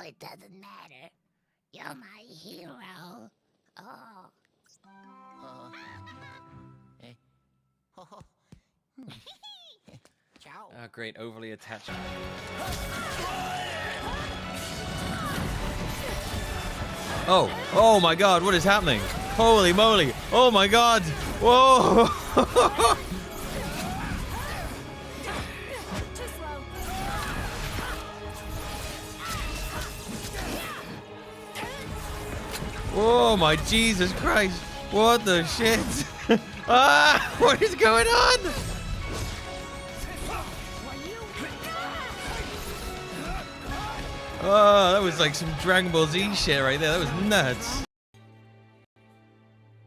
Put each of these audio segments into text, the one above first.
it doesn't matter. You're my hero. Oh. Ciao. Oh, great, overly attached. Oh my god, what is happening? Holy moly! Oh my god! Whoa! Oh my Jesus Christ! What the shit? Ah! What is going on? Oh, that was like some Dragon Ball Z shit right there. That was nuts.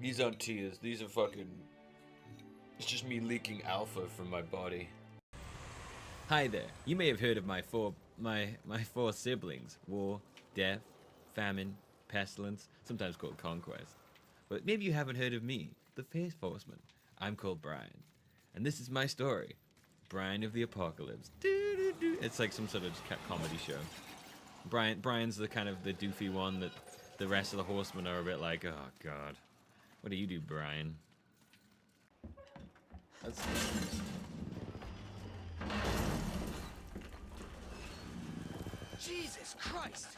These aren't tears. These are fucking... It's just me leaking alpha from my body. Hi there. You may have heard of my four siblings: war, death, famine, pestilence, sometimes called conquest. But maybe you haven't heard of me, the Fierce Horseman. I'm called Brian, and this is my story, Brian of the Apocalypse. It's like some sort of comedy show. Brian's the kind of the doofy one that the rest of the horsemen are a bit like, oh god, what do you do, Brian? That's... Jesus Christ!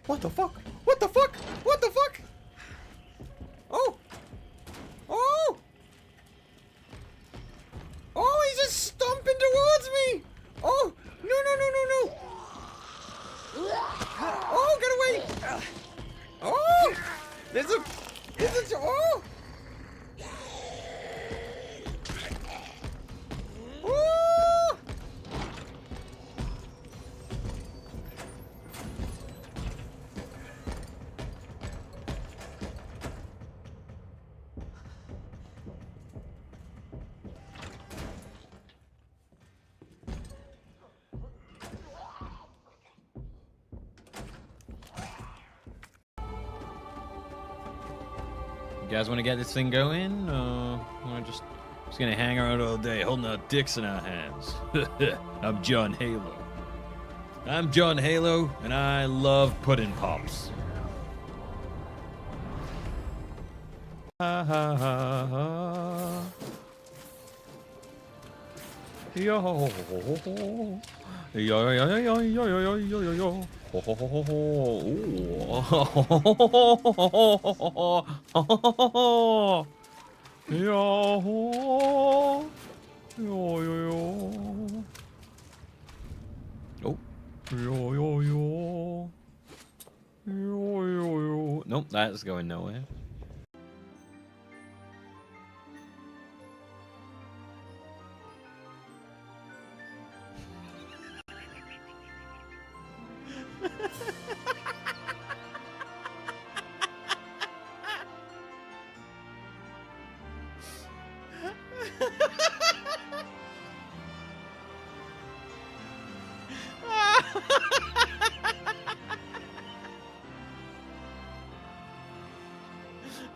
What the fuck? What the fuck? What the fuck? Oh! Oh! Oh, he's just stomping towards me! Oh! No, no, no, no, no! Oh, get away! Oh! There's a... Oh! Oh! You guys want to get this thing going? We're just gonna hang around all day, holding our dicks in our hands. I'm John Halo. I'm John Halo, and I love pudding pops. Ha ha ha ha. Yo. Yo yo yo yo yo yo yo yo yo. Ho ho ho ho ho. Yo. Yo yo yo. Oh. Yo yo yo. Yo yo yo. Nope, that's going nowhere.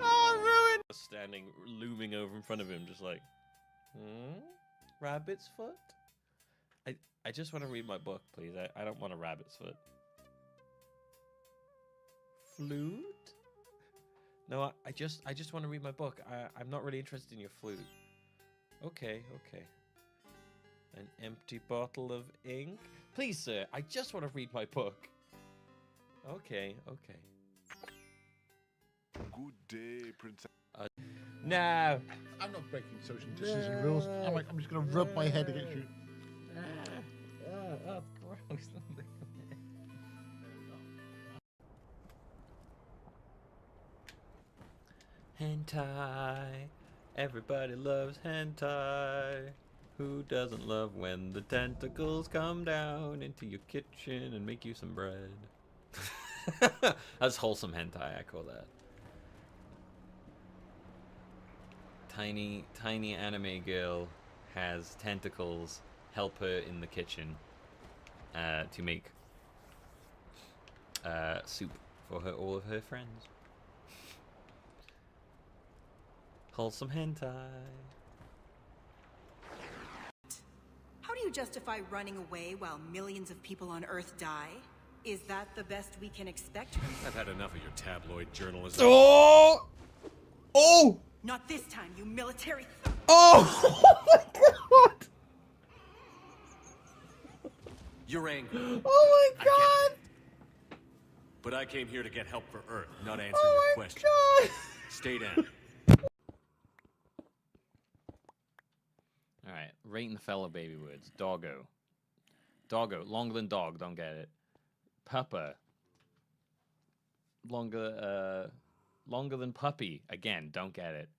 Oh, ruined! Standing, looming over in front of him, just like, rabbit's foot? I just want to read my book, please. I don't want a rabbit's foot. Flute? No, I just want to read my book. I'm not really interested in your flute. Okay, okay. An empty bottle of ink? Please, sir, I just want to read my book. Okay, okay. Good day, Princess. No. I'm not breaking social distancing rules. I'm just going to rub my head against you. That's gross. Hentai. Everybody loves hentai. Who doesn't love when the tentacles come down into your kitchen and make you some bread? That's wholesome hentai, I call that. Tiny anime girl has tentacles help her in the kitchen to make soup for all of her friends. Wholesome hentai. How do you justify running away while millions of people on Earth die? Is that the best we can expect? I've had enough of your tabloid journalism. Oh! Oh! Not this time, you military. Oh! Oh my god! You're angry. Oh my god! But I came here to get help for Earth, not answer Oh your my questions. god! Stay down. Alright, rating the fellow baby words. Doggo. Doggo. Longer than dog, don't get it. Puppa. Longer than puppy. Again, don't get it.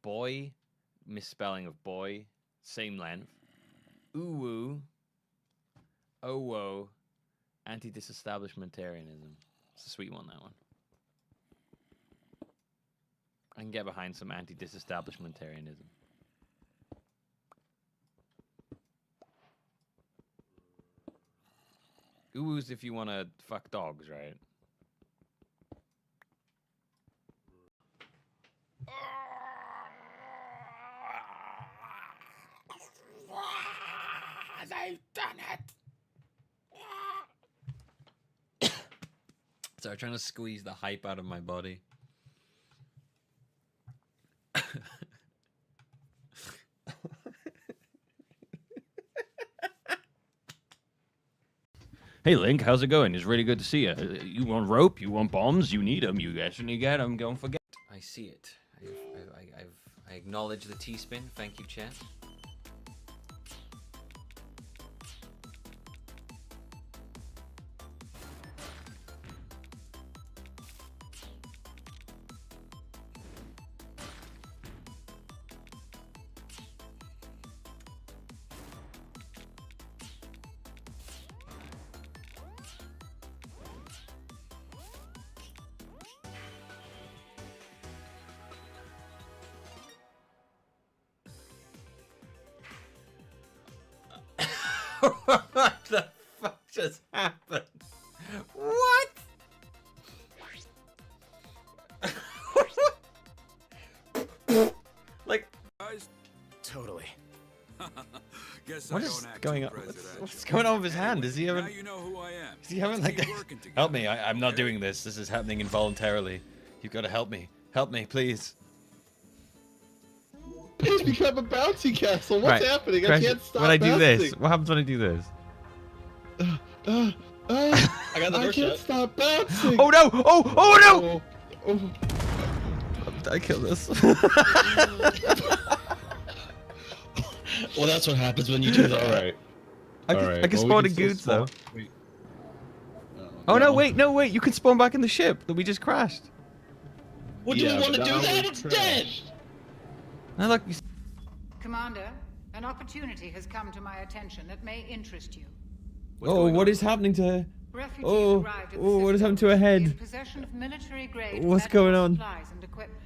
Boy. Misspelling of boy. Same length. Ooh-woo. Oh-whoa. Anti-disestablishmentarianism. It's a sweet one, that one. I can get behind some anti-disestablishmentarianism. Ooh's if you want to fuck dogs, right? They've done it! Sorry, trying to squeeze the hype out of my body. Hey, Link, how's it going? It's really good to see you. You want rope? You want bombs? You need them. You actually get them. Don't forget. I see it. I acknowledge the T-spin. Thank you, chat. What the fuck just happened? What? Like, Totally. Guess what I is don't act going too on? presidential. What's going on with his hand? Is he having? Now you know who I am. Is he having Let's like? keep working together, Help me! I'm not okay? doing this. This is happening involuntarily. You've got to help me. Help me, please. It's become a bouncy castle. What's Right. happening? I Crash, can't stop when I do this, bouncing. what happens when I do this? I got the I first can't shot. stop bouncing. Oh no! Oh no! Oh. Did I kill this? Well, that's what happens when you do that. Alright. I can spawn in goods though. Oh no! Wait! You can spawn back in the ship that we just crashed. Well, do we want to do that? It's dead! Now look. Commander, an opportunity has come to my attention that may interest you. Oh, what is happening to her? Refugees Oh, arrived at the what is happening to citadel her head? in possession of military-grade What's medical going on? supplies and equipment.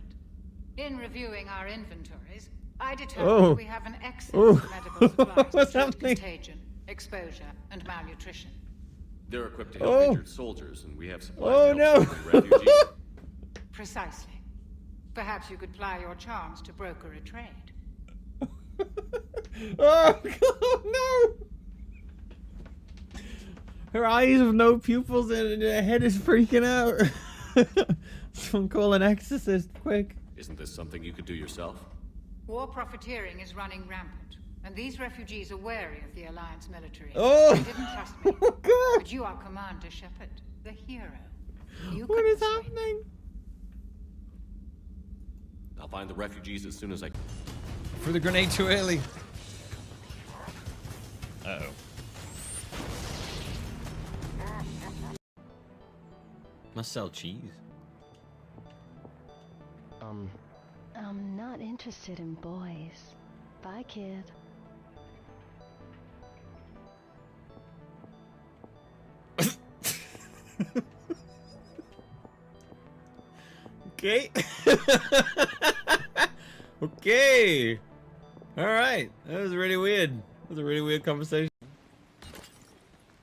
In reviewing our inventories, I determined Oh. we have an excess Oh. of medical supplies What's to treat happening? contagion, exposure, and malnutrition. They're equipped to help Oh. injured soldiers, and we have supplies Oh to no! help support refugees. Precisely. Perhaps you could ply your charms to broker a trade. Oh god, no! Her eyes have no pupils and her head is freaking out. Someone call an exorcist, quick. Isn't this something you could do yourself? War profiteering is running rampant, and these refugees are wary of the Alliance military. Oh! They didn't trust me. Oh god! But you are Commander Shepard, the hero. You What could is persuade them. happening? I'll find the refugees as soon as I can. Threw the grenade too early. Uh-oh. Must sell cheese. I'm not interested in boys. Bye, kid. Okay. Okay. All right. That was really weird. That was a really weird conversation.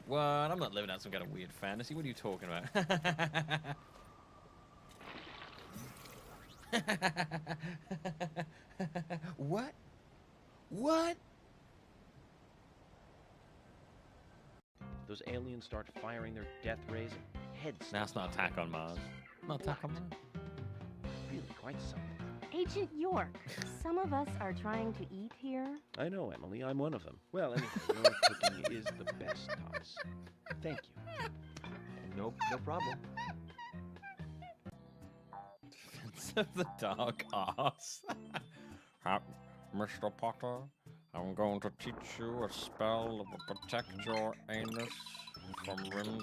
What? I'm not living out some kind of weird fantasy. What are you talking about? What? What? those aliens start firing their death rays and heads. That's not Attack on Mars. Not Attack on Mars. Really quite something. Agent York, some of us are trying to eat here. I know, Emily. I'm one of them. Well, anyway, your cooking is the best, Thomas. Thank you. No problem. Defense of the Dark Arts. Mr. Potter, I'm going to teach you a spell that will protect your anus from rims.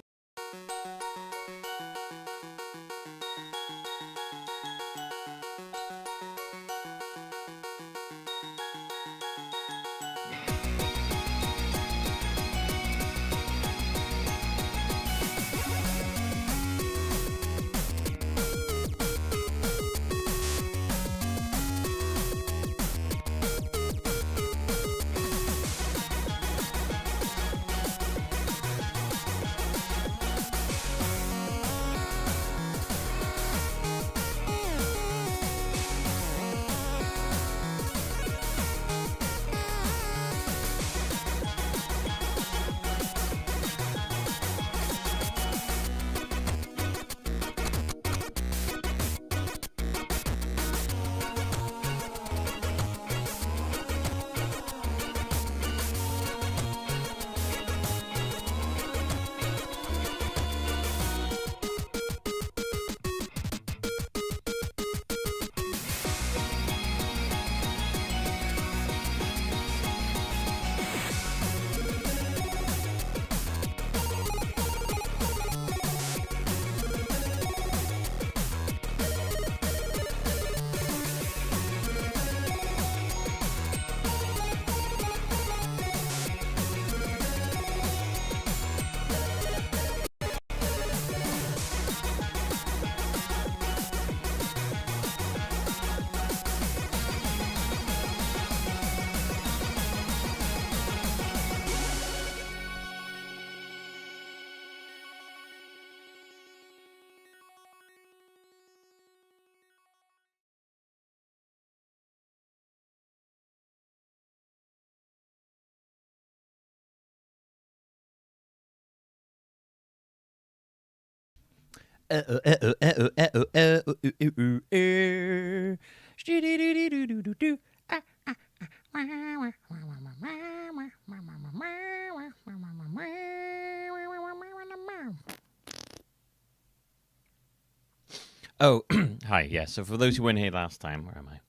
Oh, hi. Yeah. So for those who weren't here last time, where am I?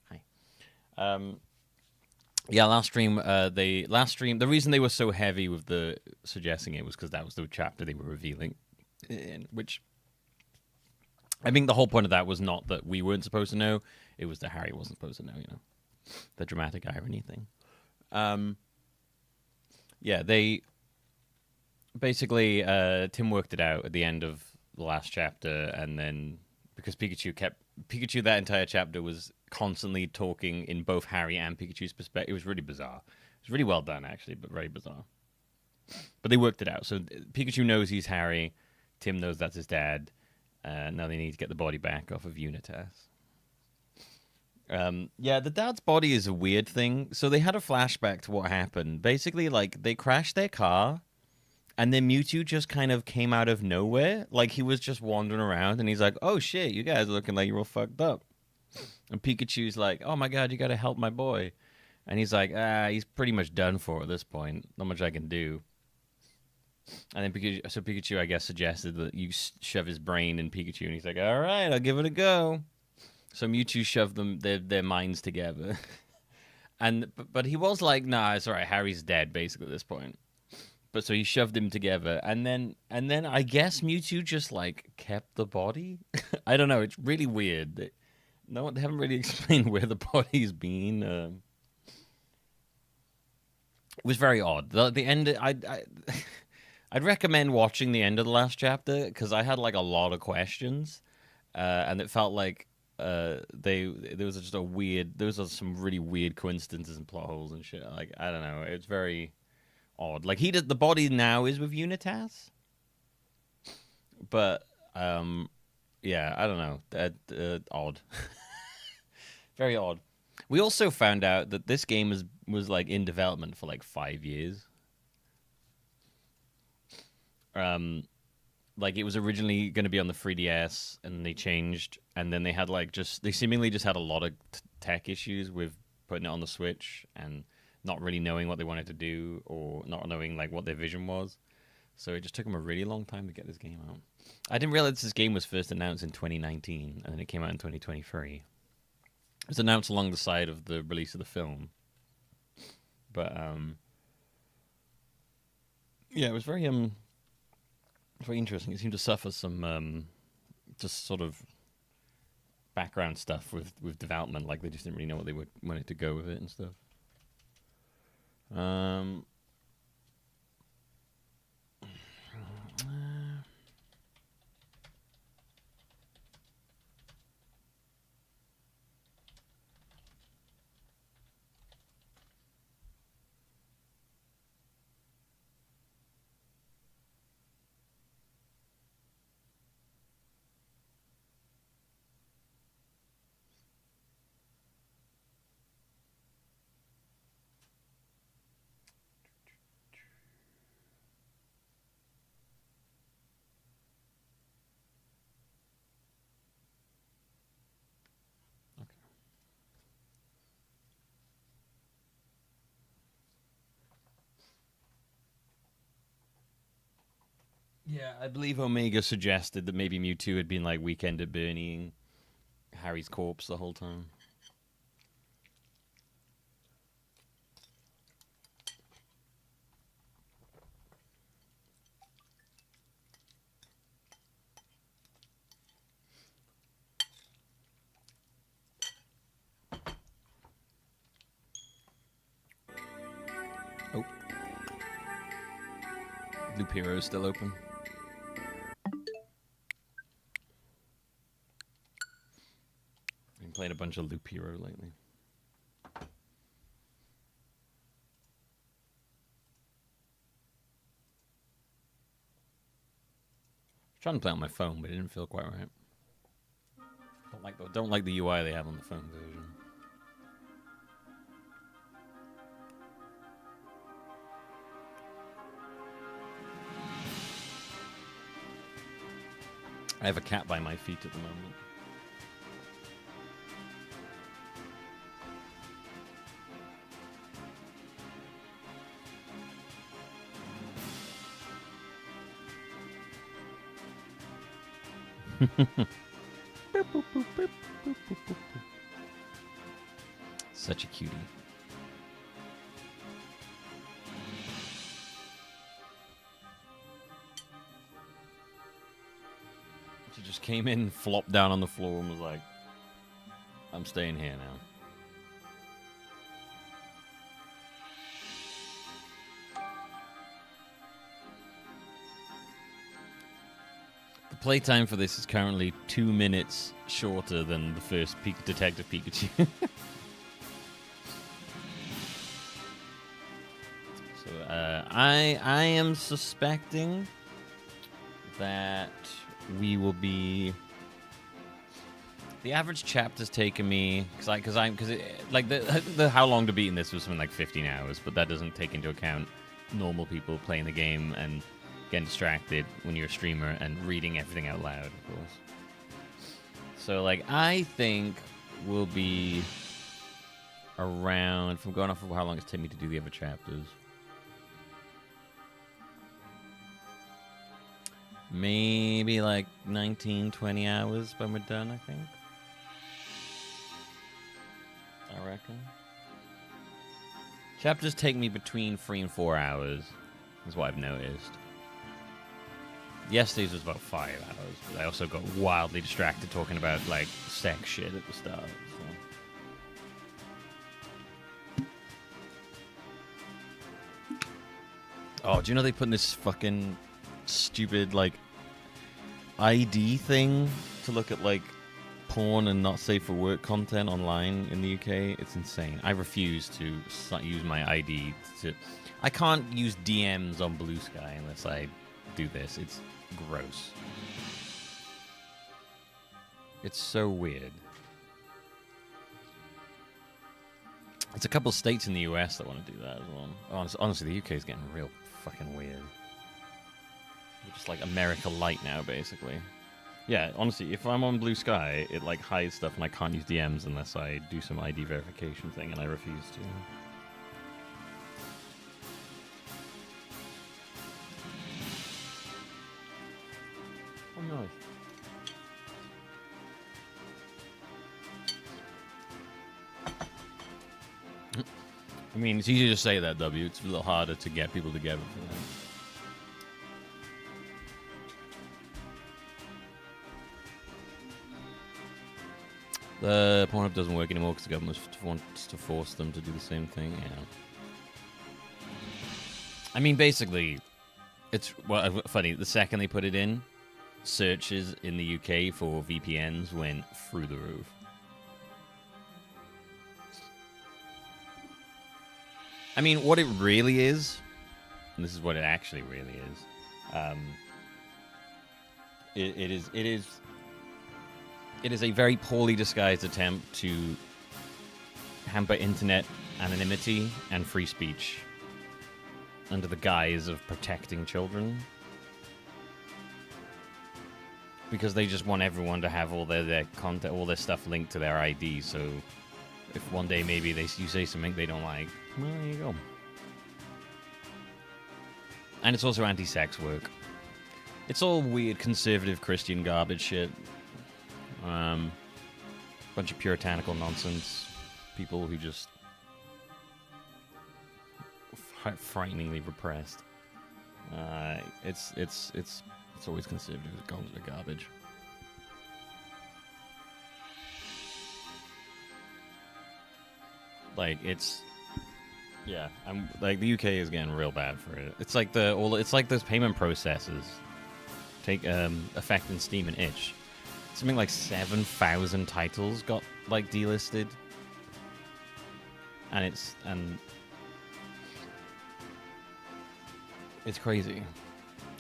Hi. Yeah, last stream. The reason they were so heavy with the suggesting it was because that was the chapter they were revealing, which I think the whole point of that was not that we weren't supposed to know; it was that Harry wasn't supposed to know. You know, the dramatic irony thing. Yeah, they basically Tim worked it out at the end of the last chapter, and then because Pikachu that entire chapter was constantly talking in both Harry and Pikachu's perspective. It was really bizarre. It was really well done, actually, but very bizarre. But they worked it out. So Pikachu knows he's Harry. Tim knows that's his dad. Now they need to get the body back off of Unitas. Yeah, the dad's body is a weird thing. So they had a flashback to what happened. Basically, like, they crashed their car, and then Mewtwo just kind of came out of nowhere. Like, he was just wandering around, and he's like, oh, shit, you guys are looking like you're all fucked up. And Pikachu's like, oh, my God, you got to help my boy. And he's like, he's pretty much done for at this point. Not much I can do. And then Pikachu, I guess, suggested that you shove his brain in Pikachu, and he's like, all right, I'll give it a go. So Mewtwo shoved their minds together. But he was like, nah, it's all right, Harry's dead, basically, at this point. But so he shoved him together, and then I guess Mewtwo just, like, kept the body? I don't know, it's really weird. They haven't really explained where the body's been. It was very odd. The end, I'd recommend watching the end of the last chapter, because I had, like, a lot of questions, and it felt like there was some really weird coincidences and plot holes and shit. Like, I don't know, it's very odd. Like, the body now is with Unitas, but yeah, I don't know, odd. Very odd. We also found out that this game was like in development for like 5 years. like it was originally going to be on the 3DS, and they changed, and then they had they seemingly just had a lot of tech issues with putting it on the Switch and not really knowing what they wanted to do or not knowing like what their vision was. So it just took them a really long time to get this game out. I didn't realize this game was first announced in 2019, and then it came out in 2023. It was announced along the side of the release of the film. But, yeah, it was very interesting. It seemed to suffer some, just sort of background stuff with development. Like, they just didn't really know what they wanted to go with it and stuff. Yeah, I believe Omega suggested that maybe Mewtwo had been like Weekend at Bernieing Harry's corpse the whole time. Oh. Loop Hero is still open. I've been playing a bunch of Loop Hero lately. Trying to play on my phone, but it didn't feel quite right. Don't like the UI they have on the phone version. I have a cat by my feet at the moment. Such a cutie. She just came in, flopped down on the floor, and was like, I'm staying here now. The playtime for this is currently 2 minutes shorter than the first Detective Pikachu. So, I am suspecting that we will be. The average chapter's taken me because the how long to beat in this was something like 15 hours, but that doesn't take into account normal people playing the game and getting distracted when you're a streamer and reading everything out loud, of course. So like I think we'll be around, from going off of how long it's taken me to do the other chapters, maybe like 19, 20 hours when we're done, I think. I reckon. Chapters take me between 3 and 4 hours, is what I've noticed. Yesterday's was about 5 hours, but I also got wildly distracted talking about, like, sex shit at the start. So. Oh, do you know they put in this fucking stupid, like, ID thing to look at, like, porn and not safe for work content online in the UK? It's insane. I refuse to use my ID to... I can't use DMs on Blue Sky unless I do this. It's gross. It's so weird. It's a couple states in the US that want to do that as well. Honestly, the UK is getting real fucking weird. just like America Light now, basically. Yeah, honestly, if I'm on Blue Sky, it like hides stuff and I can't use DMs unless I do some ID verification thing, and I refuse to. Oh, nice. I mean, it's easy to say that, W. It's a little harder to get people together for that. The Pornhub doesn't work anymore because the government wants to force them to do the same thing. Yeah. I mean, basically, it's funny. The second they put it in, searches in the UK for VPNs went through the roof. I mean, what it really is, and this is what it actually really is, it is a very poorly disguised attempt to hamper internet anonymity and free speech under the guise of protecting children. Because they just want everyone to have all their content, all their stuff linked to their ID, so if one day maybe you say something they don't like, well, there you go. And it's also anti-sex work. It's all weird conservative Christian garbage shit. Bunch of puritanical nonsense. People who just frighteningly repressed. It's always conservative garbage. Like yeah, I'm like the UK is getting real bad for it. It's like it's like those payment processes take effect in Steam and Itch. Something like 7,000 titles got like delisted, and it's crazy.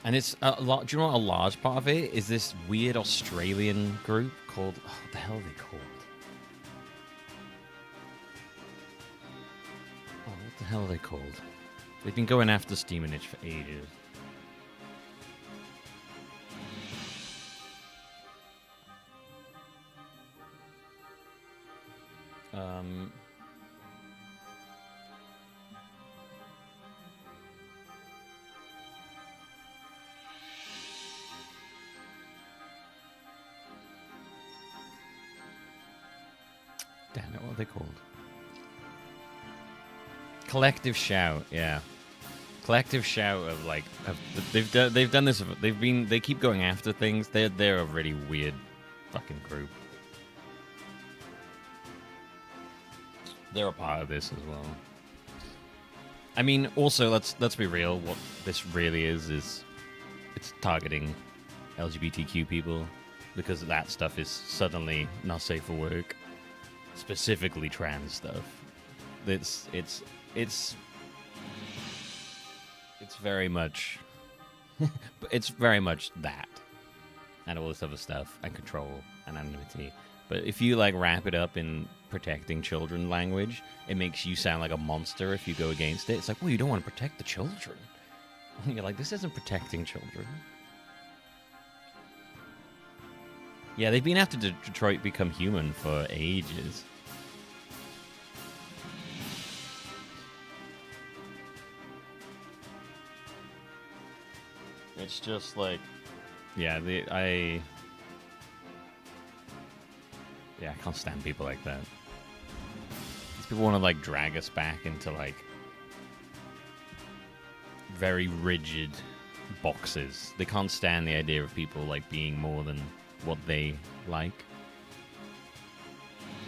And it's a lot. Do you know what a large part of it is? This weird Australian group called what the hell are they called? Oh, what the hell are they called? They've been going after Steam and Itch for ages. Damn it, what are they called? Collective Shout, yeah. Collective Shout of like they've done this. They keep going after things. They're a really weird fucking group. They're a part of this as well. I mean, also let's be real. What this really is it's targeting LGBTQ people because that stuff is suddenly not safe for work. Specifically trans stuff. It's very much it's very much that and all this other stuff and control and anonymity. But if you like wrap it up in protecting children language, it makes you sound like a monster if you go against it. It's like, well, you don't want to protect the children. And you're like, this isn't protecting children. Yeah, they've been after Detroit Become Human for ages. It's just like, yeah, I can't stand people like that. These people want to like drag us back into like very rigid boxes. They can't stand the idea of people like being more than what they like.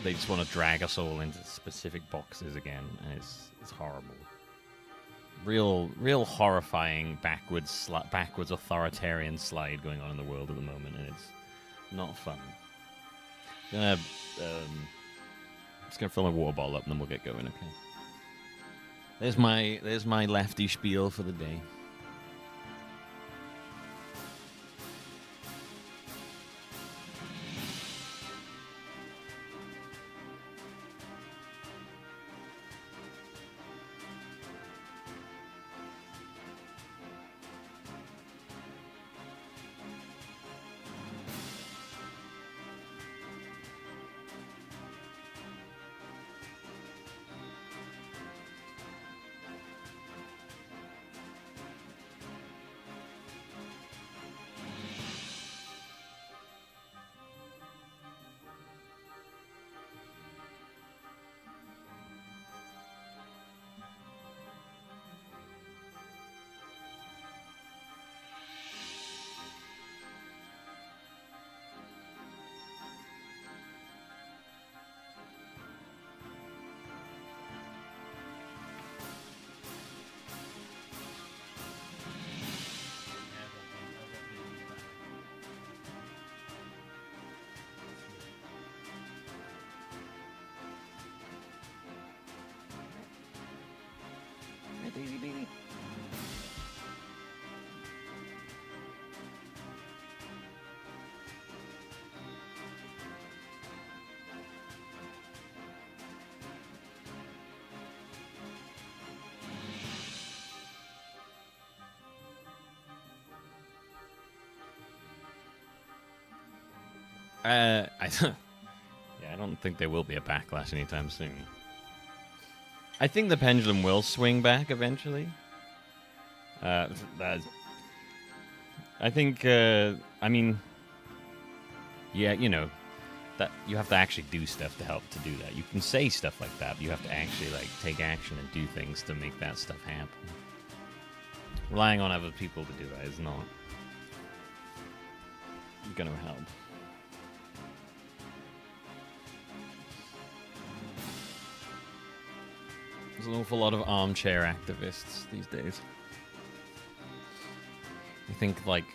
They just want to drag us all into specific boxes again, and it's horrible. Real horrifying backwards authoritarian slide going on in the world at the moment, and it's not fun. I'm just gonna fill my water bottle up and then we'll get going. Okay. There's my lefty spiel for the day. I don't think there will be a backlash anytime soon. I think the pendulum will swing back eventually. I think, I mean, yeah, you know, that you have to actually do stuff to help to do that. You can say stuff like that, but you have to actually, like, take action and do things to make that stuff happen. Relying on other people to do that is not gonna help. There's an awful lot of armchair activists these days. I think, like,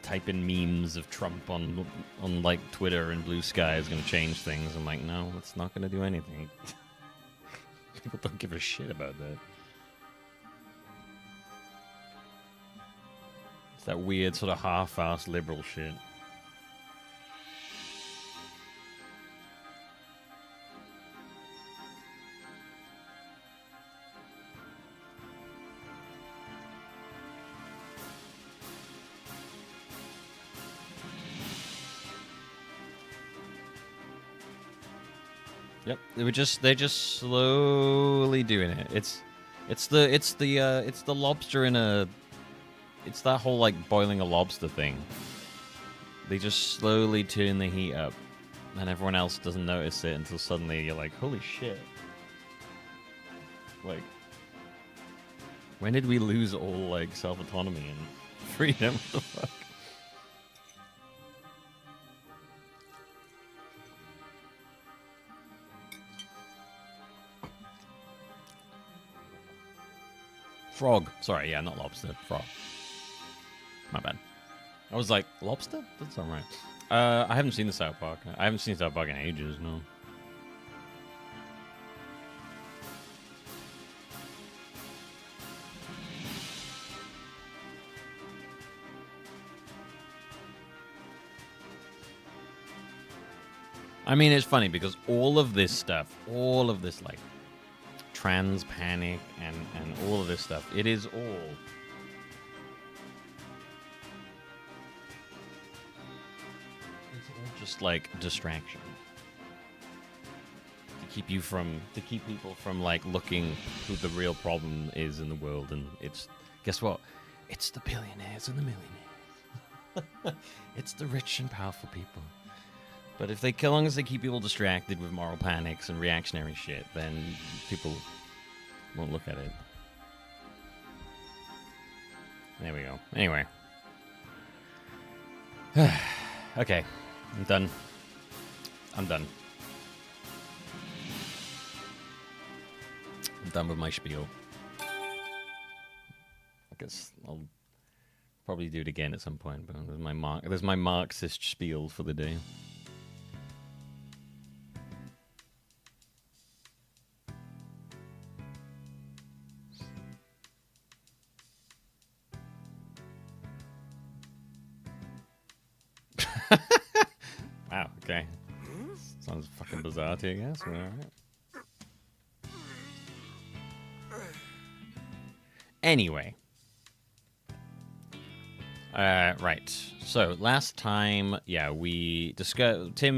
type in memes of Trump on like Twitter and Blue Sky is gonna change things. I'm like, no, it's not gonna do anything. People don't give a shit about that. It's that weird sort of half-assed liberal shit. Yep, they're just slowly doing it. It's the lobster in a, it's that whole like boiling a lobster thing. They just slowly turn the heat up, and everyone else doesn't notice it until suddenly you're like, holy shit! Like, when did we lose all like self-autonomy and freedom? What the fuck? Frog. Sorry, yeah, not lobster. Frog. My bad. I was like, lobster? That's not right. I haven't seen the South Park. I haven't seen South Park in ages, no. I mean, it's funny because all of this stuff, all of this, like, trans panic and all of this stuff, it is all just like distraction to keep people from like looking who the real problem is in the world. And it's, guess what, it's the billionaires and the millionaires. It's the rich and powerful people. But if they, as long as they keep people distracted with moral panics and reactionary shit, then people won't look at it. There we go. Anyway. Okay. I'm done. I'm done with my spiel. I guess I'll probably do it again at some point, but there's my Marxist spiel for the day. Wow, okay. Sounds fucking bizarre to you guys, but alright. Anyway. Right. So, last time, yeah, we discussed... Tim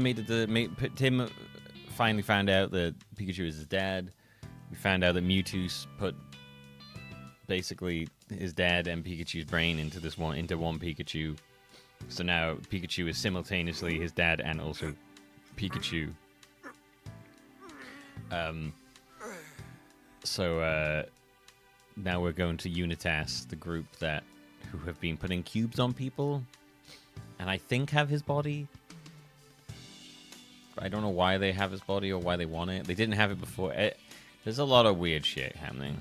finally found out that Pikachu is his dad. We found out that Mewtwo put basically his dad and Pikachu's brain into one Pikachu. So now Pikachu is simultaneously his dad and also Pikachu. So now we're going to Unitas, the group who have been putting cubes on people, and I think have his body. I don't know why they have his body or why they want it. They didn't have it before. There's a lot of weird shit happening.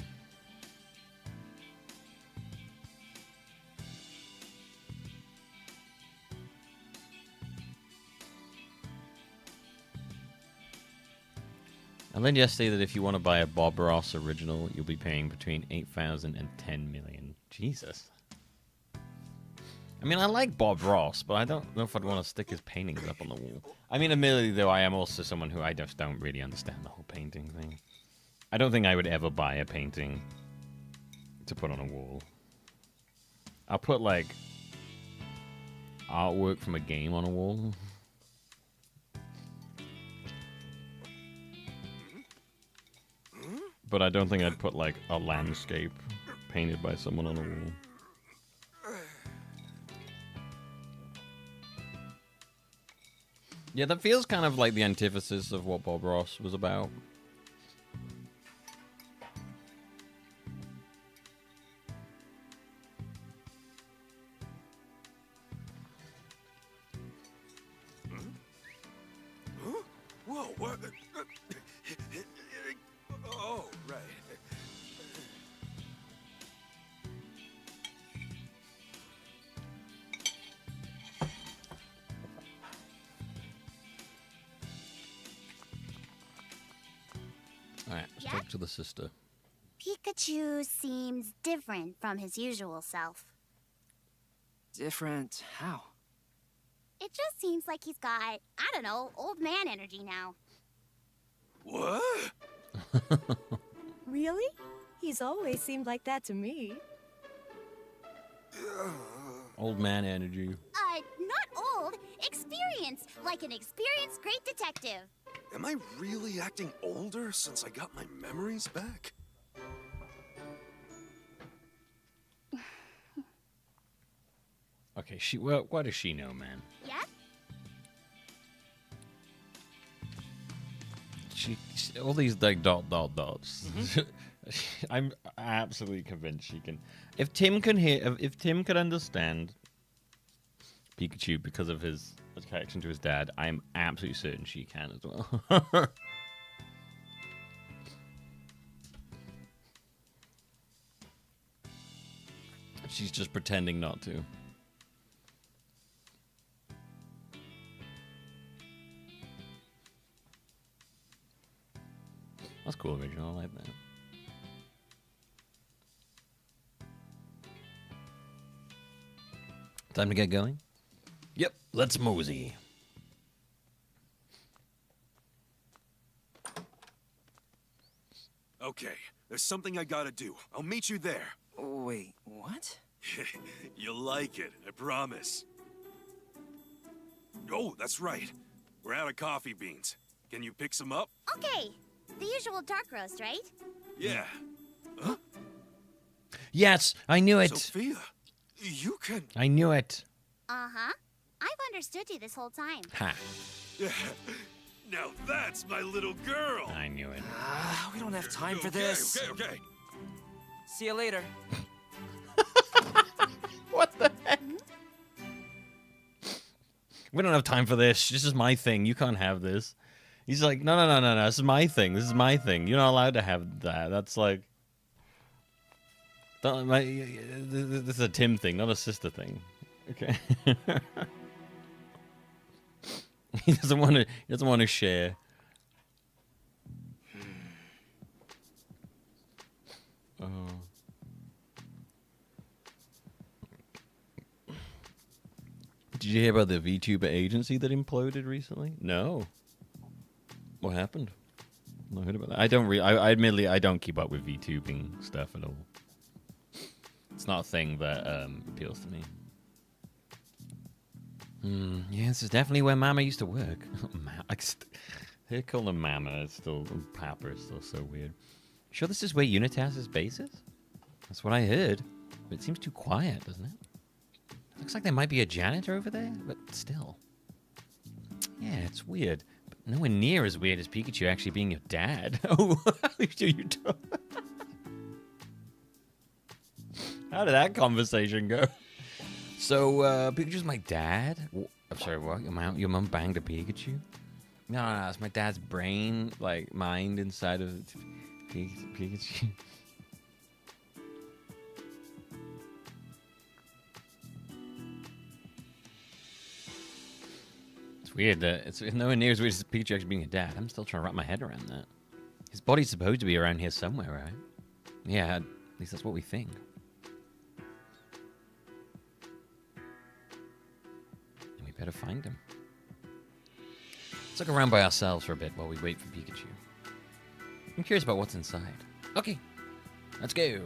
I learned yesterday that if you want to buy a Bob Ross original, you'll be paying between $8,000 and $10 million. Jesus. I mean, I like Bob Ross, but I don't know if I'd want to stick his paintings up on the wall. I mean, admittedly, though, I am also someone who I just don't really understand the whole painting thing. I don't think I would ever buy a painting to put on a wall. I'll put, like, artwork from a game on a wall. But I don't think I'd put like a landscape painted by someone on a wall. Yeah, that feels kind of like the antithesis of what Bob Ross was about. Whoa, what? Oh, right. Alright, let's talk to the sister. Pikachu seems different from his usual self. Different? How? It just seems like he's got, I don't know, old man energy now. What? Really? He's always seemed like that to me. Old man energy. Not old. Experienced. Like an experienced great detective. Am I really acting older since I got my memories back? Okay, what does she know, man? Yeah? She all these like dots. I'm absolutely convinced she can. If Tim could understand Pikachu because of his connection to his dad, I'm absolutely certain she can as well. She's just pretending not to. That's cool, original. I like that. Time to get going? Yep, let's mosey. Okay, there's something I gotta do. I'll meet you there. Wait, what? You'll like it, I promise. Oh, that's right. We're out of coffee beans. Can you pick some up? Okay. The usual dark roast, right? Yeah. Huh? Yes, I knew it. Sophia, you can... I knew it. Uh-huh. I've understood you this whole time. Ha. Yeah. Now that's my little girl. I knew it. We don't have time for this. Okay. See you later. What the heck? We don't have time for this. This is my thing. You can't have this. He's like, no. This is my thing. This is my thing. You're not allowed to have that. That's like... This is a Tim thing, not a sister thing. Okay. He doesn't want to. He doesn't want to share. Oh. Did you hear about the VTuber agency that imploded recently? No. What happened? I heard about that. I don't. I admittedly I don't keep up with VTubing stuff at all. It's not a thing that appeals to me. Yeah, this is definitely where Mama used to work. They call them Mama. It's still Papa is still so weird. Sure, this is where Unitas's base is? That's what I heard. But it seems too quiet, doesn't it? Looks like there might be a janitor over there, but still. Yeah, it's weird. But nowhere near as weird as Pikachu actually being your dad. Oh, how did that conversation go? So, Pikachu's my dad? I'm sorry, what? Your mom banged a Pikachu? No, it's my dad's brain, like, mind inside of Pikachu. It's weird that it's nowhere near as weird as Pikachu actually being a dad. I'm still trying to wrap my head around that. His body's supposed to be around here somewhere, right? Yeah, at least that's what we think. Better find him. Let's look around by ourselves for a bit while we wait for Pikachu. I'm curious about what's inside. Okay, let's go.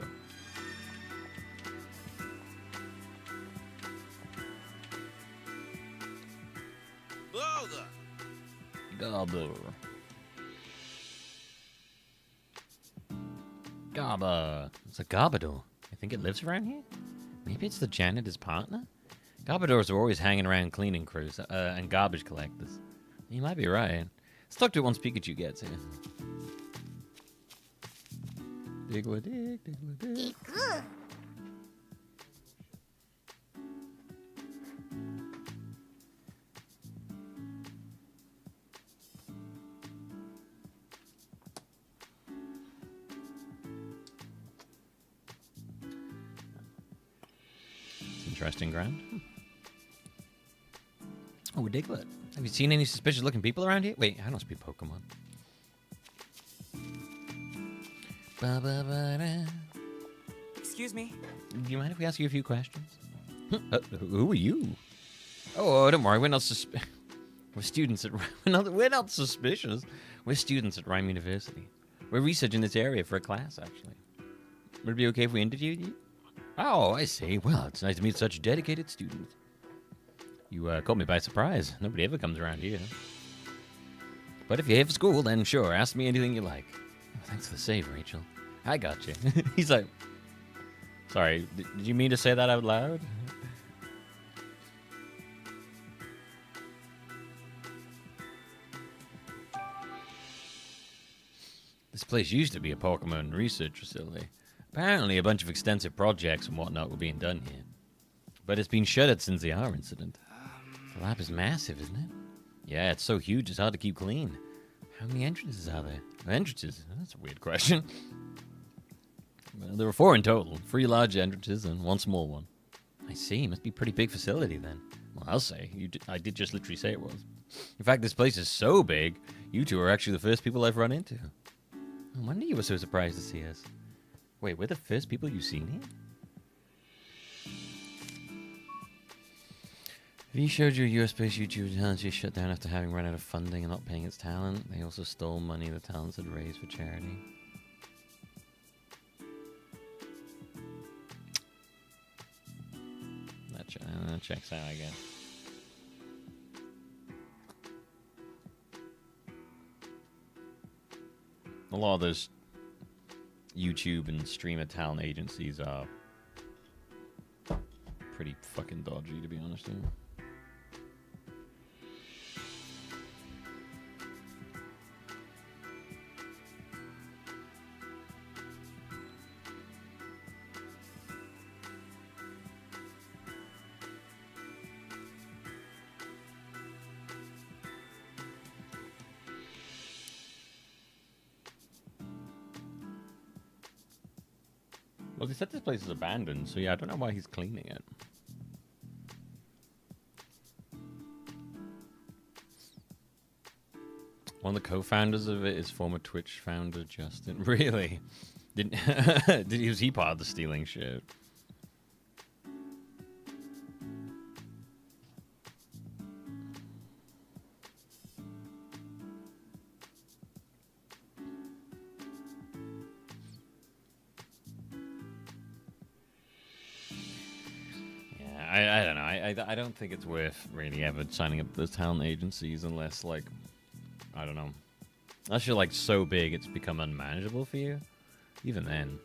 Gobber. Gobber. It's a Garbodor. I think it lives around here? Maybe it's the janitor's partner? Garbodors are always hanging around cleaning crews and garbage collectors. You might be right. Let's talk to it once Pikachu gets here. Dig. Interesting ground. Oh, a Diglett. Have you seen any suspicious looking people around here? Wait, I don't speak Pokemon. Excuse me. Do you mind if we ask you a few questions? Who are you? Oh, don't worry. We're not we're students at we're not suspicious. We're students at Rhyme University. We're researching this area for a class, actually. Would it be okay if we interviewed you? Oh, I see. Well, it's nice to meet such dedicated students. You caught me by surprise. Nobody ever comes around here. But if you're here for school, then sure, ask me anything you like. Oh, thanks for the save, Rachel. I got you. He's like... Sorry, did you mean to say that out loud? This place used to be a Pokemon research facility. Apparently a bunch of extensive projects and whatnot were being done here. But it's been shuttered since the R incident. The lab is massive, isn't it? Yeah, it's so huge it's hard to keep clean. How many entrances are there? Entrances? That's a weird question. Well, there are 4 in total. 3 large entrances and 1 small one. I see. Must be a pretty big facility then. Well, I'll say. I did just literally say it was. In fact, this place is so big, you two are actually the first people I've run into. No wonder you were so surprised to see us. Wait, we're the first people you've seen here? V showed you a US-based YouTube talent she shut down after having run out of funding and not paying its talent. They also stole money the talents had raised for charity. That checks out, I guess. A lot of those YouTube and streamer talent agencies are pretty fucking dodgy, to be honest with you. Well, they said this place is abandoned, so yeah, I don't know why he's cleaning it. One of the co-founders of it is former Twitch founder Justin. Really? Was he part of the stealing shit? I don't know. I don't think it's worth really ever signing up to those talent agencies unless, like, I don't know. Unless you're, like, so big it's become unmanageable for you. Even then.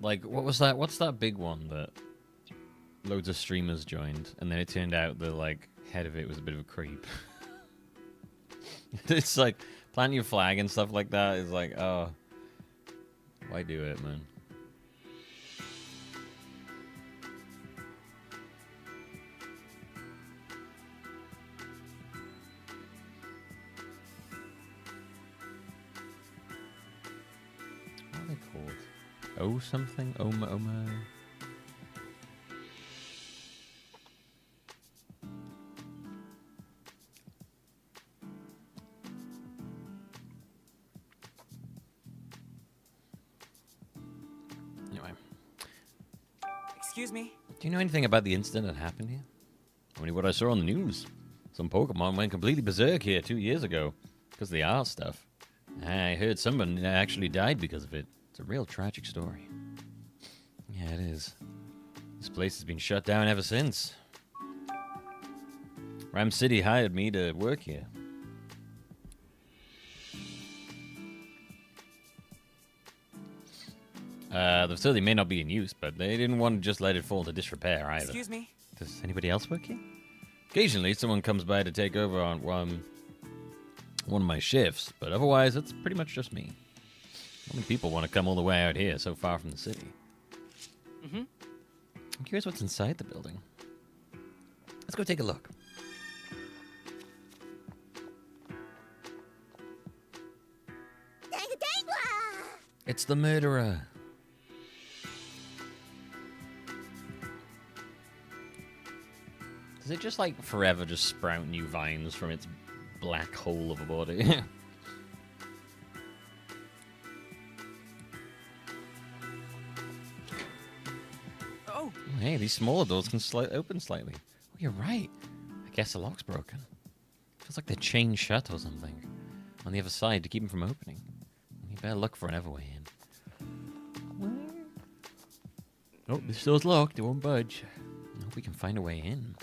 Like, what was that? What's that big one that loads of streamers joined? And then it turned out the, like, head of it was a bit of a creep. It's like, planting your flag and stuff like that is like, oh, why do it, man? What are they called? Oh something? Oma. Anyway. Excuse me? Do you know anything about the incident that happened here? Only what I saw on the news. Some Pokemon went completely berserk here 2 years ago because of the art stuff. I heard someone actually died because of it. It's a real tragic story. Yeah, Yeah, it is. This place has been shut down ever since. Ram City hired me to work here. The facility may not be in use, but they didn't want to just let it fall into disrepair either. Excuse me? Does anybody else work here? Occasionally, someone comes by to take over on one of my shifts, but otherwise, it's pretty much just me. How many people want to come all the way out here, so far from the city? Mm-hmm. I'm curious what's inside the building. Let's go take a look. It's the murderer. Does it just like forever just sprout new vines from its black hole of a body? Oh. Hey, these smaller doors can open slightly. Oh, you're right. I guess the lock's broken. Feels like they're chained shut or something on the other side to keep them from opening. You better look for another way in. Oh, this door's locked. It won't budge. I hope we can find a way in.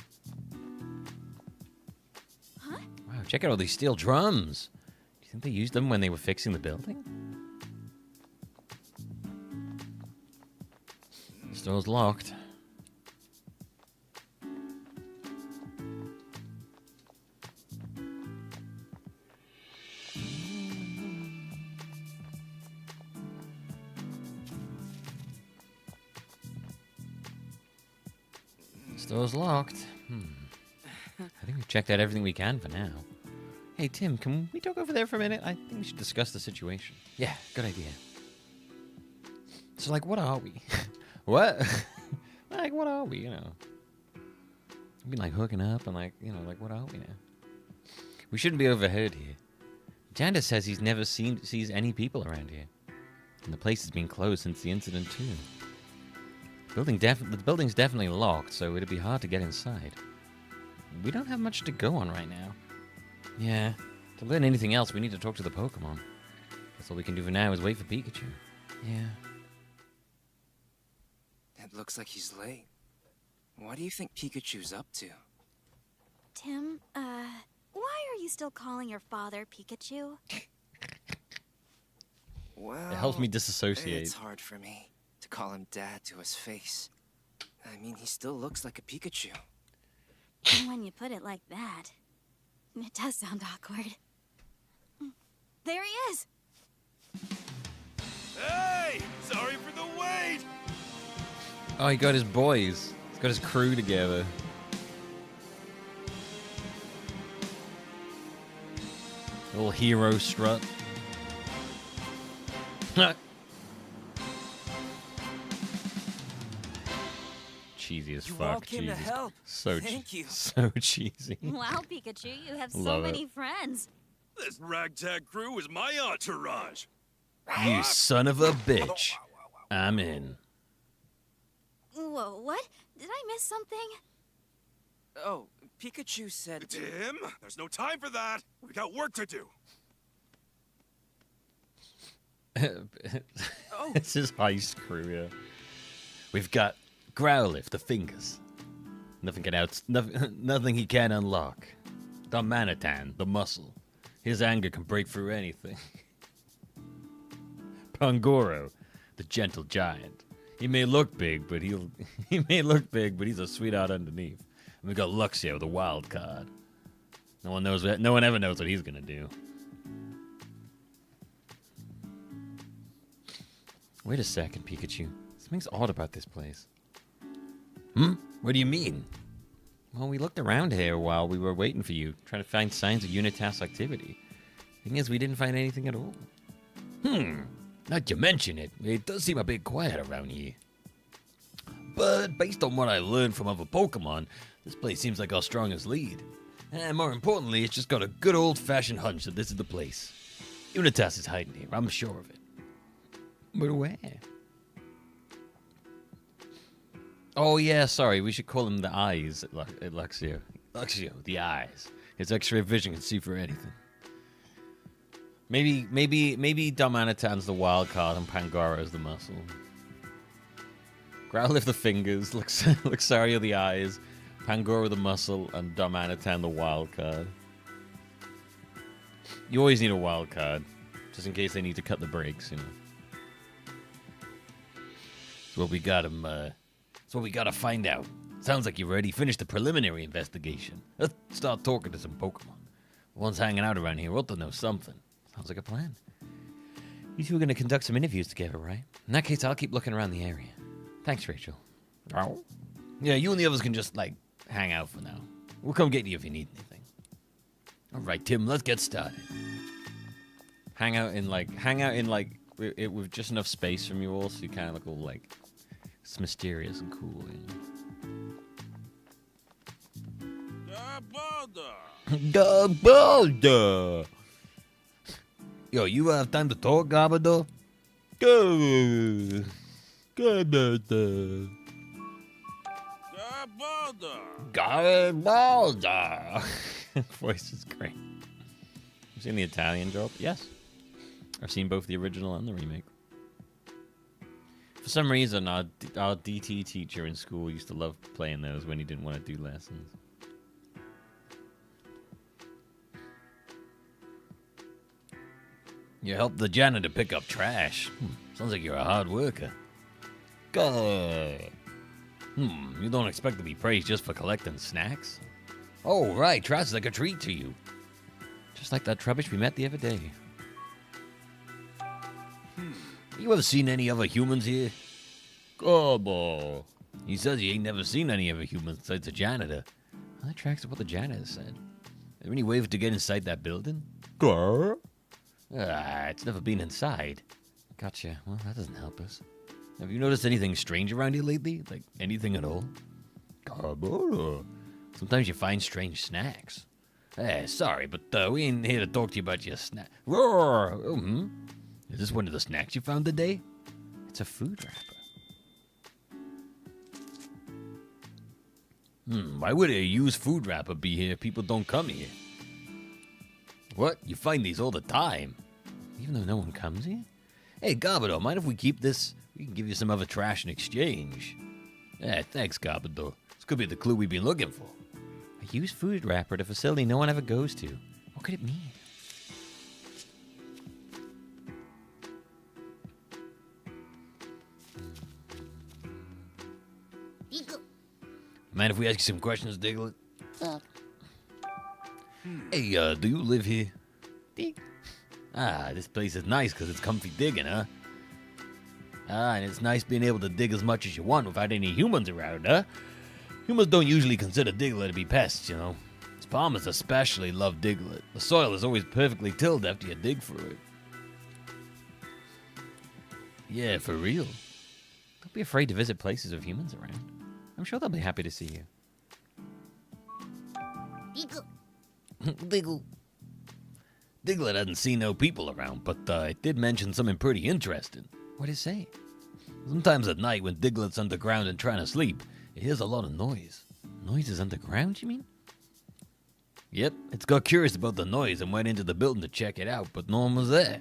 Huh? Wow, check out all these steel drums. Do you think they used them when they were fixing the building? This door's locked. This door's locked. I think we've checked out everything we can for now. Hey, Tim, can we talk over there for a minute? I think we should discuss the situation. Yeah, good idea. So, like, what are we? What? Like, what are we, you know? We've been, like, hooking up and, like, you know, like, what are we now? We shouldn't be overheard here. Janda says he's never sees any people around here. And the place has been closed since the incident, too. The building's definitely locked, so it'd be hard to get inside. We don't have much to go on right now. Yeah, to learn anything else, we need to talk to the Pokemon. Guess all we can do for now is wait for Pikachu. Yeah. It looks like he's late. What do you think Pikachu's up to? Tim, why are you still calling your father Pikachu? Well, It helps me disassociate. It's hard for me to call him Dad to his face. I mean, he still looks like a Pikachu. When you put it like that, it does sound awkward. There he is! Hey! Sorry for the wait! Oh, he got his boys. He's got his crew together. A little hero strut. Cheesy as You fuck. all came to Jesus. help. So Thank you. So cheesy. Wow, Pikachu, you have so Love it. many friends. This ragtag crew is my entourage. You son of a bitch. I'm in. Whoa, what? Did I miss something? Oh, Pikachu said... Tim, there's no time for that. We got work to do. It's his heist crew, yeah. We've got Growlithe, the fingers. Nothing he can't unlock. Darmanitan, the muscle. His anger can break through anything. Pangoro, the gentle giant. He may look big, but he's a sweetheart underneath. And we got Luxio, the wild card. No one ever knows what he's gonna do. Wait a second, Pikachu. Something's odd about this place. What do you mean? Well, we looked around here while we were waiting for you, trying to find signs of Unitas activity. Thing is, we didn't find anything at all. Not to mention it, it does seem a bit quiet around here. But based on what I learned from other Pokemon, this place seems like our strongest lead. And more importantly, it's just got a good old-fashioned hunch that this is the place. Unitas is hiding here, I'm sure of it. But where? Oh yeah, sorry, we should call him the eyes at Luxio. Luxio, the eyes. His X-ray vision can see for anything. Maybe Darmanitan's the wild card and Pangoro's the muscle. Growl lift the fingers, Luxaria the eyes, Pangoro the muscle, and Darmanitan the wild card. You always need a wild card, just in case they need to cut the brakes, you know. That's what we got him, that's what we gotta find out. Sounds like you've already finished the preliminary investigation. Let's start talking to some Pokemon. The ones hanging out around here ought to know something. Sounds like a plan. You two are gonna conduct some interviews together, right? In that case, I'll keep looking around the area. Thanks, Rachel. Yeah, you and the others can just, like, hang out for now. We'll come get you if you need anything. All right, Tim, let's get started. Hang out in, it with just enough space from you all so you kind of look all, like, it's mysterious and cool, you know? Gabbalda! Yo, you have time to talk, Gabbalda? Go! Gabbalda! Gabbalda! Voice is great. You've seen the Italian drop? Yes. I've seen both the original and the remake. For some reason, our DT teacher in school used to love playing those when he didn't want to do lessons. You helped the janitor pick up trash. Sounds like you're a hard worker. Good. You don't expect to be praised just for collecting snacks? Oh, right, trash is like a treat to you. Just like that Trubbish we met the other day. You ever seen any other humans here? Gobble. He says he ain't never seen any other humans besides the janitor. Well, that tracks with what the janitor said. Is there any way to get inside that building? Grr. It's never been inside. Gotcha. Well, that doesn't help us. Have you noticed anything strange around here lately? Like, anything at all? Gobble. Sometimes you find strange snacks. Sorry, but we ain't here to talk to you about your snack. Roar! Is this one of the snacks you found today? It's a food wrapper. Why would a used food wrapper be here if people don't come here? What? You find these all the time? Even though no one comes here? Hey, Garbodor, mind if we keep this? We can give you some other trash in exchange. Thanks, Garbodor. This could be the clue we've been looking for. A used food wrapper at a facility no one ever goes to. What could it mean? Mind if we ask you some questions, Diglett? Hey, do you live here? Dig. This place is nice because it's comfy digging, huh? And it's nice being able to dig as much as you want without any humans around, huh? Humans don't usually consider Diglett to be pests, you know. Farmers especially love Diglett. The soil is always perfectly tilled after you dig through it. Yeah, for real. Don't be afraid to visit places with humans around. I'm sure they'll be happy to see you. Diggle. Diglett hasn't seen no people around, but it did mention something pretty interesting. What did it say? Sometimes at night when Diglett's underground and trying to sleep, it hears a lot of noise. Noises underground, you mean? Yep, it's got curious about the noise and went into the building to check it out, but no one was there.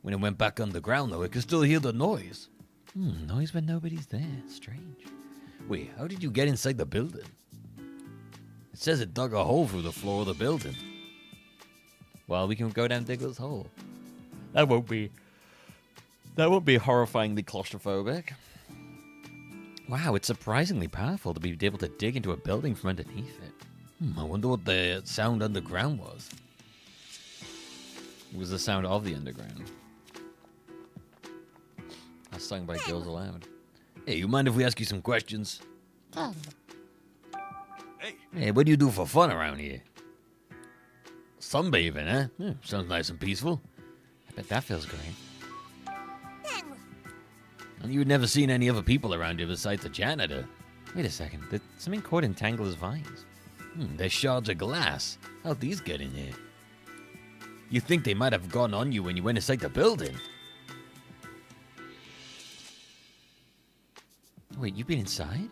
When it went back underground, though, it could still hear the noise. Noise when nobody's there. Strange. Wait, how did you get inside the building? It says it dug a hole through the floor of the building. Well, we can go down Diglett's hole. That won't be horrifyingly claustrophobic. Wow, it's surprisingly powerful to be able to dig into a building from underneath it. I wonder what the sound underground was. It was the sound of the underground. That's sung by Girls Aloud. Hey, you mind if we ask you some questions? Hey, what do you do for fun around here? Sunbathing, huh? Sounds nice and peaceful. I bet that feels great. And you'd never seen any other people around here besides the janitor. Wait a second, there's something caught in Tangler's vines. There's shards of glass. How'd these get in here? You think they might have gone on you when you went inside the building? Wait, you've been inside?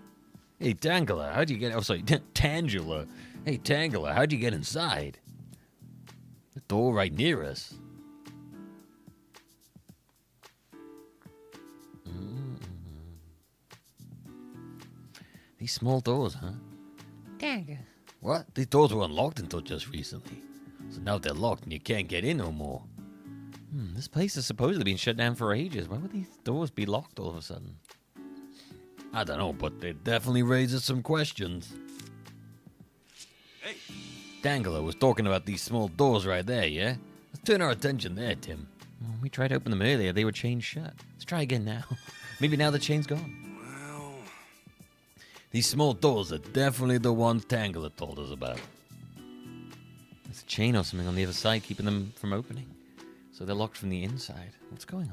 Hey, Tangela, how'd you get... Oh, sorry, Tangela. Hey, Tangela, how'd you get inside? The door right near us. These small doors, huh? Dang. What? These doors were unlocked until just recently. So now they're locked and you can't get in no more. This place has supposedly been shut down for ages. Why would these doors be locked all of a sudden? I don't know, but it definitely raises some questions. Hey. Dangler was talking about these small doors right there, yeah? Let's turn our attention there, Tim. We tried to open them earlier. They were chained shut. Let's try again now. Maybe now the chain's gone. Well... These small doors are definitely the ones Dangler told us about. There's a chain or something on the other side keeping them from opening. So they're locked from the inside. What's going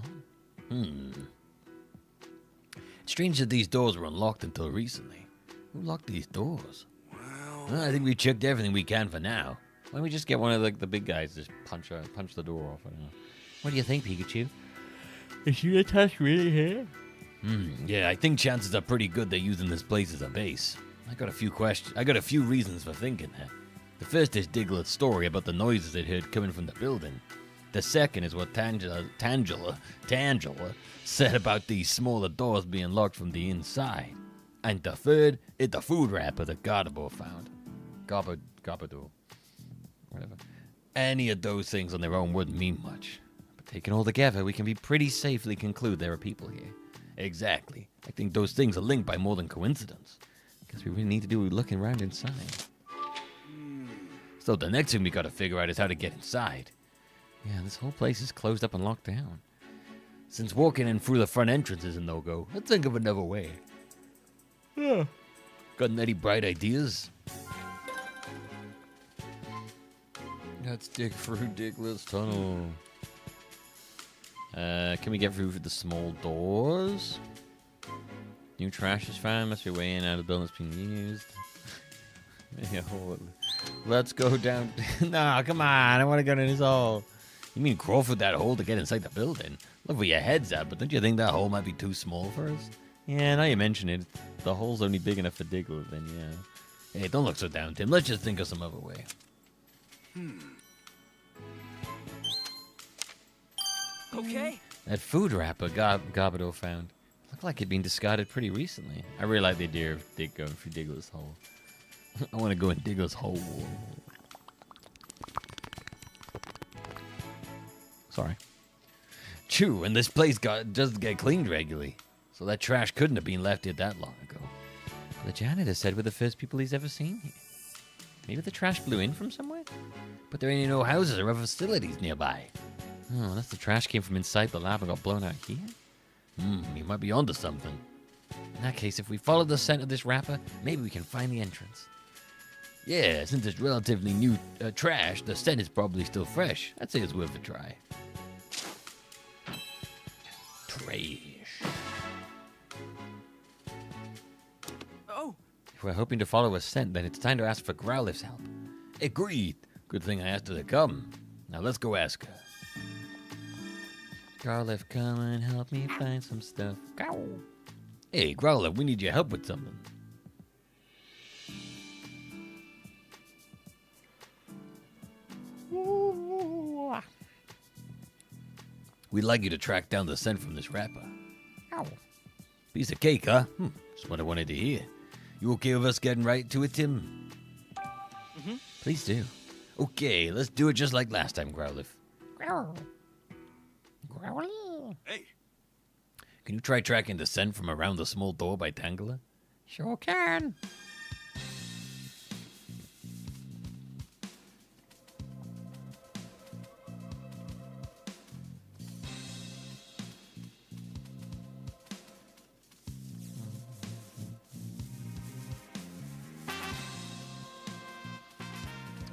on? It's strange that these doors were unlocked until recently. Who locked these doors? Well, I think we've checked everything we can for now. Why don't we just get one of the big guys to just punch the door off? I don't know. What do you think, Pikachu? Is your tusk really here? Yeah, I think chances are pretty good they're using this place as a base. I got a few reasons for thinking that. The first is Diglett's story about the noises it heard coming from the building. The second is what Tangela said about these smaller doors being locked from the inside. And the third is the food wrapper that Garbo found. Garbador. Whatever. Any of those things on their own wouldn't mean much. But taken all together, we can be pretty safely conclude there are people here. Exactly. I think those things are linked by more than coincidence. Guess we really need to do looking around inside. So the next thing we gotta figure out is how to get inside. Yeah, this whole place is closed up and locked down. Since walking in through the front entrance is a no-go, let's think of another way. Got any bright ideas? Let's dig through Diglett's tunnel. Can we get through the small doors? New trash is found. Must be way in out of the building that's being used. Yeah, let's go down. Nah, come on. I want to go in this hole. You mean crawl through that hole to get inside the building? Look where your head's at, but don't you think that hole might be too small for us? Yeah, now you mention it. The hole's only big enough for Diglett, then yeah. Hey, don't look so down, Tim. Let's just think of some other way. Okay. That food wrapper Garbador found looked like it'd been discarded pretty recently. I really like the idea of going through Diglett's hole. I want to go in Diglett's hole. Sorry. True, and this place doesn't get cleaned regularly, so that trash couldn't have been left here that long ago. But the janitor said we're the first people he's ever seen here. Maybe the trash blew in from somewhere? But there ain't no houses or other facilities nearby. Oh, unless the trash came from inside the lab and got blown out here? You might be onto something. In that case, if we follow the scent of this wrapper, maybe we can find the entrance. Yeah, since it's relatively new trash, the scent is probably still fresh. I'd say it's worth a try. Trash. Oh! If we're hoping to follow a scent, then it's time to ask for Growlithe's help. Agreed. Good thing I asked her to come. Now let's go ask her. Growlithe, come and help me find some stuff. Growl. Hey, Growlithe, we need your help with something. We'd like you to track down the scent from this wrapper. Ow. Piece of cake, huh? That's what I wanted to hear. You okay with us getting right to it, Tim? Please do. Okay, let's do it just like last time, Growlithe. Growl. Growly. Hey. Can you try tracking the scent from around the small door by Tangela? Sure can.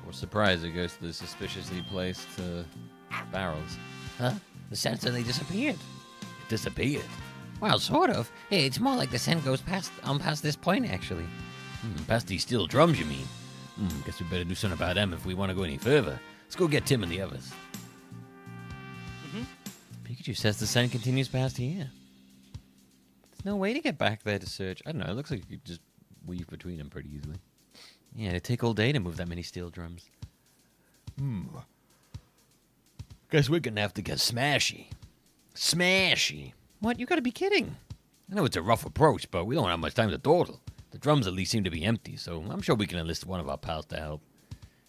We're surprised it goes to the suspiciously placed barrels. Huh? The scent suddenly disappeared. It disappeared. Well, sort of. Hey, it's more like the scent goes past this point, actually. Past these steel drums, you mean? Guess we better do something about them if we want to go any further. Let's go get Tim and the others. Pikachu says the scent continues past here. There's no way to get back there to search. I don't know. It looks like you could just weave between them pretty easily. Yeah, it'd take all day to move that many steel drums. Guess we're gonna have to get smashy. Smashy? What? You gotta be kidding. I know it's a rough approach, but we don't have much time to dawdle. The drums at least seem to be empty, so I'm sure we can enlist one of our pals to help.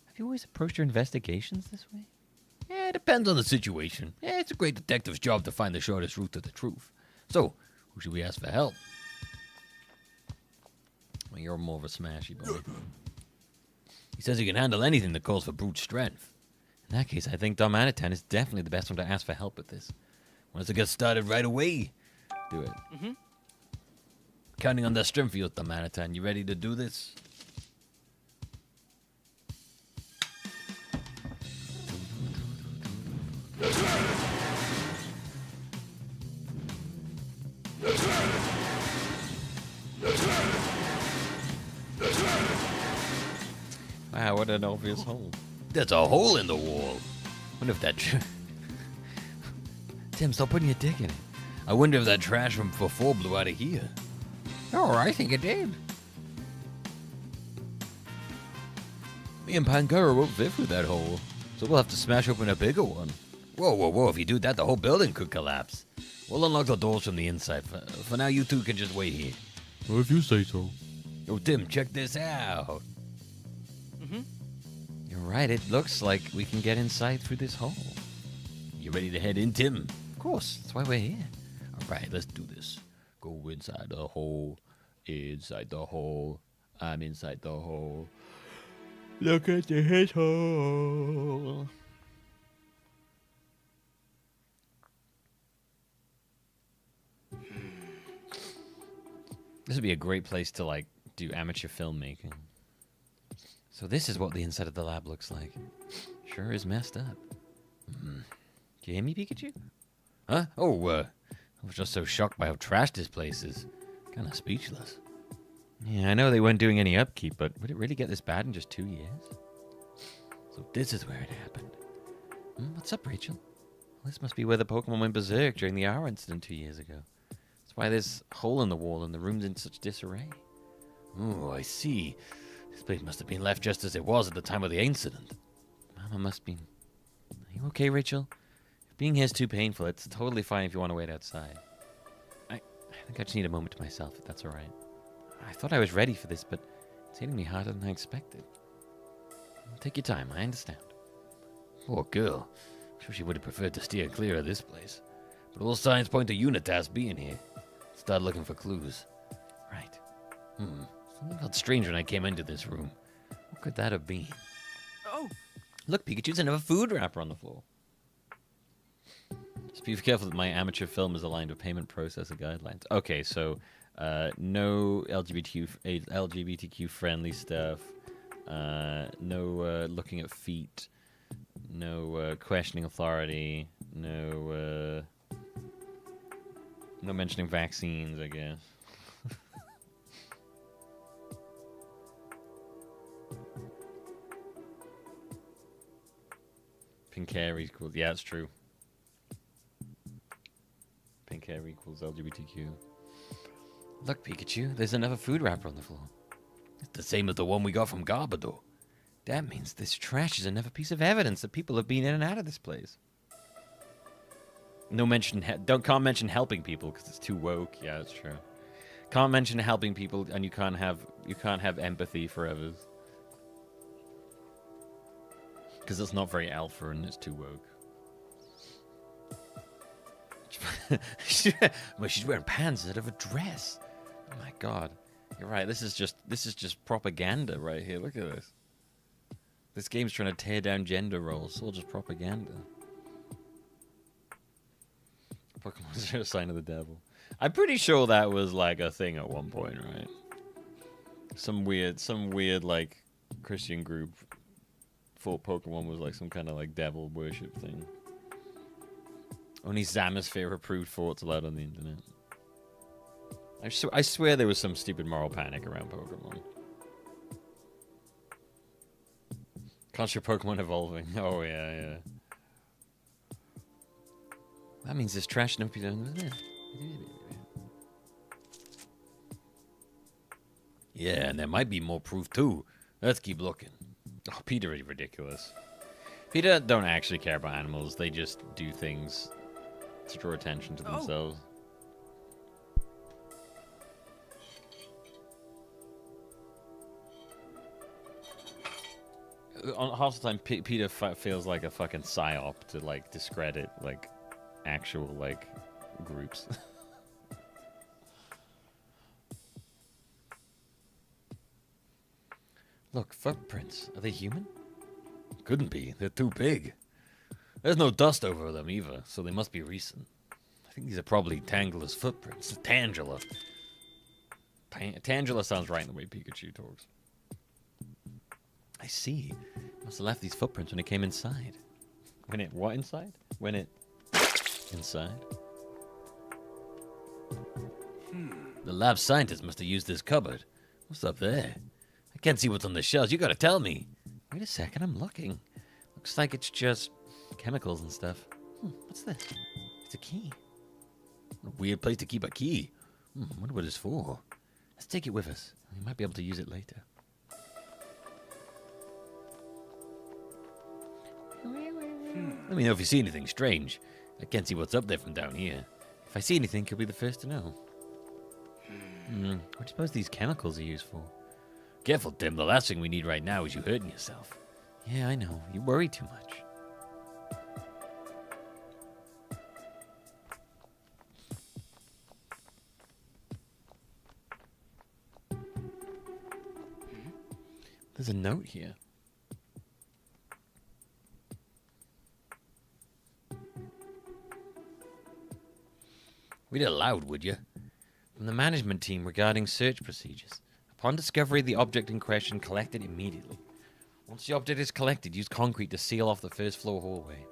Have you always approached your investigations this way? Yeah, it depends on the situation. Yeah, it's a great detective's job to find the shortest route to the truth. So, who should we ask for help? Well, you're more of a smashy boy. He says he can handle anything that calls for brute strength. In that case, I think Dom Anitan is definitely the best one to ask for help with this. Wants to get started right away. Do it. Mm-hmm. Counting on that strength for you, Dom Anitan. You ready to do this? Wow, what an obvious hole. There's a hole in the wall. Wonder if that... Tim, stop putting your dick in it. I wonder if that trash from before blew out of here. Oh, I think it did. Me and Pangara won't fit through that hole, so we'll have to smash open a bigger one. Whoa, whoa, whoa, if you do that, the whole building could collapse. We'll unlock the doors from the inside. For now, you two can just wait here. Well, if you say so. Yo, Tim, check this out. Mm-hmm. You're right, it looks like we can get inside through this hole. You ready to head in, Tim? Of course, that's why we're here. All right, let's do this. Go inside the hole. Inside the hole. I'm inside the hole. Look at the hit hole. This would be a great place to, like, do amateur filmmaking. So this is what the inside of the lab looks like. Sure is messed up. Do you hear me, Pikachu? Huh? Oh, I was just so shocked by how trashed this place is. Kind of speechless. Yeah, I know they weren't doing any upkeep, but would it really get this bad in just 2 years? So this is where it happened. What's up, Rachel? Well, this must be where the Pokemon went berserk during the hour incident 2 years ago. That's why there's a hole in the wall and the room's in such disarray. Oh, I see. This place must have been left just as it was at the time of the incident. Mama must be... Are you okay, Rachel? If being here is too painful, it's totally fine if you want to wait outside. I think I just need a moment to myself, if that's alright. I thought I was ready for this, but it's hitting me harder than I expected. Take your time, I understand. Poor girl. I'm sure she would have preferred to steer clear of this place. But all signs point to Unitas being here. Start looking for clues. Right. Something felt strange when I came into this room. What could that have been? Oh! Look, Pikachu's another food wrapper on the floor. Just be careful that my amateur film is aligned with payment processor guidelines. Okay, so no LGBTQ friendly stuff. No looking at feet. No questioning authority. No mentioning vaccines, I guess. Pink hair equals... Yeah, it's true. Pink hair equals LGBTQ. Look, Pikachu, there's another food wrapper on the floor. It's the same as the one we got from Garbodor. That means this trash is another piece of evidence that people have been in and out of this place. No mention... Can't mention helping people because it's too woke. Yeah, that's true. Can't mention helping people, and you can't have empathy for others. Because it's not very alpha and it's too woke. Well, she's wearing pants instead of a dress. Oh my god. You're right, this is just propaganda right here. Look at this. This game's trying to tear down gender roles. It's all just propaganda. Pokemon's a sign of the devil. I'm pretty sure that was like a thing at one point, right? Some weird like Christian group thought Pokemon was like some kind of like devil worship thing. Only Zamisphere approved thoughts allowed on the internet. I swear there was some stupid moral panic around Pokemon. Can't your Pokemon evolving? Oh yeah. That means there's trash and yeah, and there might be more proof too. Let's keep looking. Oh, Peter is ridiculous. Peter don't actually care about animals. They just do things to draw attention to themselves. half the time, Peter feels like a fucking psyop to like discredit like actual like groups. Look, footprints. Are they human? Couldn't be. They're too big. There's no dust over them either, so they must be recent. I think these are probably Tangela's footprints. Tangela. Tangela sounds right in the way Pikachu talks. I see. Must have left these footprints when it came inside. When it what inside? When it inside. The lab scientist must have used this cupboard. What's up there? I can't see what's on the shelves. You gotta tell me. Wait a second, I'm looking. Looks like it's just chemicals and stuff. What's this? It's a key. What a weird place to keep a key. Wonder what it's for. Let's take it with us. We might be able to use it later. Let me know if you see anything strange. I can't see what's up there from down here. If I see anything, you'll be the first to know. What do you suppose these chemicals are used for? Careful, Tim. The last thing we need right now is you hurting yourself. Yeah, I know. You worry too much. There's a note here. Read it aloud, would you? From the management team regarding search procedures. Upon discovery of the object in question, collect it immediately. Once the object is collected, use concrete to seal off the first floor hallway.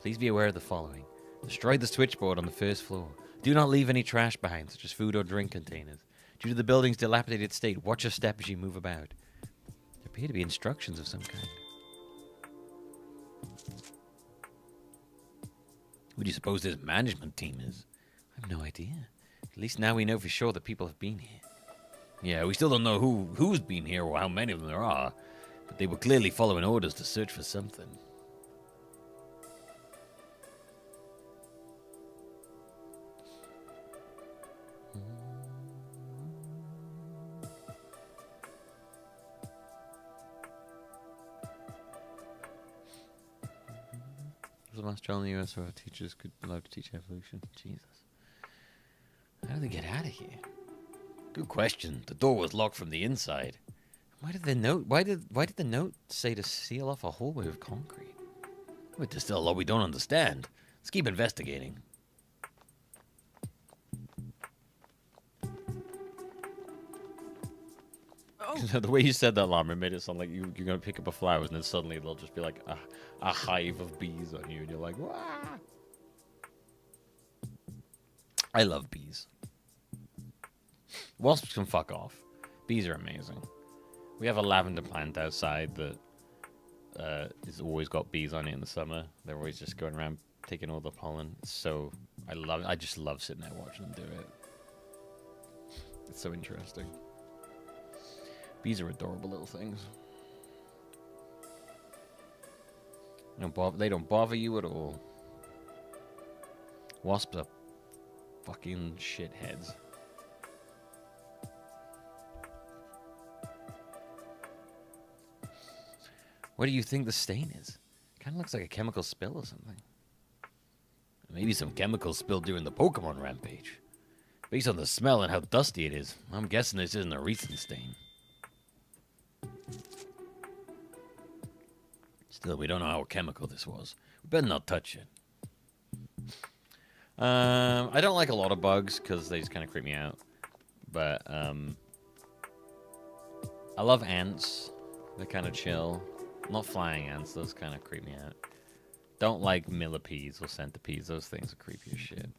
Please be aware of the following. Destroy the switchboard on the first floor. Do not leave any trash behind, such as food or drink containers. Due to the building's dilapidated state, watch your step as you move about. There appear to be instructions of some kind. Who do you suppose this management team is? I have no idea. At least now we know for sure that people have been here. Yeah, we still don't know who's been here or how many of them there are, but they were clearly following orders to search for something. Was the last trial in the US where teachers could be allowed to teach evolution? Jesus. How did they get out of here? Good question. The door was locked from the inside. Why did the note say to seal off a hallway with concrete? Wait, there's still a lot we don't understand. Let's keep investigating. The way you said that, Llama, made it sound like you're going to pick up a flower and then suddenly there'll just be like a hive of bees on you and you're like, wah! I love bees. Wasps can fuck off. Bees are amazing. We have a lavender plant outside that has always got bees on it in the summer. They're always just going around taking all the pollen. So I love it. I just love sitting there watching them do it. It's so interesting. Bees are adorable little things. They don't bother you at all. Wasps are fucking shitheads. What do you think the stain is? Kind of looks like a chemical spill or something. Maybe some chemicals spilled during the Pokemon rampage. Based on the smell and how dusty it is, I'm guessing this isn't a recent stain. Still, we don't know how chemical this was. We better not touch it. I don't like a lot of bugs because they just kind of creep me out. But I love ants. They're kind of chill. Not flying ants, those kind of creep me out. Don't like millipedes or centipedes, those things are creepy as shit.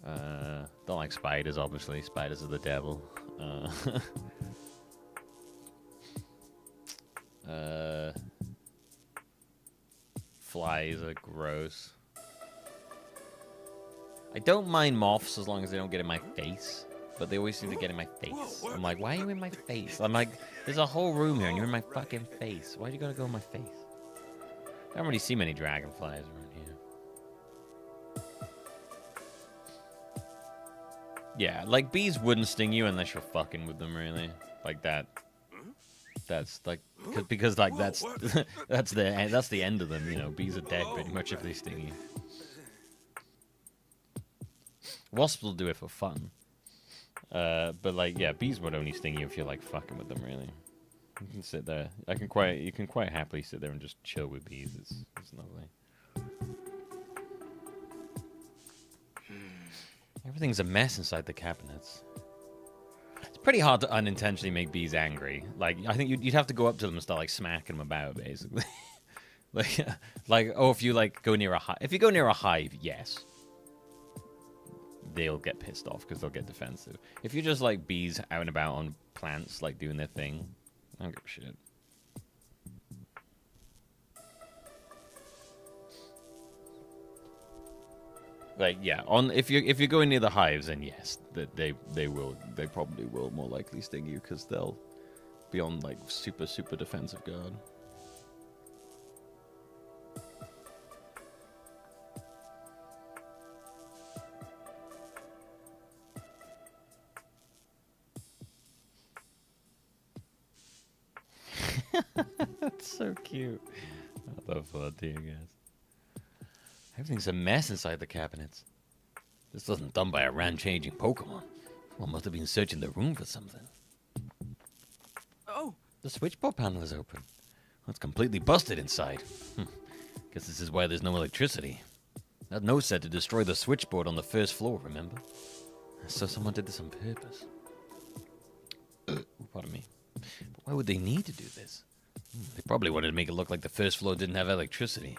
Don't like spiders, obviously. Spiders are the devil. Flies are gross. I don't mind moths as long as they don't get in my face. But they always seem to get in my face. I'm like, why are you in my face? I'm like, there's a whole room here and you're in my fucking face. Why do you gotta go in my face? I don't really see many dragonflies around here. Yeah, like bees wouldn't sting you unless you're fucking with them, really. Like that. That's like, because like that's that's the end of them. You know, bees are dead pretty much if they sting you. Wasps will do it for fun. But like, yeah, bees would only sting you if you're like fucking with them, really. You can sit there. You can quite happily sit there and just chill with bees. It's lovely. Everything's a mess inside the cabinets. It's pretty hard to unintentionally make bees angry. Like, I think you'd have to go up to them and start like smacking them about, basically. like, oh, if you like go near a hive. If you go near a hive, yes. They'll get pissed off because they'll get defensive. If you're just like bees out and about on plants, like doing their thing, I don't give a shit. Like, yeah, if you're going near the hives, then yes, that they probably will more likely sting you because they'll be on like super defensive guard. That's so cute. I love that to you guys. Everything's a mess inside the cabinets. This wasn't done by a rampaging Pokemon. One must have been searching the room for something. Oh! The switchboard panel is open. Well, it's completely busted inside. Guess this is why there's no electricity. That note said to destroy the switchboard on the first floor, remember? So someone did this on purpose. Pardon me. But why would they need to do this? They probably wanted to make it look like the first floor didn't have electricity.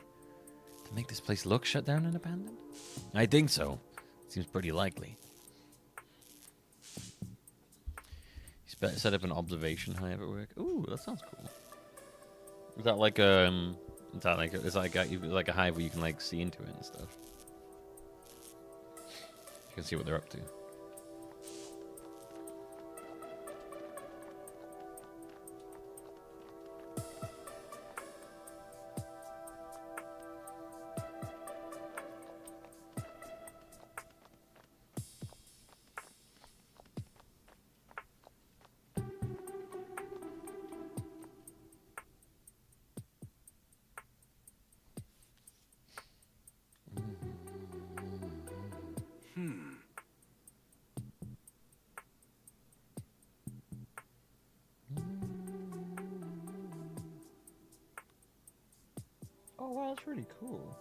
To make this place look shut down and abandoned? I think so. Seems pretty likely. You set up an observation hive at work. Ooh, that sounds cool. Is that like like a hive where you can like see into it and stuff? You can see what they're up to. Oh wow, that's really cool.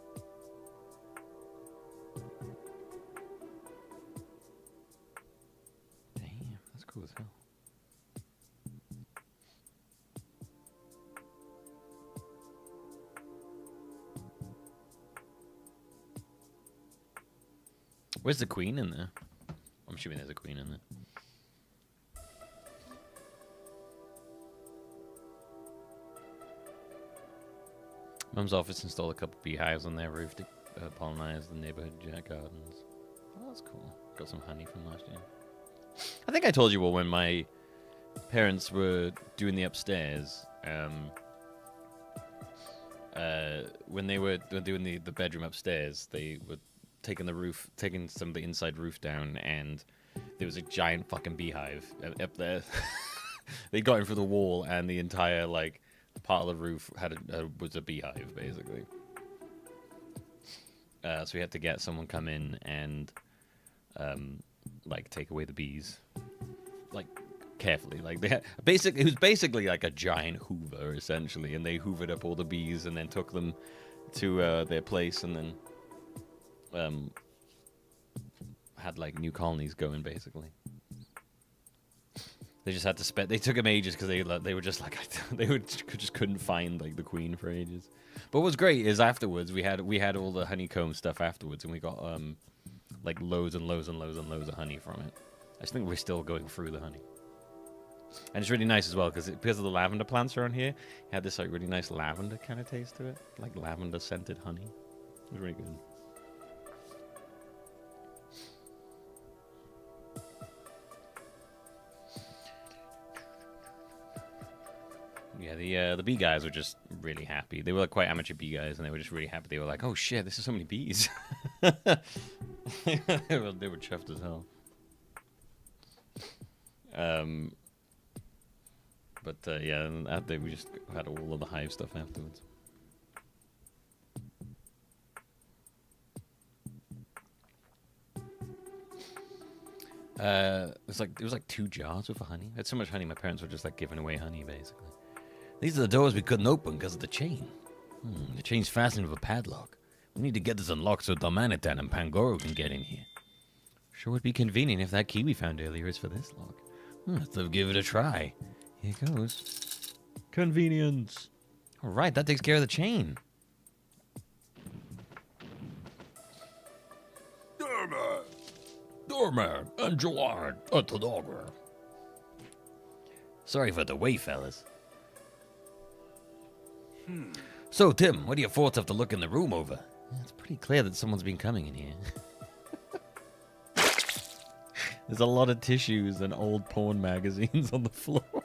Damn, that's cool as hell. Where's the queen in there? I'm assuming there's a queen in there. Mum's office installed a couple beehives on their roof to pollinize the neighborhood gardens. Oh, that's cool. Got some honey from last year. I think I told you all when my parents were doing the upstairs, when they were doing the bedroom upstairs, they were taking some of the inside roof down, and there was a giant fucking beehive up there. They got in through the wall, and the entire like part of the roof was a beehive, basically. So we had to get someone come in and like take away the bees, like carefully. Like it was basically like a giant Hoover, essentially, and they hoovered up all the bees and then took them to their place, and then had like new colonies going, basically. They just had to spend. They took them ages because they were just like just couldn't find like the queen for ages. But what was great is afterwards we had all the honeycomb stuff afterwards, and we got like loads and loads and loads and loads of honey from it. I just think we're still going through the honey, and it's really nice as well because of the lavender plants around here. It had this like really nice lavender kind of taste to it, like lavender scented honey. It was really good. Yeah, the bee guys were just really happy. They were like, quite amateur bee guys, and they were just really happy. They were like, "Oh shit, this is so many bees." they were chuffed as hell. But yeah, and after we just had all of the hive stuff afterwards. It was like 2 jars worth of honey. I had so much honey, my parents were just like giving away honey, basically. These are the doors we couldn't open because of the chain. The chain's fastened with a padlock. We need to get this unlocked so Dalmanitan and Pangoro can get in here. Sure would be convenient if that key we found earlier is for this lock. Let's give it a try. Here goes. Convenience. All right, that takes care of the chain. Doorman and Joanne at the dogger. Sorry for the wait, fellas. So, Tim, what are your thoughts after looking the room over? It's pretty clear that someone's been coming in here. There's a lot of tissues and old porn magazines on the floor.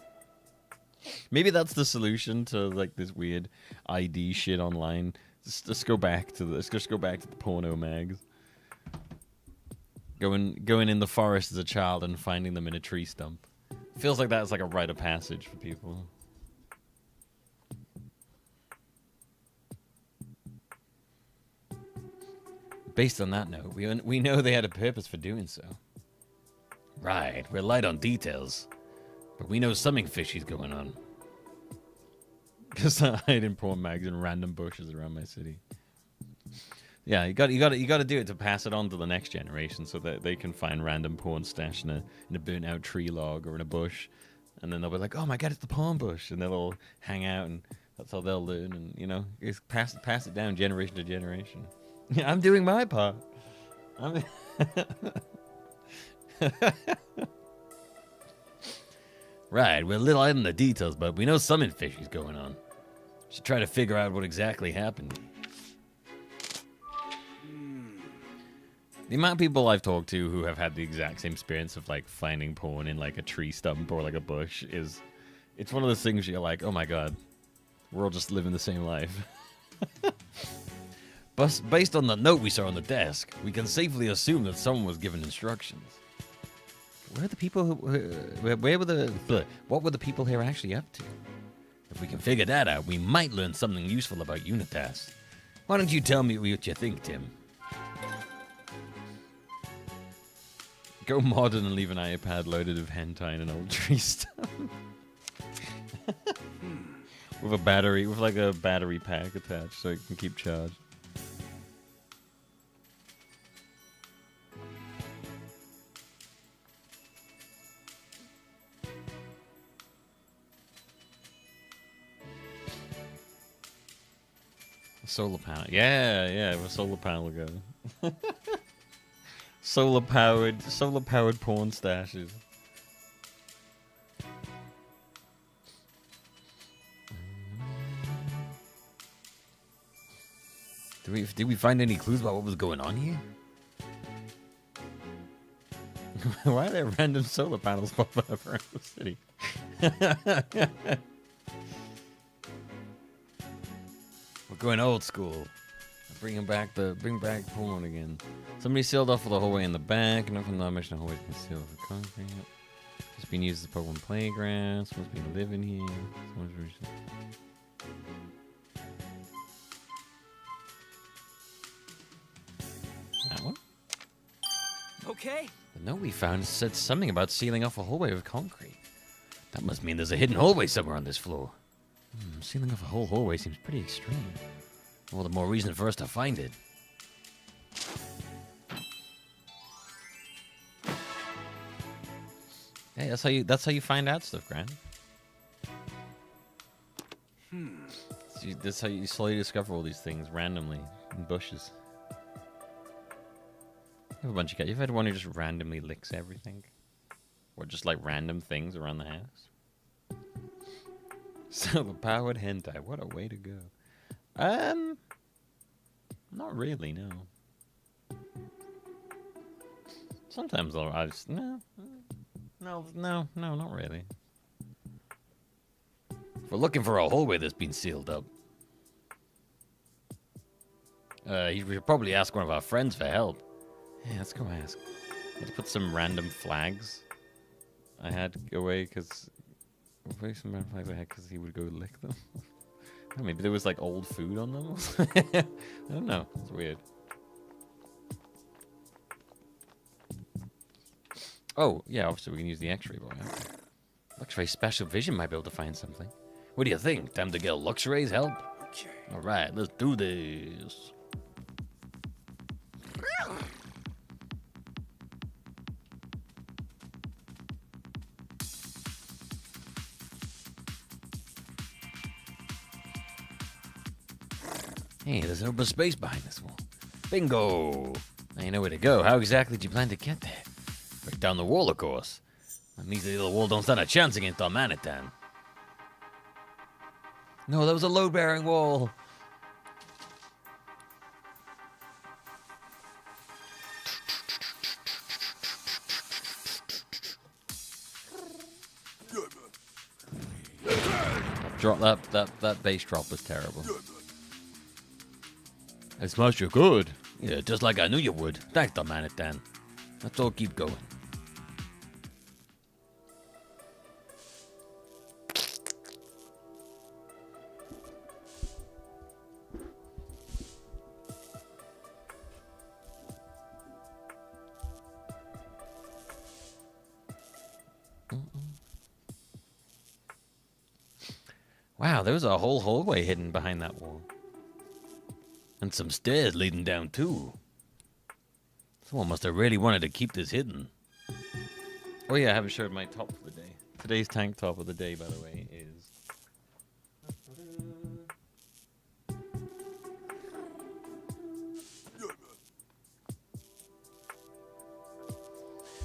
Maybe that's the solution to like this weird ID shit online. Let's go back to the porno mags. Going in the forest as a child and finding them in a tree stump. Feels like that's like a rite of passage for people. Based on that note, we know they had a purpose for doing so. Right, we're light on details, but we know something fishy's going on. Because I hide in porn mags and random bushes around my city. Yeah, you got to do it to pass it on to the next generation, so that they can find random porn stashed in a burnt out tree log or in a bush, and then they'll be like, "Oh my god, it's the porn bush," and they'll all hang out, and that's how they'll learn, and you know, it's pass it down generation to generation. Yeah, I'm doing my part. Right, we're a little out in the details, but we know something fishy's going on. Should try to figure out what exactly happened. The amount of people I've talked to who have had the exact same experience of like finding porn in like a tree stump or like a bush it's one of those things you're like, oh my god, we're all just living the same life. But based on the note we saw on the desk, we can safely assume that someone was given instructions. Where are the people what were the people here actually up to? If we can figure that out, we might learn something useful about Unitas. Why don't you tell me what you think, Tim? Go modern and leave an iPad loaded with hentai and an old tree stump. With a battery, with like a battery pack attached so it can keep charged. A solar panel. Yeah, where solar panel go. Solar powered porn stashes. Did we find any clues about what was going on here? Why are there random solar panels popping up around the city? We're going old school. Bring back porn again. Somebody sealed off the hallway in the back. Enough of the mission hallway concealed with concrete. It's been used as a Pokemon playground. Someone's been living here. That one? Okay. The note we found said something about sealing off a hallway with concrete. That must mean there's a hidden hallway somewhere on this floor. Sealing off a whole hallway seems pretty extreme. All the more reason for us to find it. Hey, that's how you find out stuff, Grant. That's how you slowly discover all these things randomly in bushes. You have a bunch of cats. You've had one who just randomly licks everything, or just like random things around the house. Solar powered hentai. What a way to go. Not really, no. Sometimes I just no, not really. If we're looking for a hallway that's been sealed up, you should probably ask one of our friends for help. Yeah, let's go ask. I had to put some random flags I had away because Replace some brown flags ahead because he would go lick them. Oh, maybe there was like old food on them. I don't know. It's weird. Oh, yeah, obviously we can use the X-ray boy. X-ray special vision might be able to find something. What do you think? Time to get Luxray's help? Okay. Alright, let's do this. Hey, there's an open space behind this wall. Bingo! Now you know where to go. How exactly do you plan to get there? Break down the wall, of course. That means the wall don't stand a chance against our Manitan. No, that was a load-bearing wall. Drop that bass drop was terrible. I smashed you good. Yeah, just like I knew you would. Thanks, the Manitan. Let's all keep going. Wow, there was a whole hallway hidden behind that wall. And some stairs leading down too. Someone must have really wanted to keep this hidden. Oh yeah, I haven't showed my top for the day. Today's tank top of the day, by the way, is...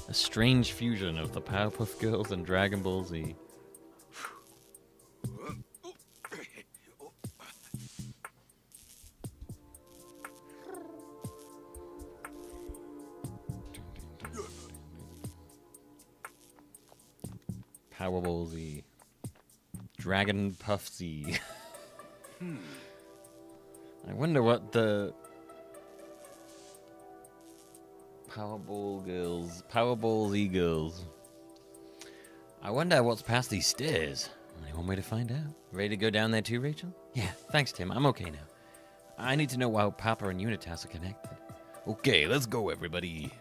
a strange fusion of the Powerpuff Girls and Dragon Ball Z. Powerball Z. Dragon Puff Z. I wonder what the Powerball Z girls. I wonder what's past these stairs. Only one way to find out. Ready to go down there too, Rachel? Yeah, thanks, Tim. I'm okay now. I need to know how Papa and Unitas are connected. Okay, let's go, everybody.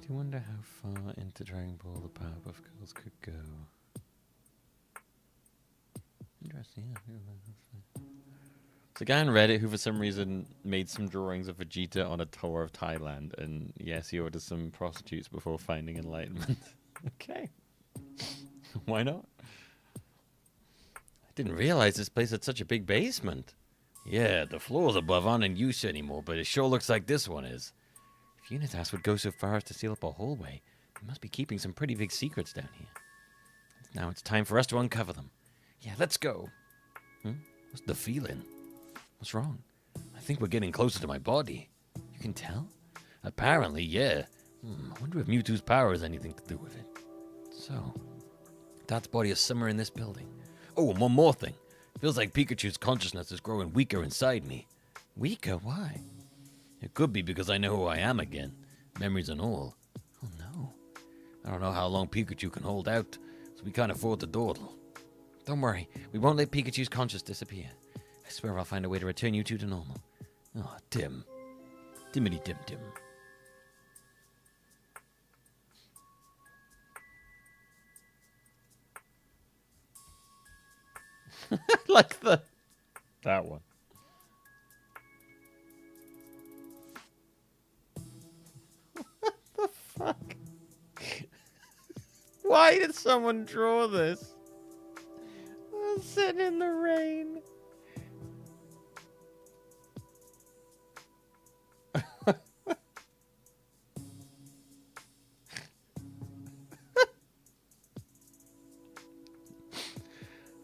I wonder how far into Dragon Ball the Powerpuff Girls could go. Interesting, yeah. It's a guy on Reddit who for some reason made some drawings of Vegeta on a tour of Thailand, and yes, he ordered some prostitutes before finding enlightenment. Okay. Why not? I didn't realize this place had such a big basement. Yeah, the floors above aren't in use anymore, but it sure looks like this one is. If Unitas would go so far as to seal up a hallway, he must be keeping some pretty big secrets down here. Now it's time for us to uncover them. Yeah, let's go. What's the feeling? What's wrong? I think we're getting closer to my body. You can tell? Apparently, yeah. I wonder if Mewtwo's power has anything to do with it. So, Dad's body is somewhere in this building. Oh, and one more thing. Feels like Pikachu's consciousness is growing weaker inside me. Weaker? Why? It could be because I know who I am again. Memories and all. Oh no. I don't know how long Pikachu can hold out, so we can't afford to dawdle. Don't worry, we won't let Pikachu's conscience disappear. I swear I'll find a way to return you two to normal. Oh, Tim. Timmity Tim Tim. Like that one. What the fuck? Why did someone draw this? I'm sitting in the rain.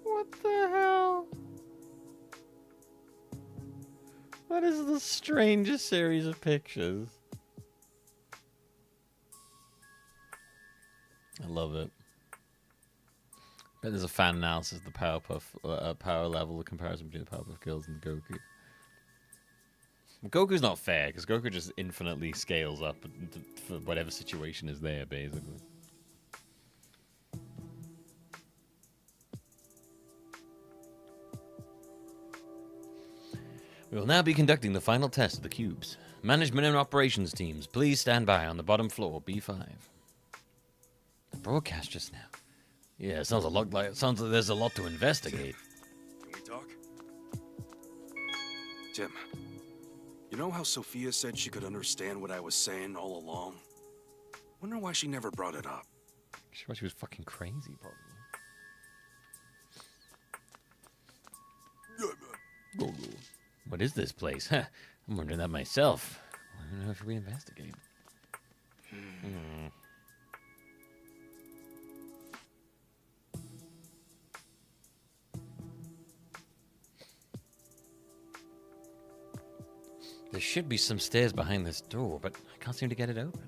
What the hell? What is the strangest series of pictures? I love it. Bet there's a fan analysis of the power level, the comparison between the Powerpuff Girls and Goku. Goku's not fair, because Goku just infinitely scales up for whatever situation is there, basically. We will now be conducting the final test of the cubes. Management and operations teams, please stand by on the bottom floor, B5. The broadcast just now. Yeah, it sounds like there's a lot to investigate. Can we talk? Tim, you know how Sophia said she could understand what I was saying all along? Wonder why she never brought it up. She thought she was fucking crazy, probably. What is this place? Huh, I'm wondering that myself. I don't know if we investigate. There should be some stairs behind this door, but I can't seem to get it open.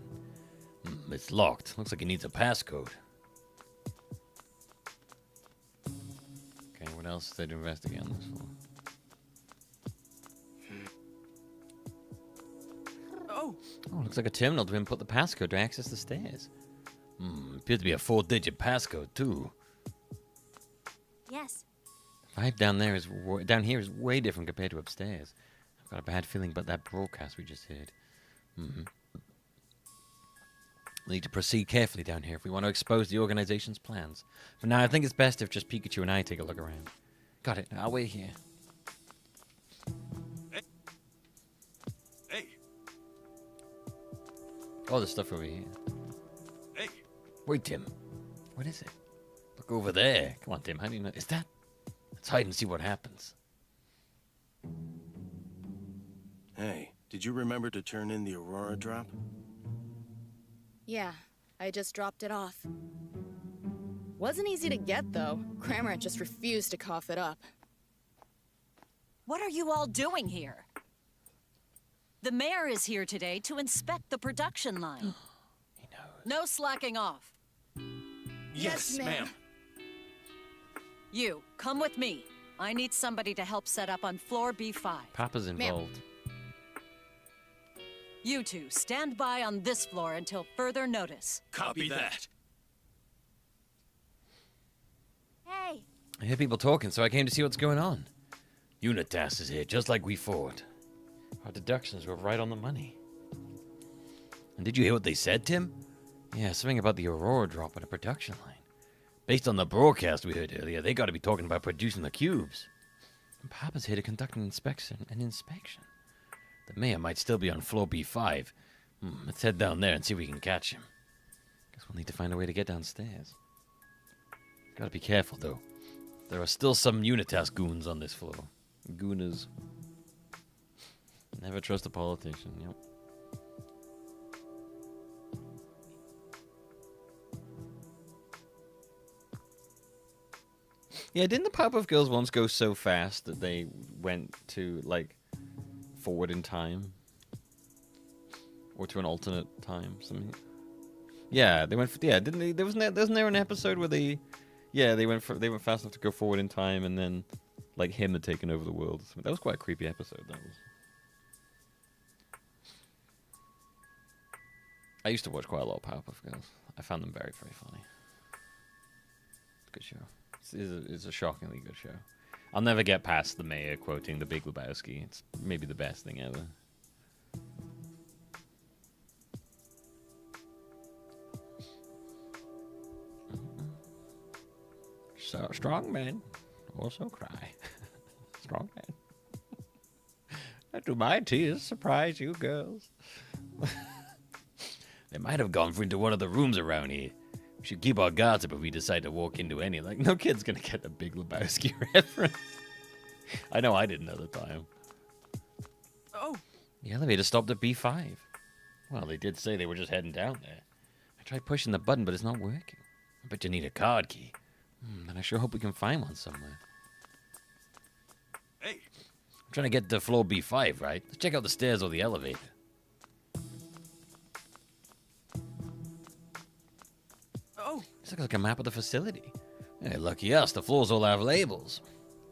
It's locked. Looks like it needs a passcode. Okay, what else is there to investigate on this floor? Oh, looks like a terminal to input the passcode to access the stairs. Appears to be a 4-digit passcode, too. Yes. Vibe down here is way different compared to upstairs. I've got a bad feeling about that broadcast we just heard. We need to proceed carefully down here if we want to expose the organization's plans. For now, I think it's best if just Pikachu and I take a look around. Got it. I'll wait here. Hey. Oh, there's stuff over here. Hey. Wait, Tim. What is it? Look over there. Come on, Tim. How do you know? Is that? Let's hide and see what happens. Hey, did you remember to turn in the Aurora drop? Yeah, I just dropped it off. Wasn't easy to get, though. Cramorant just refused to cough it up. What are you all doing here? The mayor is here today to inspect the production line. He knows. No slacking off. Yes, ma'am. You, come with me. I need somebody to help set up on floor B5. Papa's involved. You two, stand by on this floor until further notice. Copy that. Hey. I hear people talking, so I came to see what's going on. Unitas is here, just like we thought. Our deductions were right on the money. And did you hear what they said, Tim? Yeah, something about the Aurora drop on a production line. Based on the broadcast we heard earlier, they got to be talking about producing the cubes. And Papa's here to conduct an inspection. The mayor might still be on floor B5. Let's head down there and see if we can catch him. Guess we'll need to find a way to get downstairs. Gotta be careful, though. There are still some Unitas goons on this floor. Gooners. Never trust a politician, yep. Yeah, didn't the Powerpuff Girls once go so fast that they went to, like, forward in time? Or to an alternate time, something? Yeah, they went didn't they? Wasn't there an episode where they went fast enough to go forward in time, and then, like, him had taken over the world. That was quite a creepy episode, that was. I used to watch quite a lot of Powerpuff Girls. I found them very, very funny. Good show. It's a shockingly good show. I'll never get past the mayor quoting The Big Lebowski. It's maybe the best thing ever. So, strong men also cry. Strong men. Do my tears surprise you, girls? They might have gone into one of the rooms around here. We should keep our guards up if we decide to walk into any. Like, no kid's gonna get a Big Lebowski reference. I know I didn't at the time. Oh. The elevator stopped at B5. Well, they did say they were just heading down there. I tried pushing the button, but it's not working. I bet you need a card key. And I sure hope we can find one somewhere. Hey. I'm trying to get to floor B5, right? Let's check out the stairs or the elevator. Oh. This looks like a map of the facility. Hey, lucky us, the floors all have labels.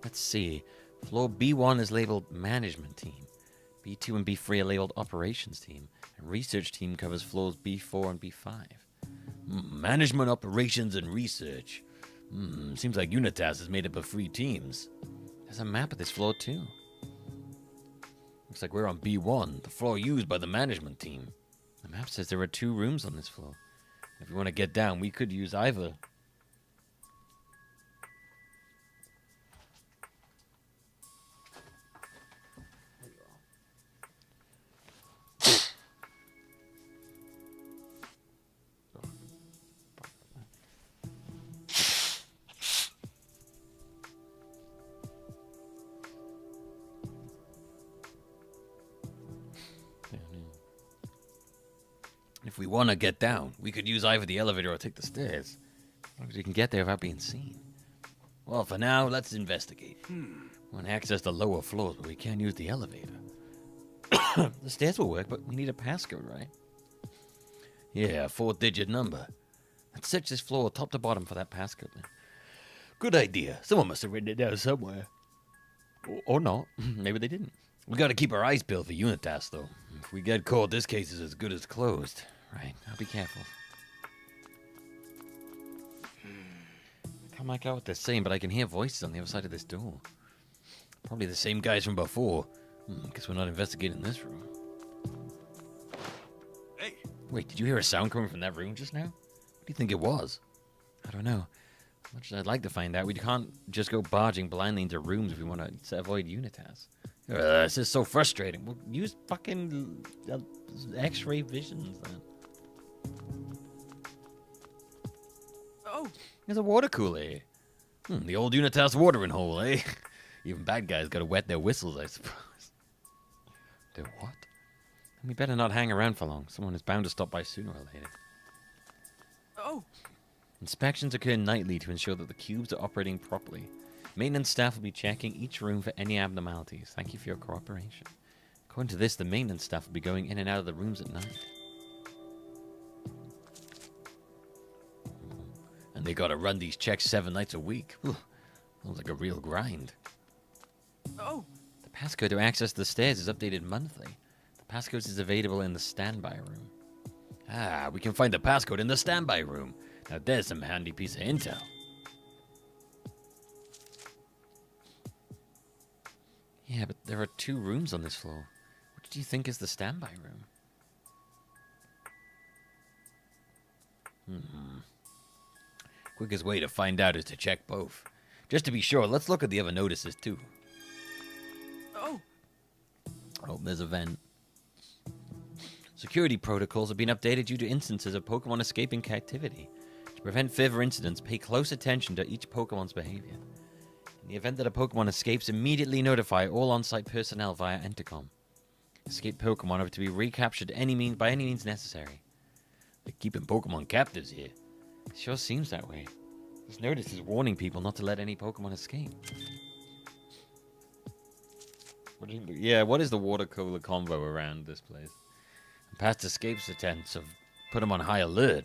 Let's see. Floor B1 is labeled Management Team. B2 and B3 are labeled Operations Team. And Research Team covers floors B4 and B5. Management, Operations, and Research. Seems like Unitas is made up of 3 teams. There's a map of this floor, too. Looks like we're on B1, the floor used by the Management Team. The map says there are 2 rooms on this floor. If we want to get down, we could use either. If we want to get down, we could use either the elevator or take the stairs. As long as we can get there without being seen. Well, for now, let's investigate. We want to access the lower floors, but we can't use the elevator. The stairs will work, but we need a passcode, right? Yeah, a 4-digit number. Let's search this floor top to bottom for that passcode. Good idea. Someone must have written it down somewhere. Or not. Maybe they didn't. We gotta keep our eyes peeled for Unitas, though. If we get caught, this case is as good as closed. Right, I'll be careful. I can't make out what they're saying, but I can hear voices on the other side of this door. Probably the same guys from before. Guess we're not investigating this room. Hey! Wait, did you hear a sound coming from that room just now? What do you think it was? I don't know. Much as I'd like to find out, we can't just go barging blindly into rooms if we want to avoid Unitas. This is so frustrating. We'll use fucking X-ray visions then. Oh. There's a water cooler here. The old Unitas watering hole, eh? Even bad guys gotta wet their whistles, I suppose. Do what? We better not hang around for long. Someone is bound to stop by sooner or later. Oh. Inspections occur nightly to ensure that the cubes are operating properly. Maintenance staff will be checking each room for any abnormalities. Thank you for your cooperation. According to this, the maintenance staff will be going in and out of the rooms at night. And they gotta run these checks 7 nights a week. Sounds like a real grind. Oh. The passcode to access the stairs is updated monthly. The passcode is available in the standby room. Ah, we can find the passcode in the standby room. Now there's some handy piece of intel. Yeah, but there are 2 rooms on this floor. What do you think is the standby room? Quickest way to find out is to check both. Just to be sure, let's look at the other notices too. Oh. Oh, there's a vent. Security protocols have been updated due to instances of Pokemon escaping captivity. To prevent further incidents, pay close attention to each Pokemon's behavior. In the event that a Pokemon escapes, immediately notify all on-site personnel via intercom. Escaped Pokemon are to be recaptured by any means necessary. They're keeping Pokemon captives here. It sure seems that way. This notice is warning people not to let any Pokemon escape. What is the water cooler convo around this place? Past escapes attempts have put them on high alert,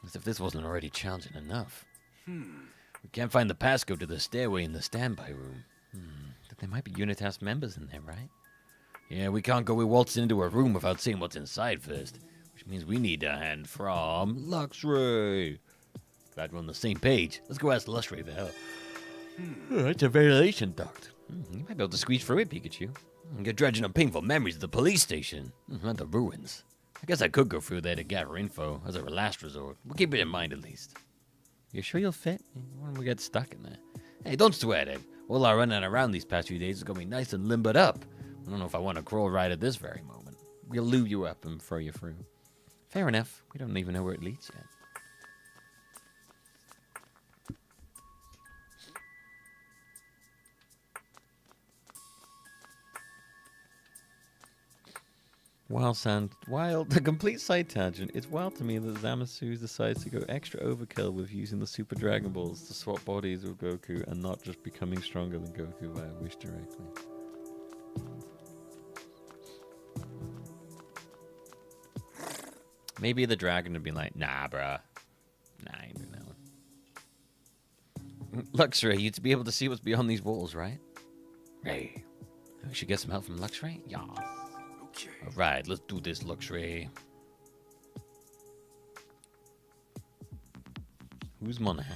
as if this wasn't already challenging enough. We can't find the passcode to the stairway in the standby room. But there might be Unitas members in there, right? Yeah, we can't go waltzing into a room without seeing what's inside first, which means we need a hand from Luxray. Glad we're on the same page. Let's go ask Luxray the hell. It's a ventilation duct. You might be able to squeeze through it, Pikachu. Get dredging up painful memories of the police station. Not the ruins. I guess I could go through there to gather info as a last resort. We'll keep it in mind at least. You sure you'll fit? When we get stuck in there? Hey, don't sweat it. All our running around these past few days is going to be nice and limbered up. I don't know if I want to crawl right at this very moment. We'll lube you up and throw you through. Fair enough. We don't even know where it leads yet. While the complete side tangent, it's wild to me that Zamasu decides to go extra overkill with using the Super Dragon Balls to swap bodies with Goku and not just becoming stronger than Goku via wish directly. Maybe the dragon would be like, nah, bruh. Nah, I ain't doing that one. Luxray, you'd be able to see what's beyond these walls, right? Hey, we should get some help from Luxray? Yeah. Okay. Alright, let's do this, Luxray. Who's Monarch?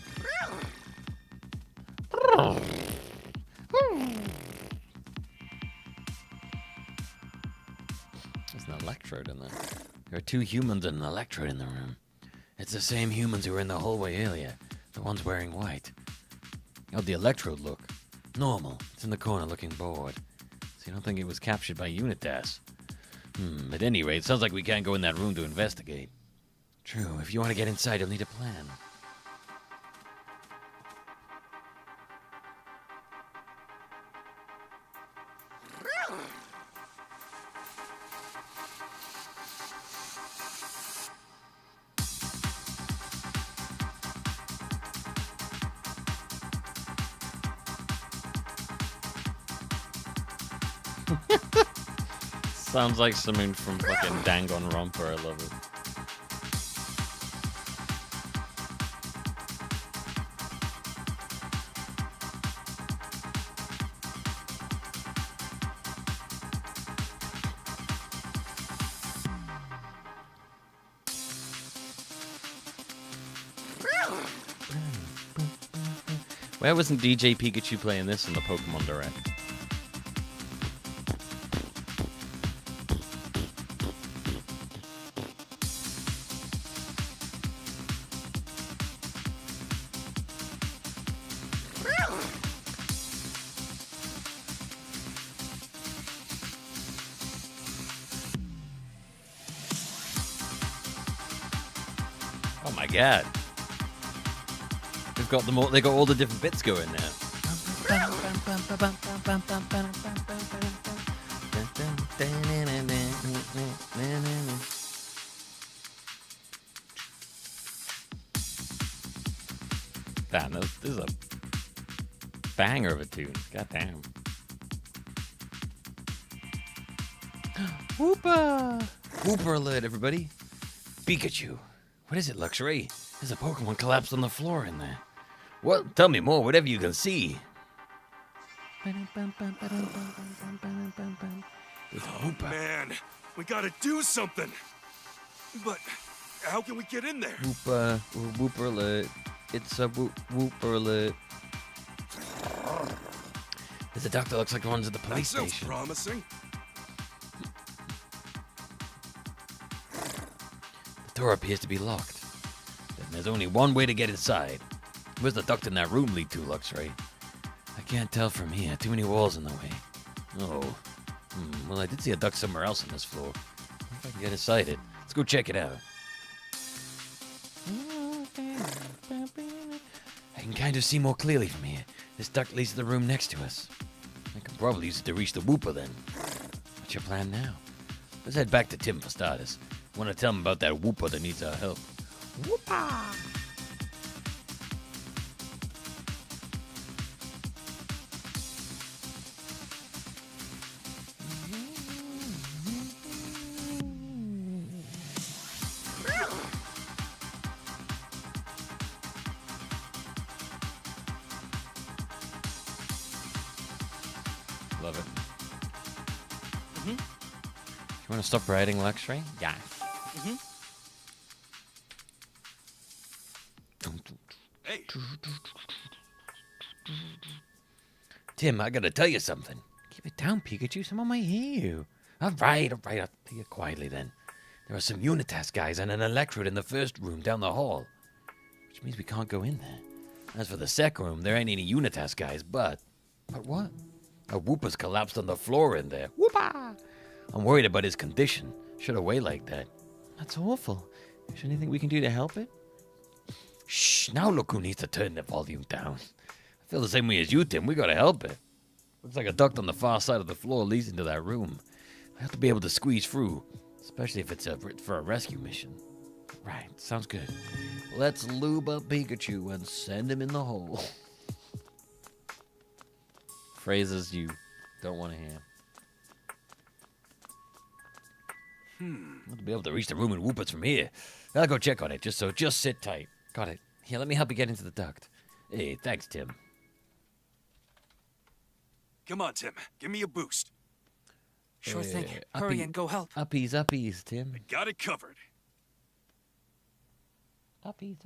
There's an electrode in there. There are 2 humans and an electrode in the room. It's the same humans who were in the hallway earlier. The ones wearing white. How'd the electrode look? Normal. It's in the corner looking bored. So you don't think it was captured by Unitas? At any rate, it sounds like we can't go in that room to investigate. True, if you want to get inside, you'll need a plan. Sounds like something from fucking Danganronpa. I love it. Why wasn't DJ Pikachu playing this in the Pokemon Direct? Oh my god. They've got them all, they got all the different bits going now. Damn, this is a banger of a tune. God damn. Whoopa! Whooper alert, everybody. Pikachu. What is it, Luxray? There's a Pokemon collapsed on the floor in there. What? Tell me more, whatever you can see. Oh, man. We gotta do something. But how can we get in there? Whooper alert. It's a whooper alert. There's a duck that looks like the ones at the police That sounds station. promising. The door appears to be locked. Then there's only one way to get inside. Where's the duct in that room lead to, Luxray? I can't tell from here. Too many walls in the way. Oh. Well, I did see a duct somewhere else on this floor. If I can get inside it. Let's go check it out. I can kind of see more clearly from here. This duct leads to the room next to us. I can probably use it to reach the Whooper then. What's your plan now? Let's head back to Tim for starters. I want to tell him about that Whooper that needs our help. Whooper! Love it. You want to stop riding, Luxray? Yeah. Hey. Tim, I gotta tell you something. Keep it down, Pikachu. Someone might hear you. All right. I'll tell you quietly then. There are some Unitas guys and an electrode in the first room down the hall, which means we can't go in there. As for the second room, there ain't any Unitas guys, but what? A Whooper's collapsed on the floor in there. Whooper! I'm worried about his condition. Should have weighed like that. That's awful. Is there anything we can do to help it? Shh, now look who needs to turn the volume down. I feel the same way as you, Tim. We gotta help it. Looks like a duct on the far side of the floor leads into that room. I have to be able to squeeze through, especially if it's for a rescue mission. Right, sounds good. Let's lube up Pikachu and send him in the hole. Phrases you don't want to hear. I'll be able to reach the room in Whoopers from here. I'll go check on it, just sit tight. Got it. Here, let me help you get into the duct. Hey, thanks, Tim. Come on, Tim. Give me a boost. Sure thing. Hurry and go help. Uppies, Tim. Got it covered. Uppies.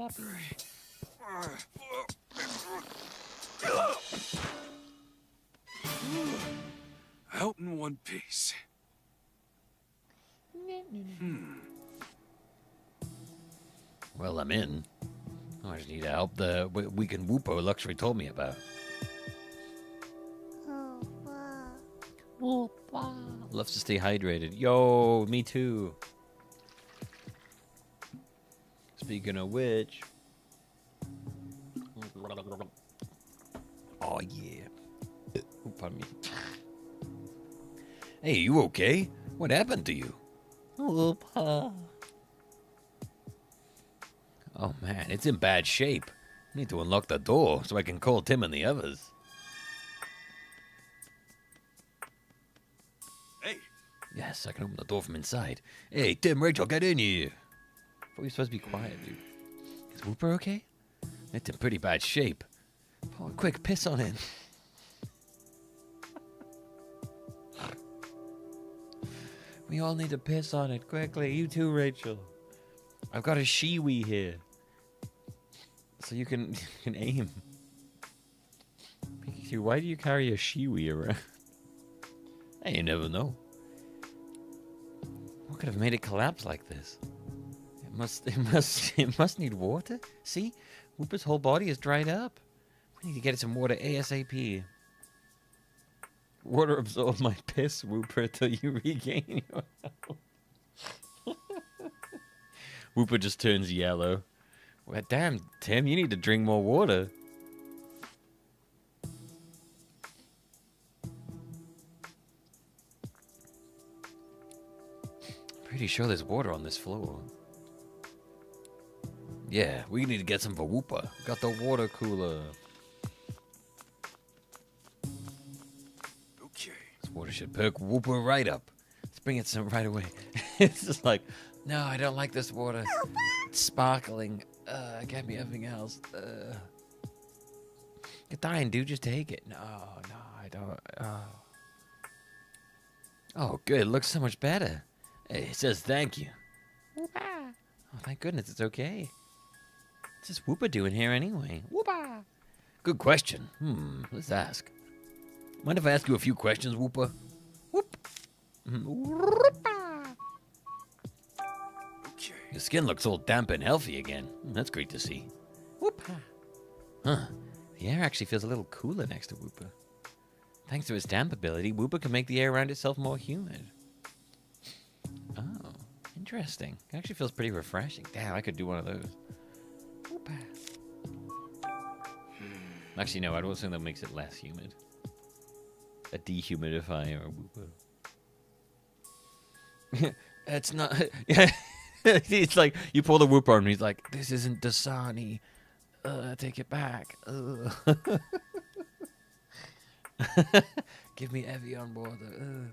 Out in one piece. Well, I'm in. I just need help the weekend Whoopo luxury told me about. Loves to stay hydrated. Yo, me too. Speaking of which. Oh, yeah. Oh, pardon me. Hey, you okay? What happened to you? Oh, man, it's in bad shape. I need to unlock the door so I can call Tim and the others. Hey. Yes, I can open the door from inside. Hey, Tim, Rachel, get in here. I thought we were supposed to be quiet, dude. Is Whooper okay? It's in pretty bad shape. Oh, quick, piss on it. We all need to piss on it quickly. You too, Rachel. I've got a shiwi here. So you can aim. Pikachu, why do you carry a shiwi around? Hey, you never know. What could have made it collapse like this? It must need water. See? Whooper's whole body is dried up. We need to get it some water ASAP. Water absorb my piss, Whooper, till you regain your health. Whooper just turns yellow. Well, damn, Tim, you need to drink more water. Pretty sure there's water on this floor. Yeah, we need to get some for Whooper. Got the water cooler. Okay. This water should perk Whooper right up. Let's bring it some right away. It's just like, no, I don't like this water. It's sparkling. Get me everything else. You're dying, dude. Just take it. No, I don't. Oh, good. It looks so much better. Hey, it says thank you. Oh, thank goodness it's okay. What's this Whooper doing here anyway? Whooper! Good question. Let's ask. Mind if I ask you a few questions, Whooper? Whoop. Okay. Your skin looks all damp and healthy again. That's great to see. Whoop. Huh. The air actually feels a little cooler next to Whooper. Thanks to its damp ability, Whooper can make the air around itself more humid. Oh, interesting. It actually feels pretty refreshing. Damn, I could do one of those. Whooper. Actually, no, I'd also think that makes it less humid. A dehumidifier or Whooper. It's not... It's like, you pull the Whooper on and he's like, this isn't Dasani. Take it back. Give me Evian water.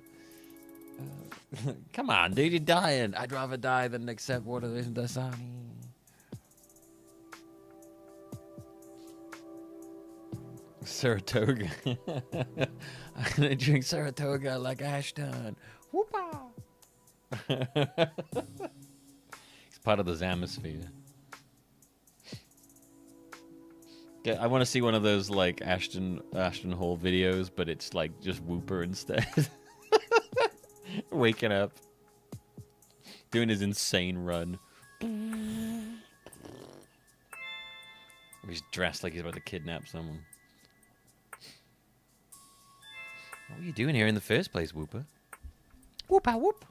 Come on, dude, you're dying. I'd rather die than accept water that isn't Dasani. Saratoga. I'm gonna drink Saratoga like Ashton. Whoopah! He's part of the Zamisphere. Yeah, I want to see one of those like Ashton Hall videos, but it's like just Whooper instead. Waking up, doing his insane run. He's dressed like he's about to kidnap someone. What were you doing here in the first place, Whooper? Whoop-a whoop.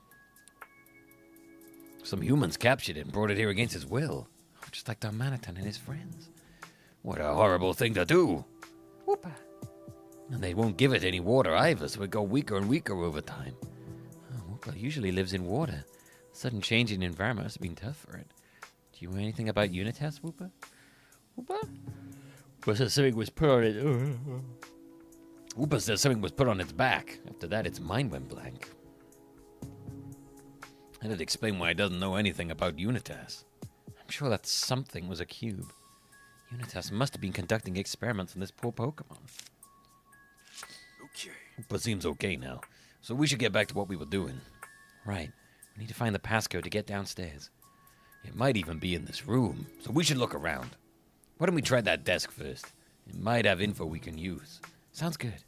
Some humans captured it and brought it here against his will. Just like Darmanitan and his friends. What a horrible thing to do. Whoopa. And they won't give it any water either, so it got weaker and weaker over time. Oh, Whoopa usually lives in water. Sudden change in environment must have been tough for it. Do you know anything about unit tests, Whoopa? Whoopa? Whoopa says something was put on it. Whoopa says something was put on its back. After that, its mind went blank. That'd explain why he doesn't know anything about Unitas. I'm sure that something was a cube. Unitas must have been conducting experiments on this poor Pokemon. Okay. But seems okay now. So we should get back to what we were doing. Right. We need to find the passcode to get downstairs. It might even be in this room, so we should look around. Why don't we try that desk first? It might have info we can use. Sounds good.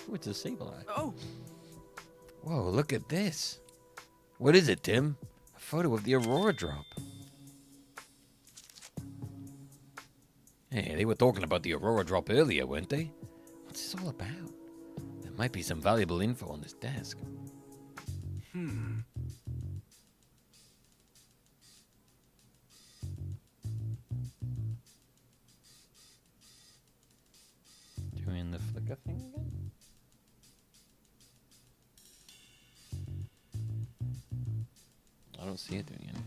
What's a Sableye? Oh! Whoa, look at this. What is it, Tim? A photo of the Aurora Drop. Hey, they were talking about the Aurora Drop earlier, weren't they? What's this all about? There might be some valuable info on this desk. Doing the flicker thing again? I don't see it doing anything.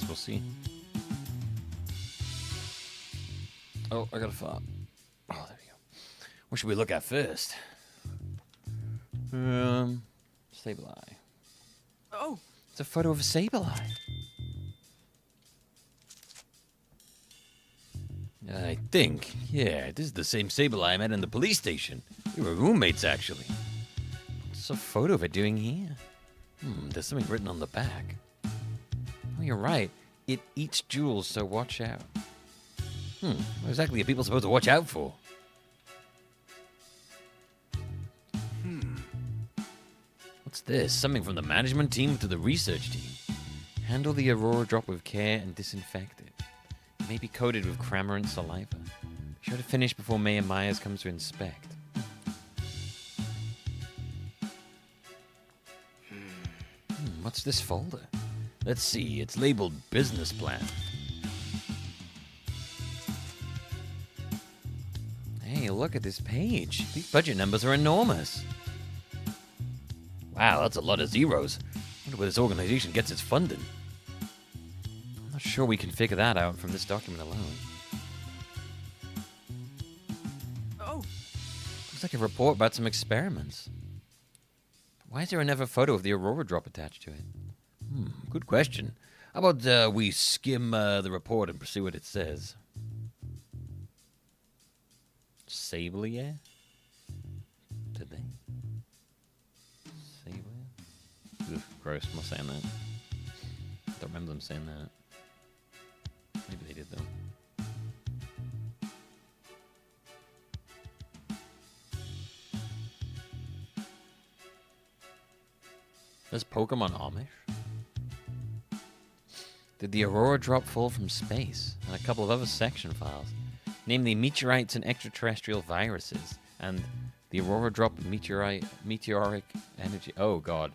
We'll see. Oh, I got a thought. Oh, there we go. What should we look at first? Sableye. Oh! It's a photo of a Sableye. I think, yeah, this is the same Sableye I met in the police station. We were roommates, actually. What's a photo of it doing here? There's something written on the back. Oh, you're right. It eats jewels, so watch out. What exactly are people supposed to watch out for? What's this? Something from the management team to the research team. Handle the Aurora Drop with care and disinfect it. It may be coated with Cramorant saliva. Be sure to finish before Mayor Myers comes to inspect. What's this folder? Let's see, it's labeled business plan. Hey, look at this page. These budget numbers are enormous. Wow, that's a lot of zeros. I wonder where this organization gets its funding. I'm not sure we can figure that out from this document alone. Oh! Looks like a report about some experiments. Why is there another photo of the Aurora Drop attached to it? Good question. How about we skim the report and see what it says? Sableye? Did they? Sableye? Ugh, gross. I'm not saying that. I don't remember them saying that. Maybe they did, though. Is Pokemon Amish? Did the Aurora Drop fall from space? And a couple of other section files, namely meteorites and extraterrestrial viruses, and the Aurora Drop meteoric energy. Oh god.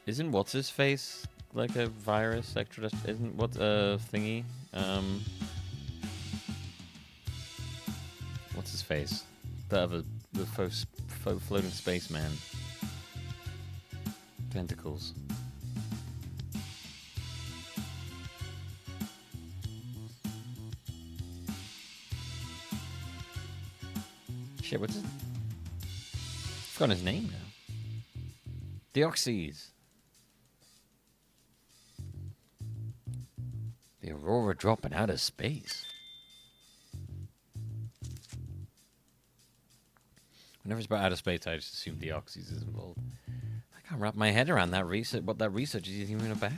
Isn't what's his face like a virus? Isn't what's a thingy? What's his face? The floating spaceman. Tentacles. Shit, what's it? I've forgotten his name now. Deoxys. The Aurora dropping out of space. Whenever it's about outer space, I just assume Deoxys is involved. I can't wrap my head around that research. What that research is even about.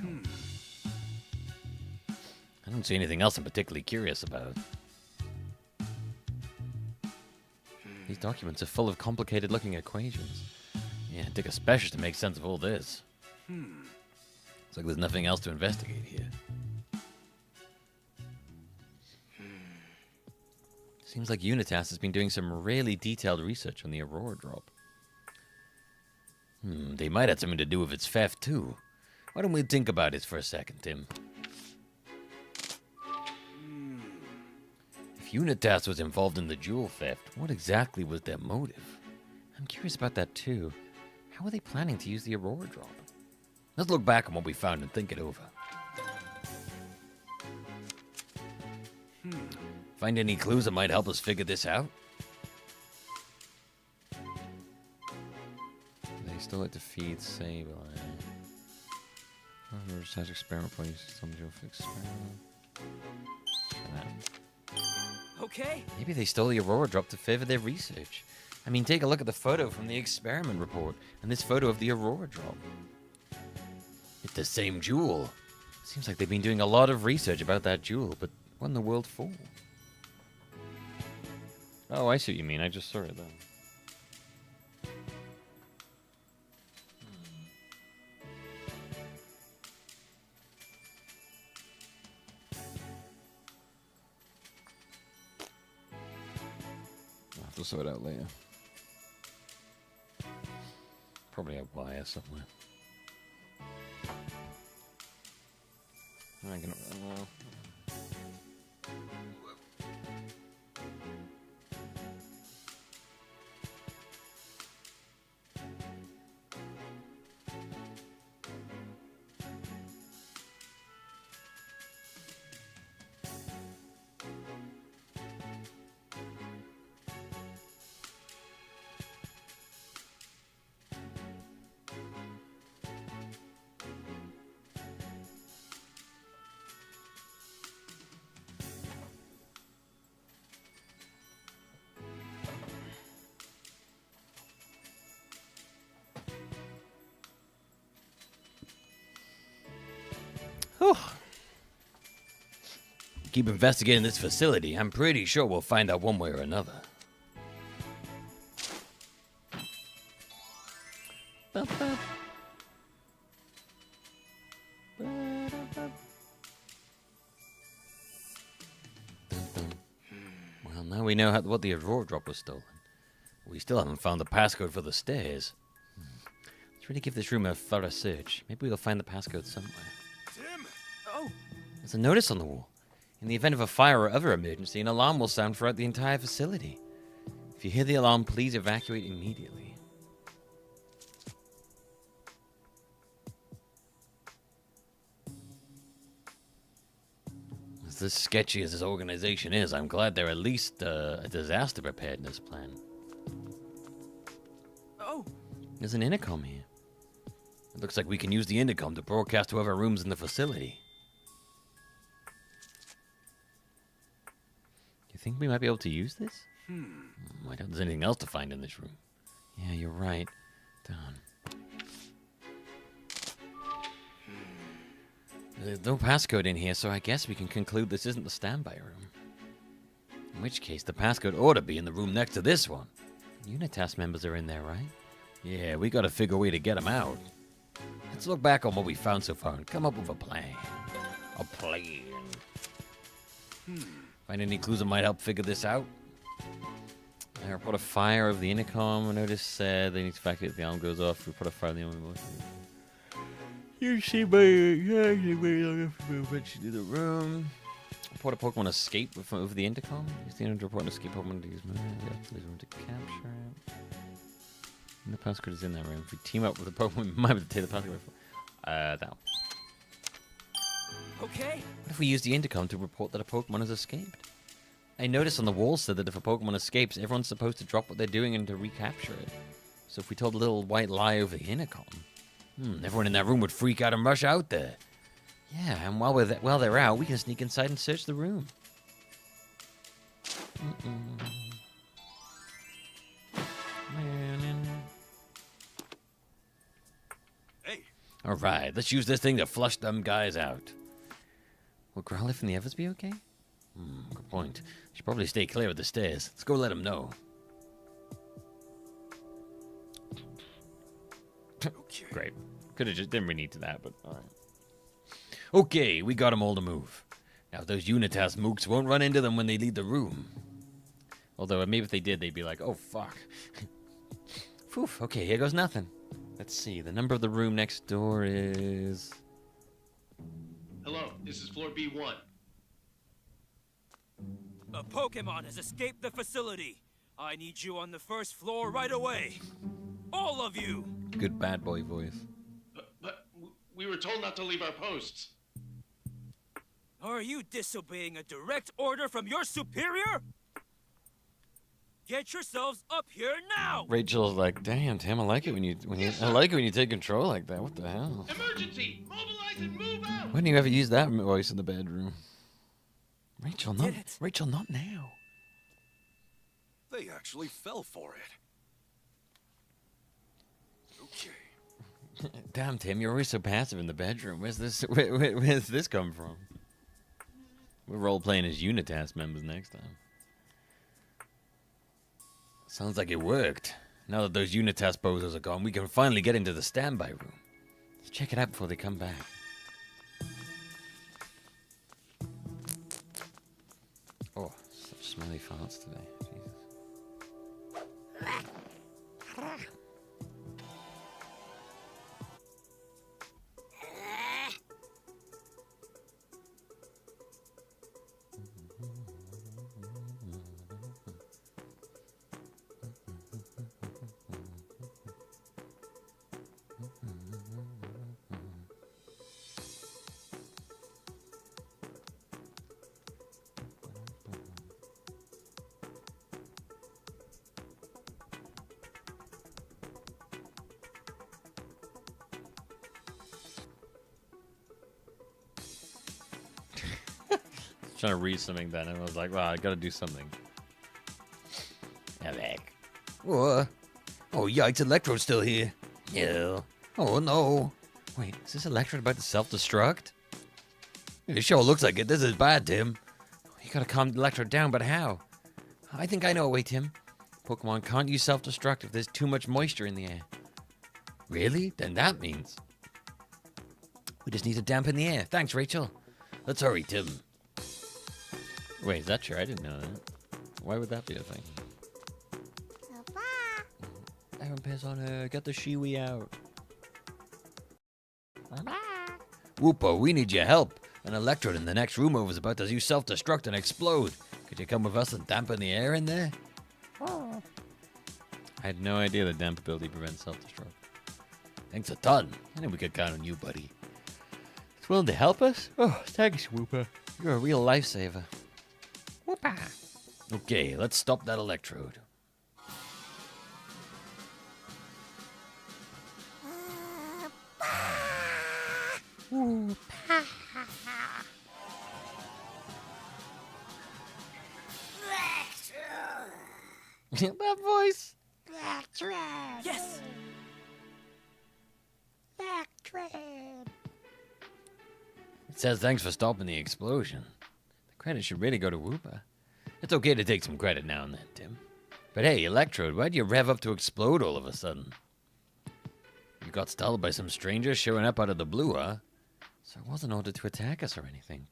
I don't see anything else I'm particularly curious about. These documents are full of complicated-looking equations. Yeah, it took a specialist to make sense of all this. It's like there's nothing else to investigate here. Seems like Unitas has been doing some really detailed research on the Aurora drop. They might have something to do with its theft, too. Why don't we think about this for a second, Tim? If Unitas was involved in the jewel theft, what exactly was their motive? I'm curious about that, too. How are they planning to use the Aurora drop? Let's look back on what we found and think it over. Find any clues that might help us figure this out? They still like to feed Sable. Research experiment place. Some experiment. Okay. Maybe they stole the Aurora drop to favor their research. I mean, take a look at the photo from the experiment report and this photo of the Aurora drop. It's the same jewel. Seems like they've been doing a lot of research about that jewel, but what in the world for? Oh, I see what you mean. I just saw it then. I'll have to sort it out later. Probably a wire somewhere. I can. Well. Keep investigating this facility. I'm pretty sure we'll find out one way or another. Well, now we know what the Aurora drop was stolen. We still haven't found the passcode for the stairs. Let's really give this room a thorough search. Maybe we'll find the passcode somewhere. Tim! Oh! There's a notice on the wall. In the event of a fire or other emergency, an alarm will sound throughout the entire facility. If you hear the alarm, please evacuate immediately. As sketchy as this organization is, I'm glad they're at least a disaster preparedness plan. Oh! There's an intercom here. It looks like we can use the intercom to broadcast to other rooms in the facility. You think we might be able to use this? I doubt there's anything else to find in this room. Yeah, you're right. Darn. There's no passcode in here, so I guess we can conclude this isn't the standby room. In which case, the passcode ought to be in the room next to this one. Unitas members are in there, right? Yeah, we gotta figure a way to get them out. Let's look back on what we found so far and come up with a plan. A plan. Find any clues that might help figure this out? I report a fire of the intercom. I noticed they need to evacuate if the alarm goes off. Report a fire of the intercom. You see my eventually the room. Report a Pokemon escape over the intercom. Use the intercom to report an escape Pokemon to use room to capture it. And the passcode is in that room. If we team up with the Pokemon, we might be able to take the passcode. That one. Okay. What if we use the intercom to report that a Pokemon has escaped? I noticed on the wall said that if a Pokemon escapes, everyone's supposed to drop what they're doing and to recapture it. So if we told a little white lie over the intercom, everyone in that room would freak out and rush out there. Yeah, and while they're out, we can sneak inside and search the room. Alright, let's use this thing to flush them guys out. Will Growlithe and the others be okay? Good point. Should probably stay clear of the stairs. Let's go let them know. Okay. Great. Could have just didn't really need to that, but alright. Okay, we got them all to move. Now those Unitas mooks won't run into them when they leave the room. Although maybe if they did, they'd be like, oh fuck. Phew, okay, here goes nothing. Let's see, the number of the room next door is... Hello, this is floor B1. A Pokemon has escaped the facility. I need you on the first floor right away. All of you! Good bad boy voice. But we were told not to leave our posts. Are you disobeying a direct order from your superior? Get yourselves up here now! Rachel's like, damn, Tim, I like it when you I like it when you take control like that. What the hell? Emergency! Mobilize and move out! When do you ever use that voice in the bedroom? Rachel, not now. They actually fell for it. Okay. Damn, Tim, you're always so passive in the bedroom. Where's this come from? We're role-playing as Unitas members next time. Sounds like it worked. Now that those Unitas bozos are gone, we can finally get into the standby room. Let's check it out before they come back. Oh, such smelly farts today. Jesus. Trying to read something then, and I was like, wow, I gotta do something. Alec. What? Oh, yikes, Electro's still here. Yeah. Oh, no. Wait, is this Electrode about to self-destruct? It sure looks like it. This is bad, Tim. You gotta calm Electrode down, but how? I think I know a way, Tim. Pokemon can't use self-destruct if there's too much moisture in the air. Really? Then that means... we just need to dampen the air. Thanks, Rachel. Let's hurry, Tim. Wait, is that true? I didn't know that. Why would that be a thing? I don't piss on her. Get the Shiwi out. Whoopa, we need your help. An Electrode in the next room over is about to use self-destruct and explode. Could you come with us and dampen the air in there? I had no idea that damp ability prevents self-destruct. Thanks a ton. I knew we could count on you, buddy. It's willing to help us? Oh, thanks, Whoopa. You're a real lifesaver. Whoopa. Okay, let's stop that Electrode. That voice. Electrode. Yes. Electrode. It says thanks for stopping the explosion. The credit should really go to Whoopa. It's okay to take some credit now and then, Tim. But hey, Electrode, why'd you rev up to explode all of a sudden? You got startled by some strangers showing up out of the blue, huh? So it wasn't ordered to attack us or anything.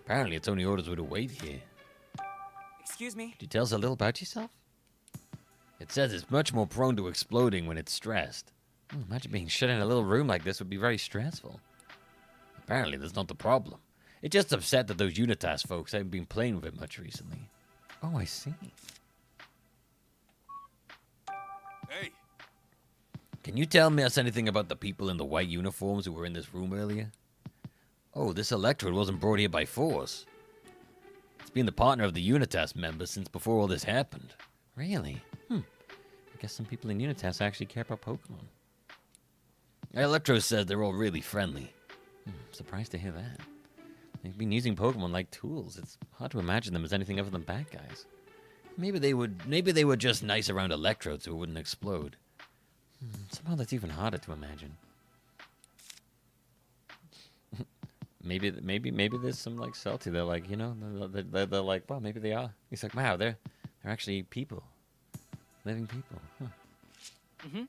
Apparently its only orders were to wait here. Excuse me? Could you tell us a little about yourself? It says it's much more prone to exploding when it's stressed. Imagine being shut in a little room like this would be very stressful. Apparently that's not the problem. It's just upset that those Unitas folks haven't been playing with it much recently. Oh, I see. Hey. Can you tell us anything about the people in the white uniforms who were in this room earlier? Oh, this Electrode wasn't brought here by force. It's been the partner of the Unitas members since before all this happened. Really? I guess some people in Unitas actually care about Pokemon. Electrode says they're all really friendly. I'm surprised to hear that. They've been using Pokemon like tools. It's hard to imagine them as anything other than bad guys. Maybe they were just nice around Electrode so it wouldn't explode. Somehow that's even harder to imagine. maybe there's some like salty. They're like, you know, they're like, well, maybe they are. He's like, wow, they're actually people, living people. Huh. Mm-hmm.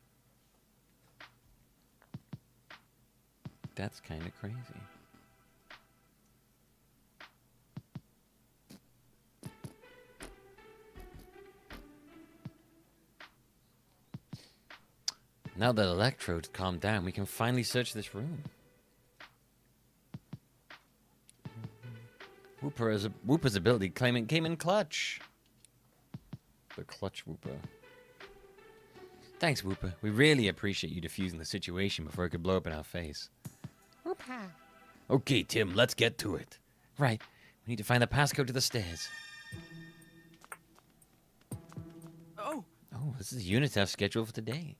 That's kind of crazy. Now that Electrode's calmed down, we can finally search this room. Whooper's ability claiming came in clutch. The clutch Whooper. Thanks, Whooper. We really appreciate you defusing the situation before it could blow up in our face. Whooper. Okay, Tim, let's get to it. Right. We need to find the passcode to the stairs. Oh, this is a unit test scheduled for today.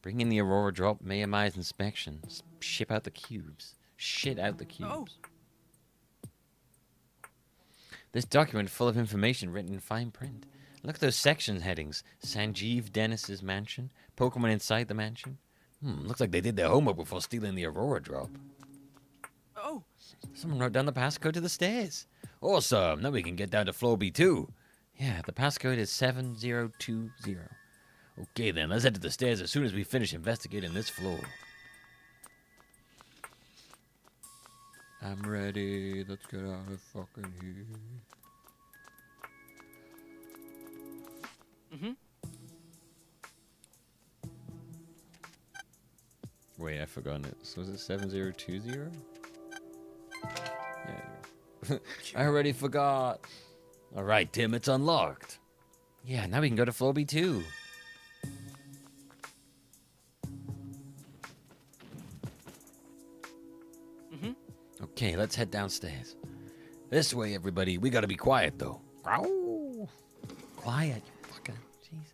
Bring in the Aurora drop, minimize inspection, ship out the cubes. Shit out the cubes. Oh. This document full of information written in fine print. Look at those section headings. Sanjeev Dennis's mansion. Pokemon inside the mansion. Looks like they did their homework before stealing the Aurora drop. Oh. Someone wrote down the passcode to the stairs. Awesome. Now we can get down to floor B2. Yeah, the passcode is 7020. Okay then, let's head to the stairs as soon as we finish investigating this floor. I'm ready. Let's get out of fucking here. Mm-hmm. Wait, I forgot it. So was it 7020? Yeah. I already forgot. All right, Tim, it's unlocked. Yeah, now we can go to floor B2. Okay, let's head downstairs. This way, everybody. We gotta be quiet, though. Ow! Quiet, you fucking Jesus.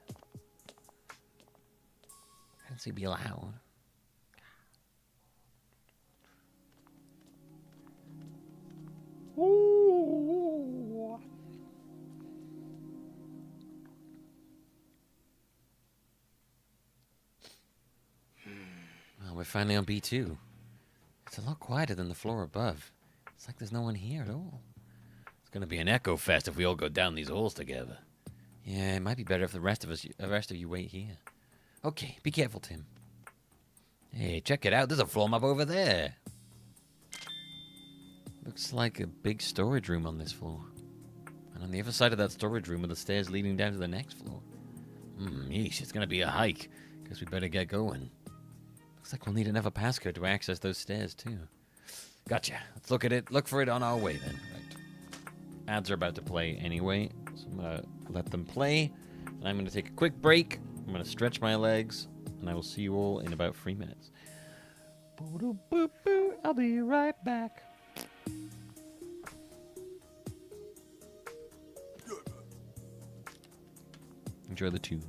I didn't say be loud. Ooh. Well, we're finally on B2. It's a lot quieter than the floor above. It's like there's no one here at all. It's gonna be an echo fest if we all go down these holes together. Yeah, it might be better if the rest of you wait here. Okay, be careful, Tim. Hey, check it out. There's a floor map over there. Looks like a big storage room on this floor. And on the other side of that storage room are the stairs leading down to the next floor. Yeesh, it's gonna be a hike. Guess we better get going. Looks like we'll need another passcode to access those stairs, too. Gotcha. Let's look at it. Look for it on our way, then. Right. Ads are about to play anyway, so I'm going to let them play. And I'm going to take a quick break. I'm going to stretch my legs, and I will see you all in about 3 minutes. I'll be right back. Enjoy the tunes.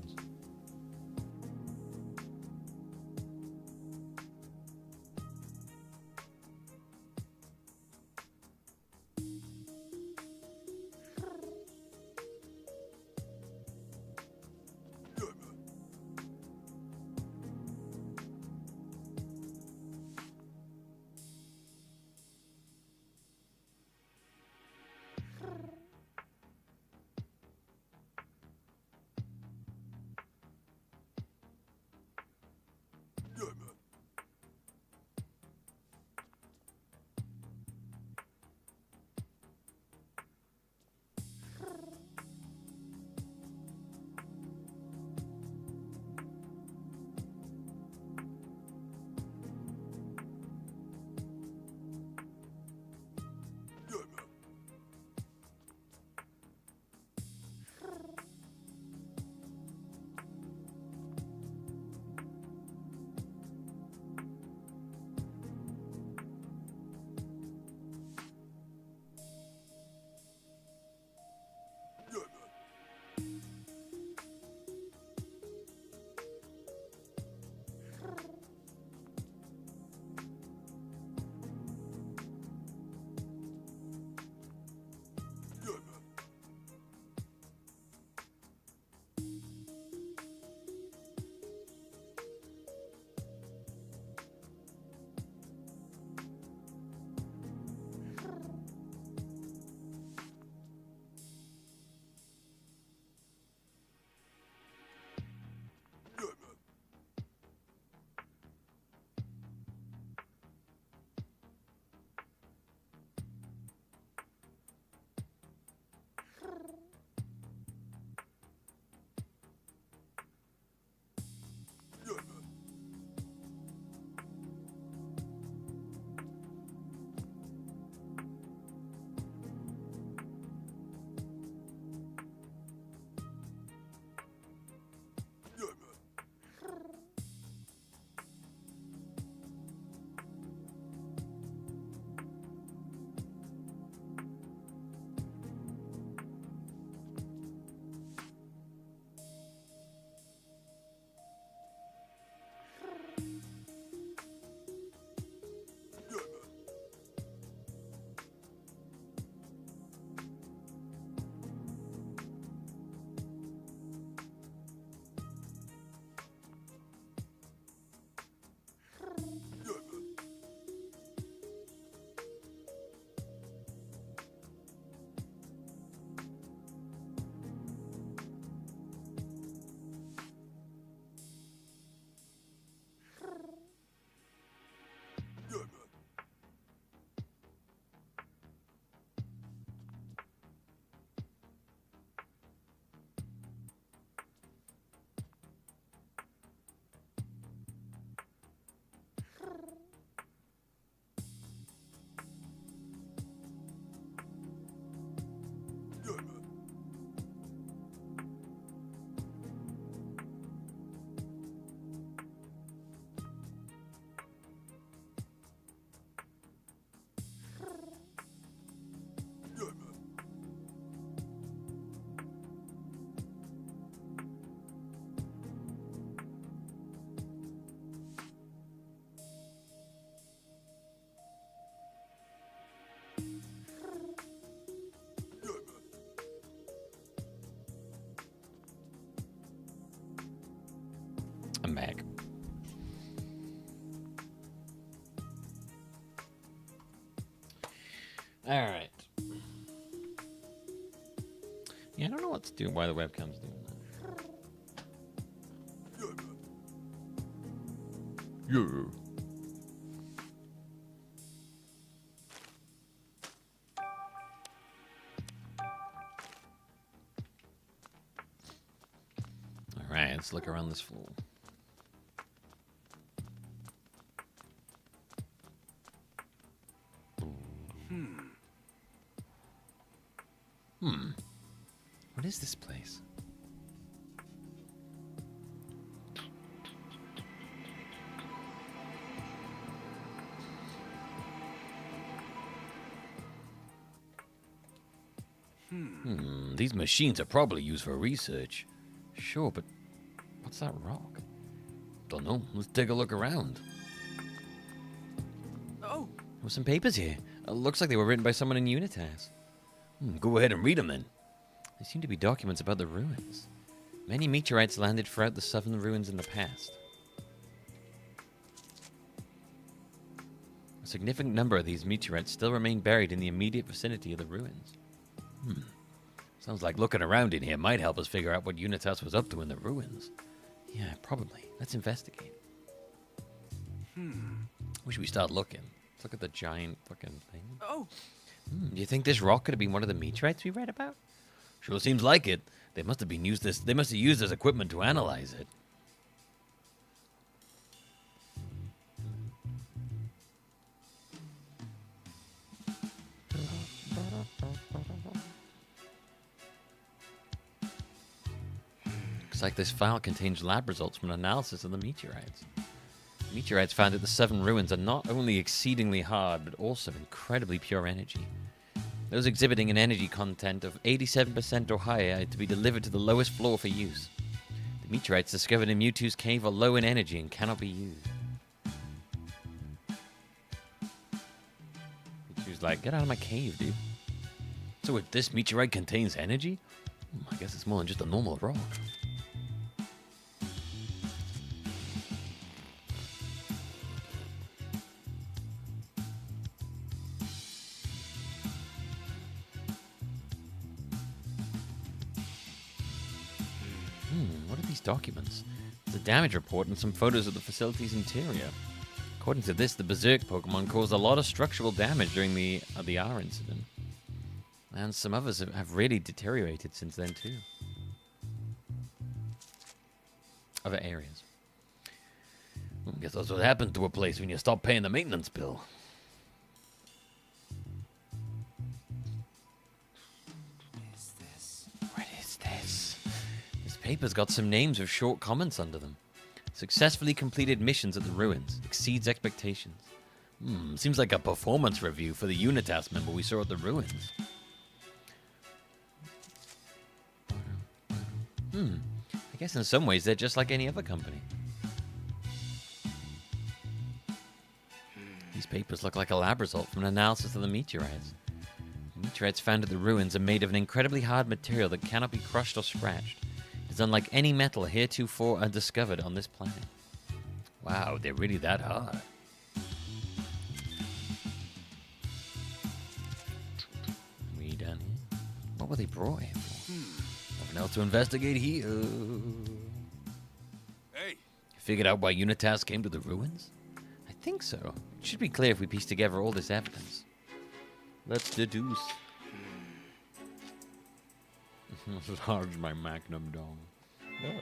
I'm back. Alright. Yeah, I don't know what to do, why the webcam's doing that. Yeah. Alright, let's look around this floor. What is this place? These machines are probably used for research. Sure, but what's that rock? Don't know. Let's take a look around. Oh! There's some papers here. Looks like they were written by someone in Unitas. Go ahead and read them then. There seem to be documents about the ruins. Many meteorites landed throughout the southern ruins in the past. A significant number of these meteorites still remain buried in the immediate vicinity of the ruins. Sounds like looking around in here might help us figure out what Unitas was up to in the ruins. Yeah, probably. Let's investigate. Where should we start looking? Let's look at the giant fucking thing. Oh! Do you think this rock could have been one of the meteorites we read about? Sure seems like it. They must have used this equipment to analyze it. Looks like this file contains lab results from an analysis of the meteorites. Meteorites found at the southern ruins are not only exceedingly hard, but also incredibly pure energy. Those exhibiting an energy content of 87% or higher are to be delivered to the lowest floor for use. The meteorites discovered in Mewtwo's cave are low in energy and cannot be used. Mewtwo's like, get out of my cave, dude. So if this meteorite contains energy? I guess it's more than just a normal rock. What are these documents? There's a damage report and some photos of the facility's interior. According to this, the Berserk Pokemon caused a lot of structural damage during the R incident. And some others have really deteriorated since then, too. Other areas. I guess that's what happens to a place when you stop paying the maintenance bill. What is this? This paper's got some names with short comments under them. Successfully completed missions at the ruins. Exceeds expectations. Seems like a performance review for the Unitas member we saw at the ruins. I guess in some ways they're just like any other company. These papers look like a lab result from an analysis of the meteorites. The meteorites found at the ruins are made of an incredibly hard material that cannot be crushed or scratched. It's unlike any metal heretofore undiscovered on this planet. Wow, they're really that hard. We done here? What were they brought here for? Nothing else to investigate here. Hey! Figured out why Unitas came to the ruins? I think so. It should be clear if we piece together all this evidence. Let's deduce. Large my magnum dong. Yeah.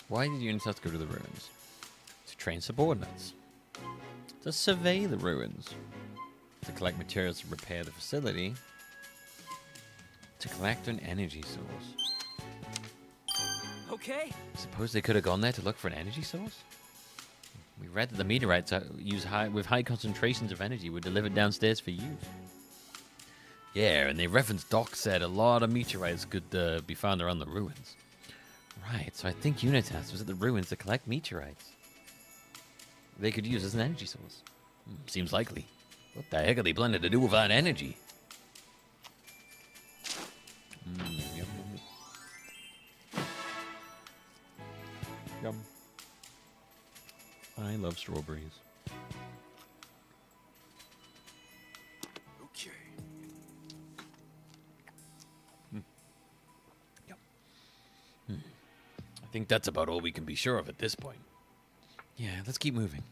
Why did Unitas go to the ruins? To train subordinates. To survey the ruins. To collect materials to repair the facility. To collect an energy source. Okay. Suppose they could have gone there to look for an energy source? We read that the meteorites with high concentrations of energy were delivered downstairs for use. Yeah, and they referenced Doc said a lot of meteorites could be found around the ruins. Right, so I think Unitas was at the ruins to collect meteorites they could use as an energy source. Seems likely. What the heck are they planning to do with that energy? Yum. Yum. I love strawberries. Okay. I think that's about all we can be sure of at this point. Yeah, let's keep moving.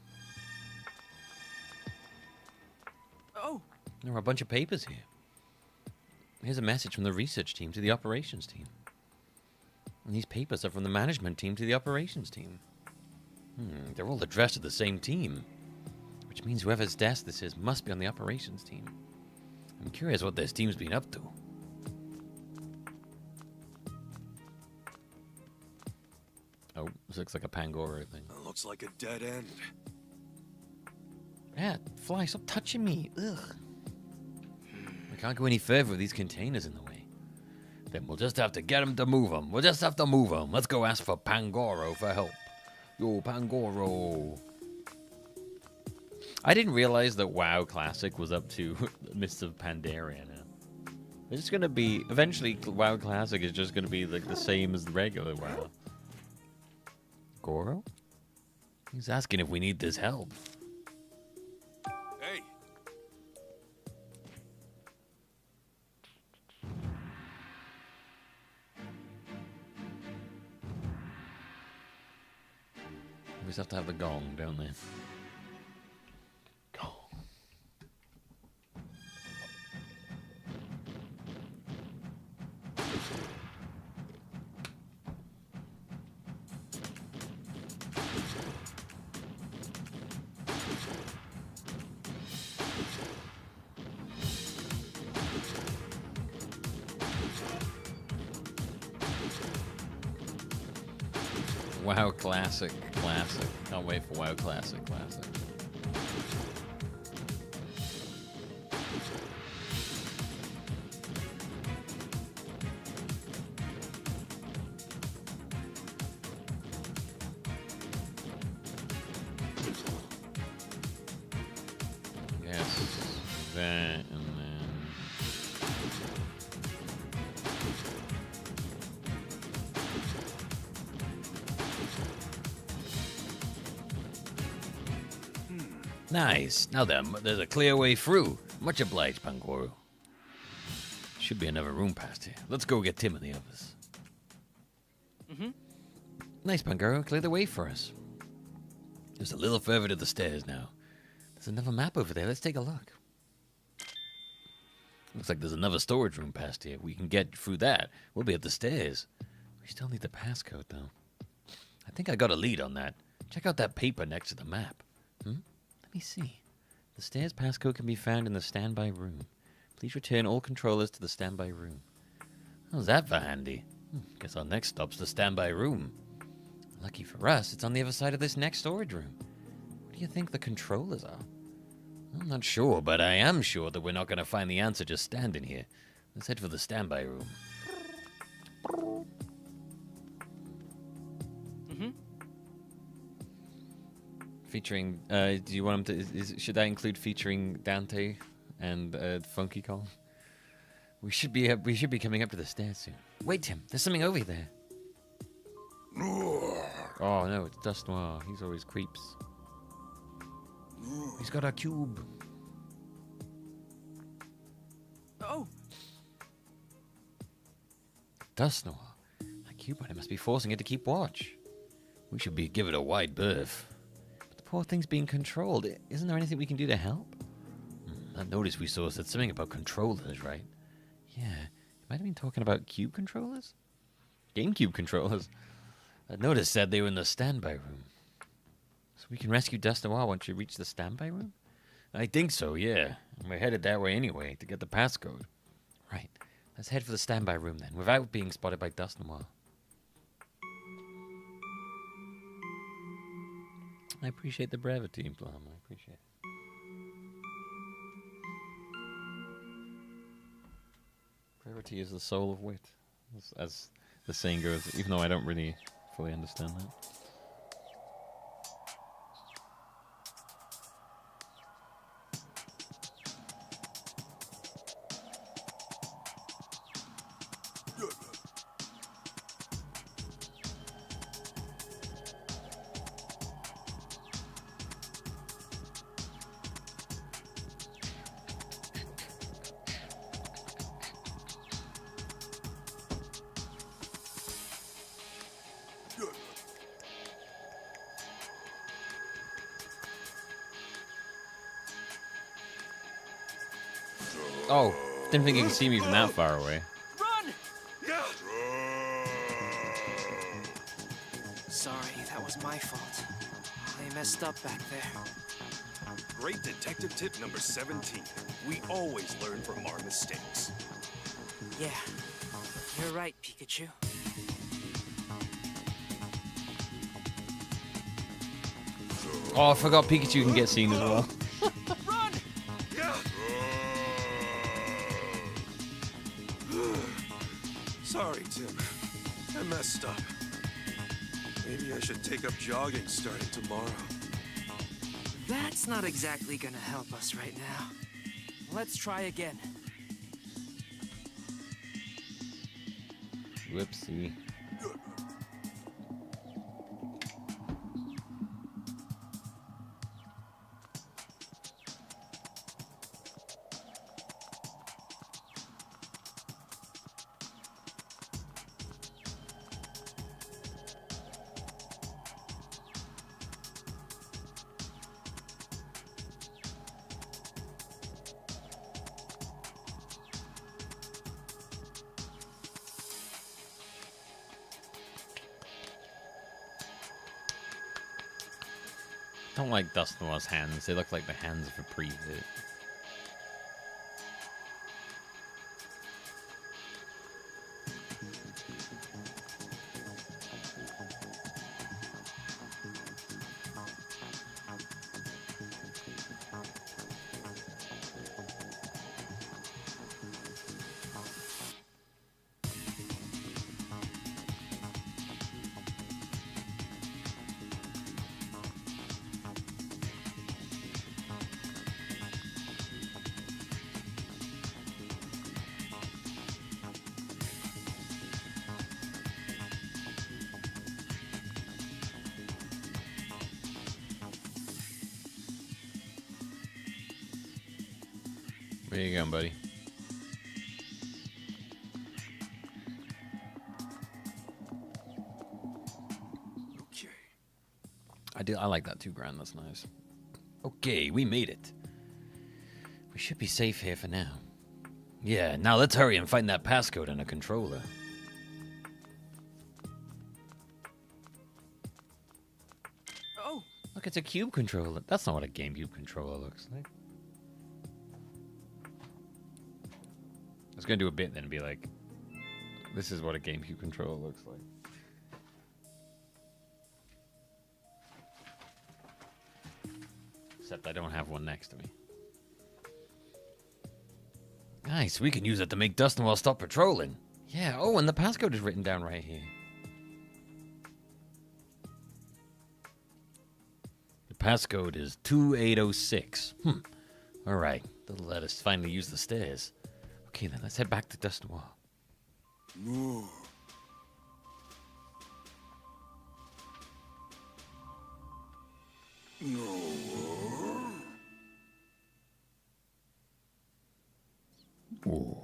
Oh! There are a bunch of papers here. Here's a message from the research team to the operations team. And these papers are from the management team to the operations team. They're all addressed to the same team. Which means whoever's desk this is must be on the operations team. I'm curious what this team's been up to. Oh, this looks like a Pangoro thing. It looks like a dead end. Yeah, Fly, stop touching me. Ugh. We can't go any further with these containers in the way. Then we'll just have to get them to move them. We'll just have to move them. Let's go ask for Pangoro for help. Yo, Pangoro. I didn't realize that WoW Classic was up to Mists of Pandaria now. It's just gonna be... Eventually, WoW Classic is just gonna be like the same as the regular WoW. Goro? He's asking if we need this help. Hey. We just have to have the gong, don't they? Gong. WoW Classic. Can't wait for WoW Classic. Yes, that and then... Nice. Now then, there's a clear way through. Much obliged, Pangoro. Should be another room past here. Let's go get Tim and the others. Nice, Pangoro. Clear the way for us. Just a little further to the stairs now. There's another map over there. Let's take a look. Looks like there's another storage room past here. We can get through that. We'll be at the stairs. We still need the passcode, though. I think I got a lead on that. Check out that paper next to the map. Let me see. The stairs passcode can be found in the standby room. Please return all controllers to the standby room. How's that for handy? Guess our next stop's the standby room. Lucky for us, it's on the other side of this next storage room. What do you think the controllers are? I'm not sure, but I am sure that we're not going to find the answer just standing here. Let's head for the standby room. Featuring, do you want him to, should that include featuring Dante and Funky Kong? We should be coming up to the stairs soon. Wait, Tim, there's something over there. Oh no, it's Dust Noir. He's always creeps. He's got a cube. Oh! Dust Noir. That cube on it must be forcing it to keep watch. We should give it a wide berth. But the poor thing's being controlled. Isn't there anything we can do to help? That notice we saw said something about controllers, right? Yeah. It might have been talking about cube controllers? GameCube controllers. That notice said they were in the standby room. So we can rescue Dust Noir once you reach the standby room? I think so, yeah. We're headed that way anyway, to get the passcode. Right. Let's head for the standby room then, without being spotted by Dust Noir. I appreciate the brevity, Plum. I appreciate it. Brevity is the soul of wit, as the saying goes, even though I don't really fully understand that. Oh, didn't think you could see me from that far away. Run! Sorry, that was my fault. I messed up back there. Great detective tip number 17. We always learn from our mistakes. Yeah, you're right, Pikachu. Oh, I forgot Pikachu can get seen as well. Run! Sorry, Tim. I messed up. Maybe I should take up jogging starting tomorrow. That's not exactly gonna help us right now. Let's try again. Whoopsie. I don't like Dust Noir's hands. They look like the hands of a pre-hit. Where you going, buddy? Okay. I like that $2,000. That's nice. Okay, we made it. We should be safe here for now. Yeah, now let's hurry and find that passcode on a controller. Oh! Look, it's a cube controller. That's not what a GameCube controller looks like. I was gonna do a bit then and be like, this is what a GameCube controller looks like. Except I don't have one next to me. Nice, we can use it to make Dustin while stop patrolling. Yeah, oh, and the passcode is written down right here. The passcode is 2806. Alright, that'll let us finally use the stairs. Okay, then let's head back to Dust Noir. No. Ooh.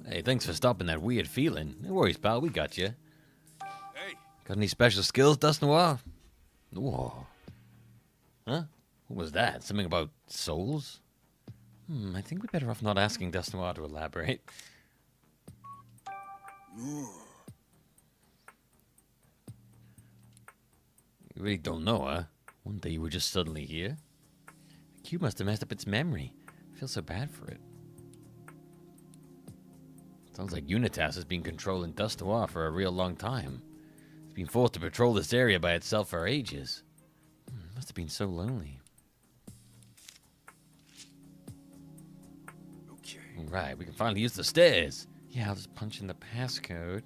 Hey, thanks for stopping that weird feeling. No worries, pal, we got you. Hey. Got any special skills, Dust Noir? Whoa. Huh? What was that? Something about souls? I think we're better off not asking Dust Noir to elaborate. You really don't know, huh? One day you were just suddenly here. The cube must have messed up its memory. I feel so bad for it. Sounds like Unitas has been controlling Dust Noir for a real long time. It's been forced to patrol this area by itself for ages. It must have been so lonely. Right, we can finally use the stairs. Yeah, I'll just punch in the passcode.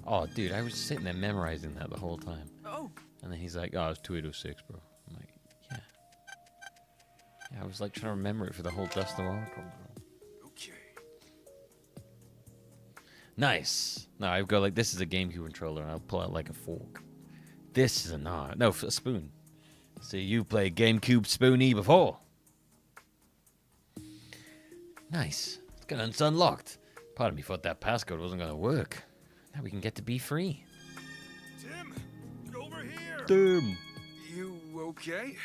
Oh, dude, I was sitting there memorizing that the whole time. Oh. And then he's like, oh, it's 2806, bro. I'm like, yeah. Yeah, I was like trying to remember it for the whole Dust Noir problem. Okay. Nice. Now I've got like, this is a GameCube controller, and I'll pull out like a fork. This is a no, a spoon. So you played GameCube Spoony before. Nice. It's unlocked. Part of me thought that passcode wasn't going to work. Now we can get to be free. Tim! Over here! Damn. You okay?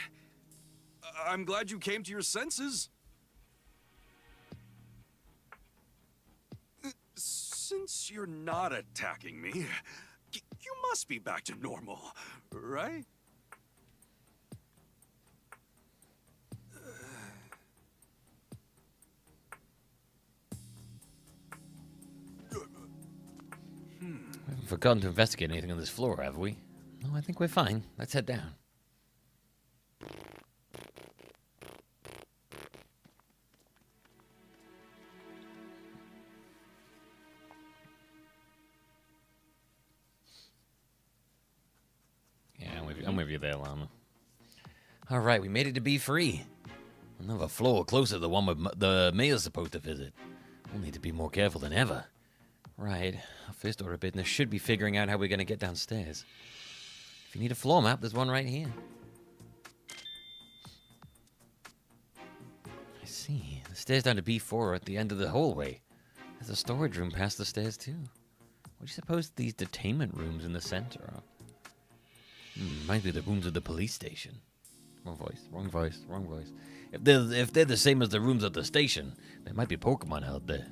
I'm glad you came to your senses. Since you're not attacking me, you must be back to normal, right? We haven't forgotten to investigate anything on this floor, have we? No, I think we're fine. Let's head down. Yeah, I'm with you there, Llama. All right, we made it to be free. Another floor closer to the one the mayor's supposed to visit. We'll need to be more careful than ever. Right, our first order of business should be figuring out how we're going to get downstairs. If you need a floor map, there's one right here. I see. The stairs down to B4 are at the end of the hallway. There's a storage room past the stairs, too. What do you suppose these detainment rooms in the center are? Might be the rooms of the police station. Wrong voice, wrong voice, wrong voice. If they're the same as the rooms at the station, there might be Pokemon out there.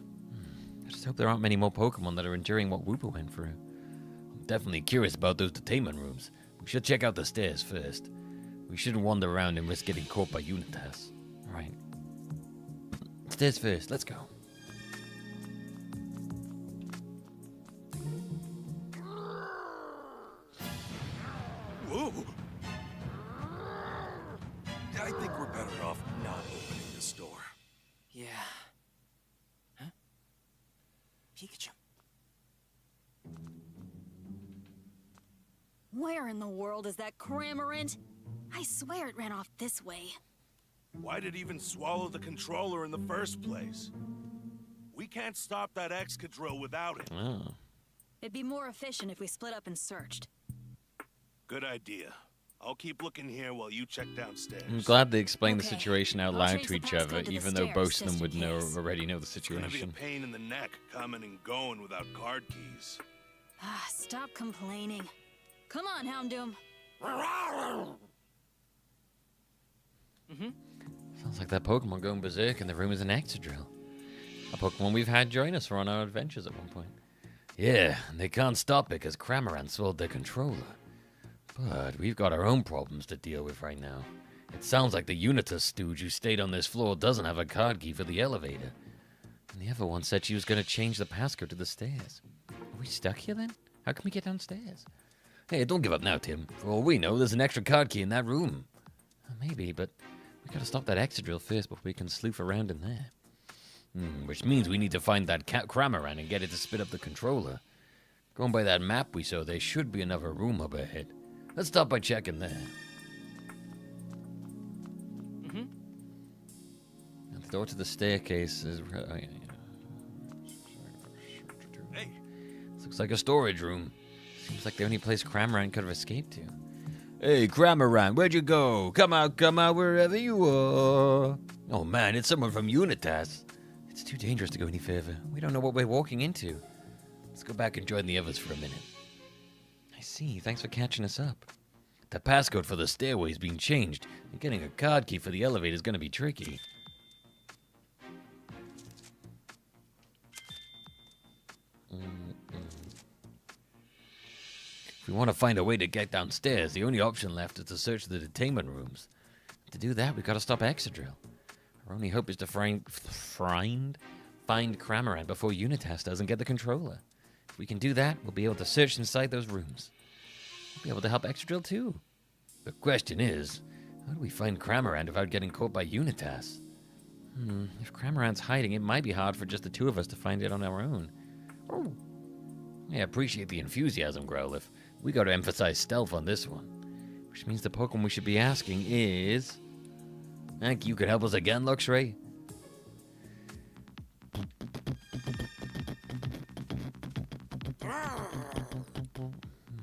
I just hope there aren't many more Pokemon that are enduring what Wooper went through. I'm definitely curious about those detainment rooms. We should check out the stairs first. We shouldn't wander around and risk getting caught by Unitas. Alright. Stairs first, let's go. Whoa! I think we're better off not opening this door. Yeah. Huh? Pikachu. Where in the world is that Cramorant? I swear it ran off this way. Why'd it even swallow the controller in the first place? We can't stop that Excadrill without it. Oh. It'd be more efficient if we split up and searched. Good idea. I'll keep looking here while you check downstairs. I'm glad they explained the Okay. situation out I'll loud trace to the each passcode other, to the even though stairs, both of them just would in know case. already know the It's gonna be a situation. pain in the neck coming and going without card keys. Ah, stop complaining. Come on, Houndoom. Sounds like that Pokemon going berserk in the room is an Excadrill. A Pokemon we've had join us on our adventures at one point. Yeah, and they can't stop it because Cramorant swallowed their controller. But we've got our own problems to deal with right now. It sounds like the Unitas stooge who stayed on this floor doesn't have a card key for the elevator. And the other one said she was going to change the passcode to the stairs. Are we stuck here then? How can we get downstairs? Hey, don't give up now, Tim. For all we know, there's an extra card key in that room. Maybe, but we gotta stop that Excadrill first before we can sleuth around in there. Which means we need to find that Cramorant and get it to spit up the controller. Going by that map we saw, there should be another room up ahead. Let's start by checking there. And the door to the staircase is... Hey. This looks like a storage room. Seems like the only place Cramorant could have escaped to. Hey, Cramorant, where'd you go? Come out, wherever you are. Oh man, it's someone from Unitas. It's too dangerous to go any further. We don't know what we're walking into. Let's go back and join the others for a minute. I see, thanks for catching us up. The passcode for the stairway's being changed, and getting a card key for the elevator is going to be tricky. If we want to find a way to get downstairs, the only option left is to search the detainment rooms. To do that, we gotta stop Excadrill. Our only hope is to find Cramorant before Unitas does and get the controller. If we can do that, we'll be able to search inside those rooms. We'll be able to help Excadrill too. The question is, how do we find Cramorant without getting caught by Unitas? If Cramorant's hiding, it might be hard for just the two of us to find it on our own. Oh. I appreciate the enthusiasm, Growlithe. We gotta emphasize stealth on this one. Which means the Pokemon we should be asking is... Hank, you could help us again, Luxray?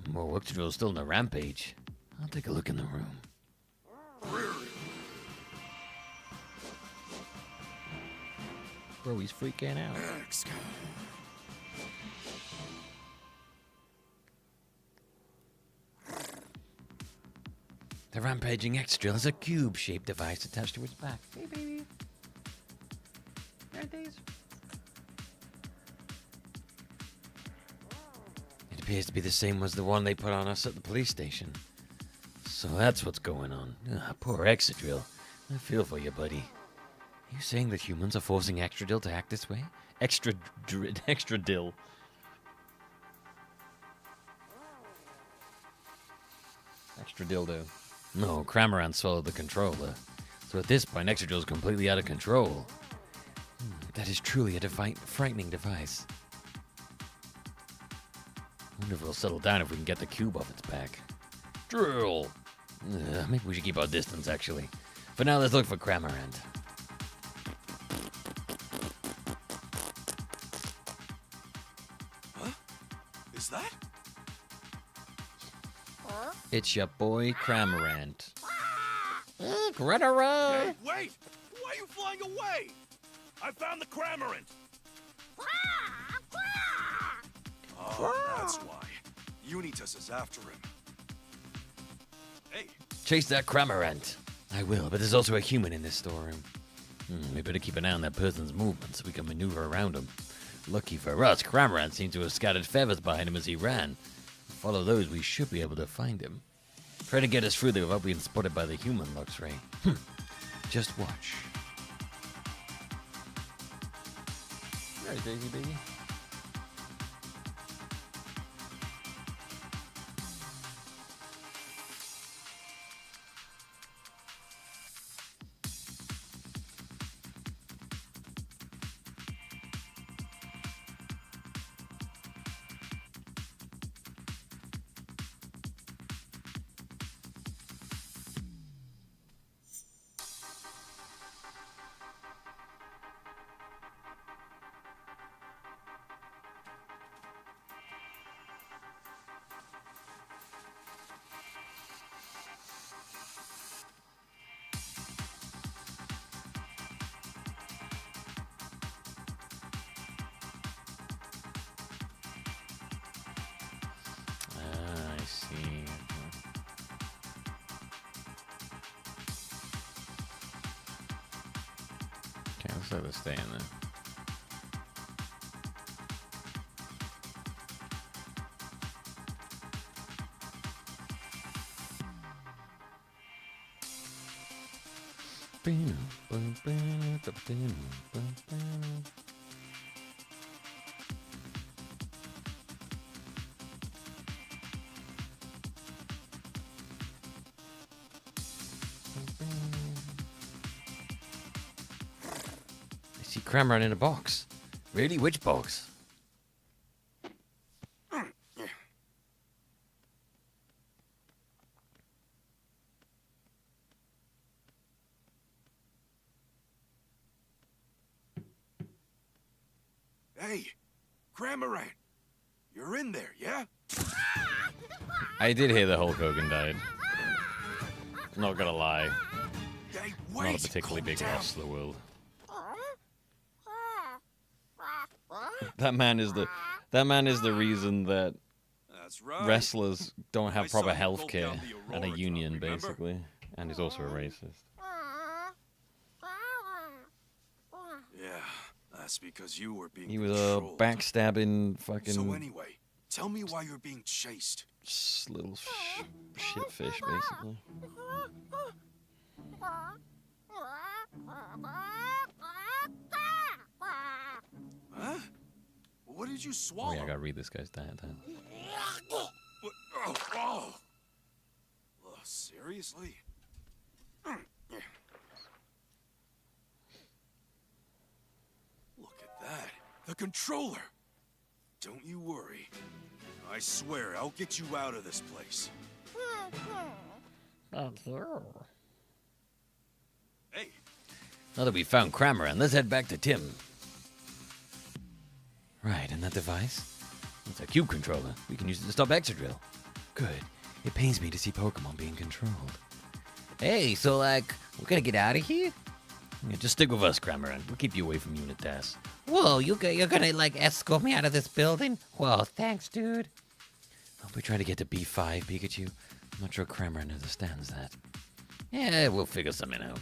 More Excadrill's still in a rampage. I'll take a look in the room. Bro, he's freaking out. The rampaging X-Drill has a cube-shaped device attached to its back. Hey, baby. Aren't these? It appears to be the same as the one they put on us at the police station. So that's what's going on. Poor X-Drill. I feel for you, buddy. Are you saying that humans are forcing X-Drill to act this way? Extra dill. Extra dildo. No, Cramorant swallowed the controller. So at this point, X-Drill's completely out of control. That is truly a frightening device. I wonder if it'll settle down if we can get the cube off its back. Drill! Maybe we should keep our distance, actually. For now, let's look for Cramorant. Huh? Is that? It's your boy Cramorant. Hey, wait! Why are you flying away? I found the Cramorant. Oh, that's why. Unitas is after him. Hey. Chase that Cramorant. I will, but there's also a human in this storeroom. We better keep an eye on that person's movements so we can maneuver around him. Lucky for us, Cramorant seemed to have scattered feathers behind him as he ran. Follow those, we should be able to find him. Try to get us through there without being spotted by the human, Luxray. Just watch. Right, Daisy baby. Okay, let's let this stay in there. I see Cramorant in a box. Really? Which box? Hey, Cramorant, you're in there, yeah? I did hear the Hulk Hogan died. Not gonna lie. Hey, Not a particularly big loss to the world. That man is the reason that wrestlers don't have proper health care and a union, basically. And he's also a racist. Yeah, that's because you were being He was a backstabbing fucking So anyway, tell me why you're being chased. little shitfish, basically. Huh? What did you Oh swallow? yeah, I gotta read this guy's diet then. Oh, seriously? Look at that. The controller. Don't you worry. I swear, I'll get you out of this place. Thank you. Hey. Now that we found Cramorant, let's head back to Tim. Right, and that device? It's a cube controller. We can use it to stop Exadrill. Good. It pains me to see Pokemon being controlled. Hey, so like, we're gonna get out of here? Yeah, just stick with us, Cramorant. We'll keep you away from Unitas. Whoa, you're gonna, like, escort me out of this building? Whoa, thanks, dude. Hope we try to get to B5, Pikachu. I'm not sure Cramorant understands that. Yeah, we'll figure something out.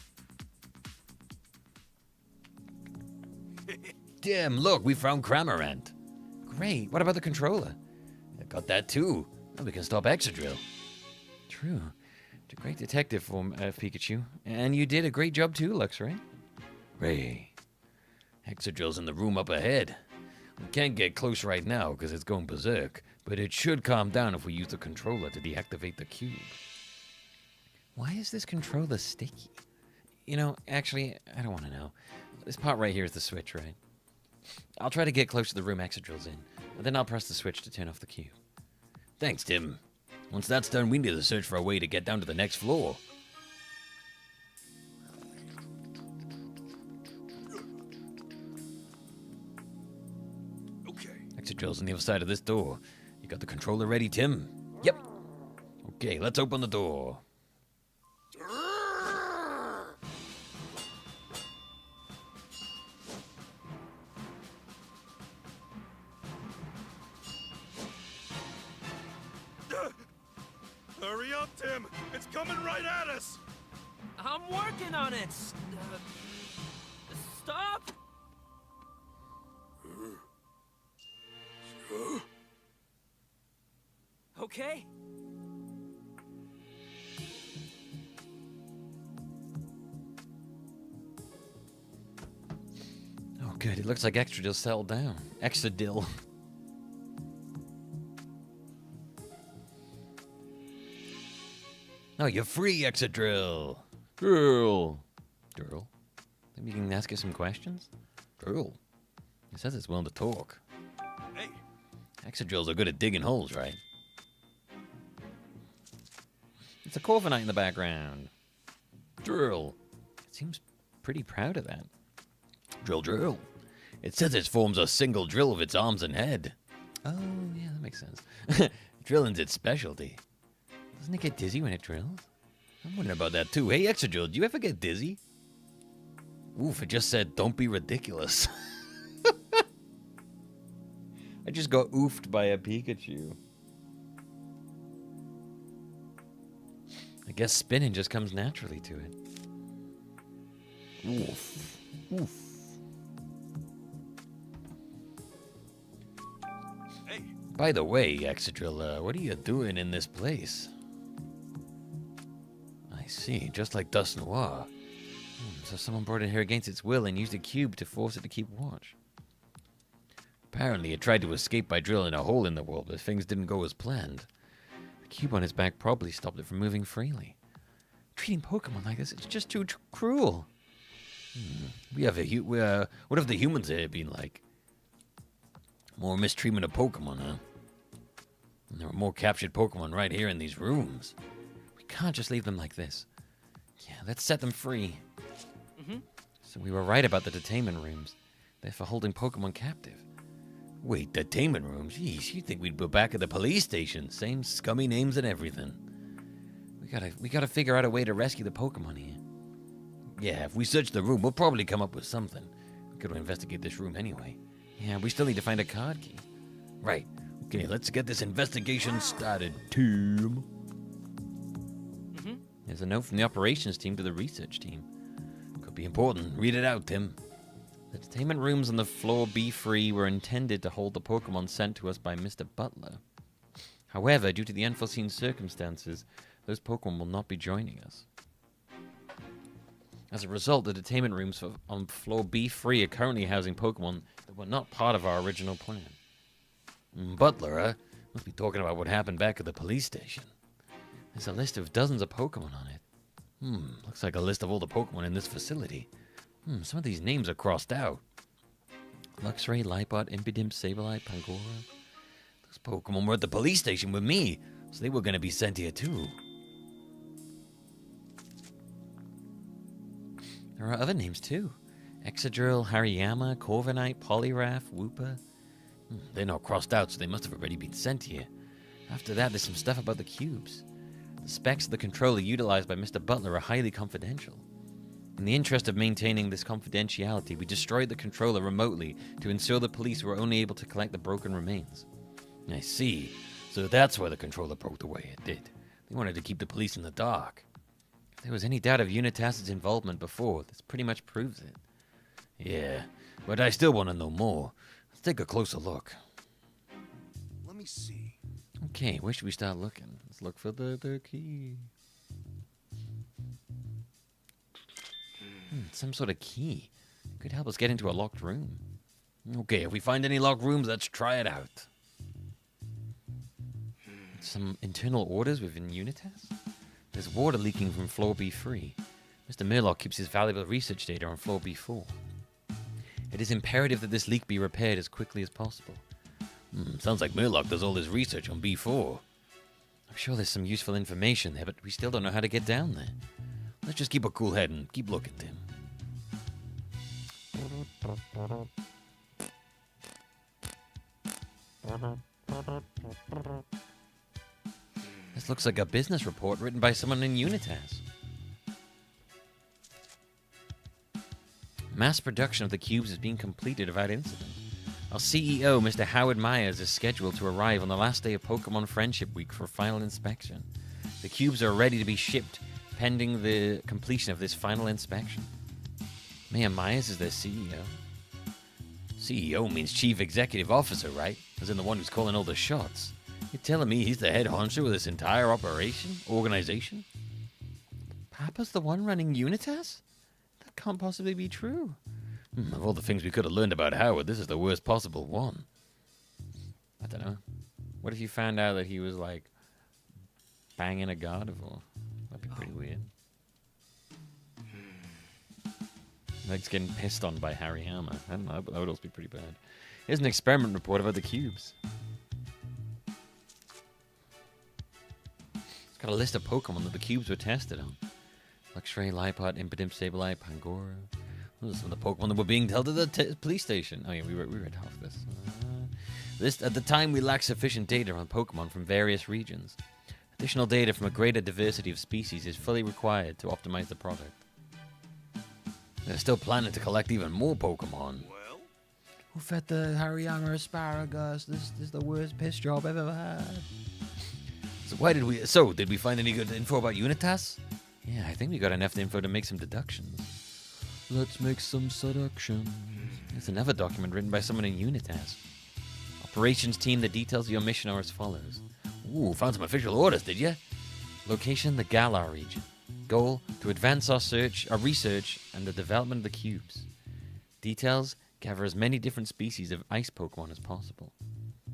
Damn, look, we found Cramorant. Great. What about the controller? I got that too. Now we can stop Excadrill. True. You're a great detective for Pikachu. And you did a great job too, Lux, right? Ray. Excadrill's in the room up ahead. We can't get close right now because it's going berserk, but it should calm down if we use the controller to deactivate the cube. Why is this controller sticky? You know, actually, I don't want to know. This part right here is the switch, right? I'll try to get close to the room Excadrill's in, and then I'll press the switch to turn off the cube. Thanks, Tim. Once that's done, we need to search for a way to get down to the next floor. Okay. Excadrill's on the other side of this door. You got the controller ready, Tim? Yep. Okay, let's open the door. Hurry up, Tim! It's coming right at us! I'm working on it. Stop! Okay. Oh, good. It looks like Excadrill settled down. Excadrill. No, you're free, Excadrill. Drill. Drill. Think we can ask it some questions? Drill. It says it's willing to talk. Hey. Excadrills are good at digging holes, right? It's a Corviknight in the background. Drill. It seems pretty proud of that. Drill, drill. It says it forms a single drill of its arms and head. Oh, yeah, that makes sense. Drilling's its specialty. Doesn't it get dizzy when it drills? I'm wondering about that too. Hey, Excadrill, do you ever get dizzy? Oof, it just said, don't be ridiculous. I just got oofed by a Pikachu. I guess spinning just comes naturally to it. Oof. Oof. Hey. By the way, Excadrill, what are you doing in this place? I see, just like Dust Noir. So someone brought it here against its will and used a cube to force it to keep watch. Apparently, it tried to escape by drilling a hole in the wall, but things didn't go as planned. The cube on its back probably stopped it from moving freely. Treating Pokemon like this, it's just too cruel. What have the humans here been like? More mistreatment of Pokemon, huh? And there are more captured Pokemon right here in these rooms. We can't just leave them like this. Yeah, let's set them free. So we were right about the detainment rooms. They're for holding Pokemon captive. Wait, detainment rooms? Yeesh, you'd think we'd be back at the police station. Same scummy names and everything. We gotta figure out a way to rescue the Pokemon here. Yeah, if we search the room, we'll probably come up with something. We could investigate this room anyway. Yeah, we still need to find a card key. Right. Okay, let's get this investigation started, team. There's a note from the operations team to the research team. Could be important. Read it out, Tim. The detainment rooms on the floor B3 were intended to hold the Pokemon sent to us by Mr. Butler. However, due to the unforeseen circumstances, those Pokemon will not be joining us. As a result, the detainment rooms on floor B3 are currently housing Pokemon that were not part of our original plan. Butler, huh? Must be talking about what happened back at the police station. There's a list of dozens of Pokemon on it. Looks like a list of all the Pokemon in this facility. Some of these names are crossed out. Luxray, Lipot, Impidimp, Sableye, Pangoro. Those Pokemon were at the police station with me, so they were going to be sent here too. There are other names too. Excadrill, Hariyama, Corviknight, Poliwrath, Wooper. They're not crossed out, so they must have already been sent here. After that, there's some stuff about the cubes. The specs of the controller utilized by Mr. Butler are highly confidential. In the interest of maintaining this confidentiality, we destroyed the controller remotely to ensure the police were only able to collect the broken remains. I see. So that's why the controller broke the way it did. They wanted to keep the police in the dark. If there was any doubt of Unitas's involvement before, this pretty much proves it. Yeah, but I still want to know more. Let's take a closer look. Let me see. Okay, where should we start looking? Let's look for the key. Some sort of key. Could help us get into a locked room. Okay, if we find any locked rooms, let's try it out. Some internal orders within Unitas? There's water leaking from floor B3. Mr. Murloc keeps his valuable research data on floor B4. It is imperative that this leak be repaired as quickly as possible. Sounds like Murloc does all his research on B4. I'm sure there's some useful information there, but we still don't know how to get down there. Let's just keep a cool head and keep looking, Tim. This looks like a business report written by someone in Unitas. Mass production of the cubes is being completed without incident. Our CEO, Mr. Howard Myers, is scheduled to arrive on the last day of Pokemon Friendship Week for final inspection. The cubes are ready to be shipped pending the completion of this final inspection. Mayor Myers is their CEO. CEO means Chief Executive Officer, right? As in the one who's calling all the shots. You're telling me he's the head honcho of this entire organization? Papa's the one running Unitas? That can't possibly be true. Of all the things we could have learned about Howard, this is the worst possible one. I don't know. What if you found out that he was, like, banging a Gardevoir? That'd be pretty weird. Like getting pissed on by Hariyama. I don't know, but that would also be pretty bad. Here's an experiment report about the cubes. It's got a list of Pokemon that the cubes were tested on. Luxray, Liepard, Impidimp, Sableye, Pangoro. Those are some of the Pokemon that were being held at the police station. Oh yeah, we read half this. At the time, we lacked sufficient data on Pokemon from various regions. Additional data from a greater diversity of species is fully required to optimize the product. They're still planning to collect even more Pokemon. Well? Who fed the Hariyama asparagus? This is the worst piss job I've ever had. So did we find any good info about Unitas? Yeah, I think we got enough info to make some deductions. Let's make some seductions. There's another document written by someone in Unitas. Operations team, the details of your mission are as follows. Ooh, found some official orders, did you? Location, the Galar region. Goal, to advance our research and the development of the cubes. Details, gather as many different species of ice Pokemon as possible.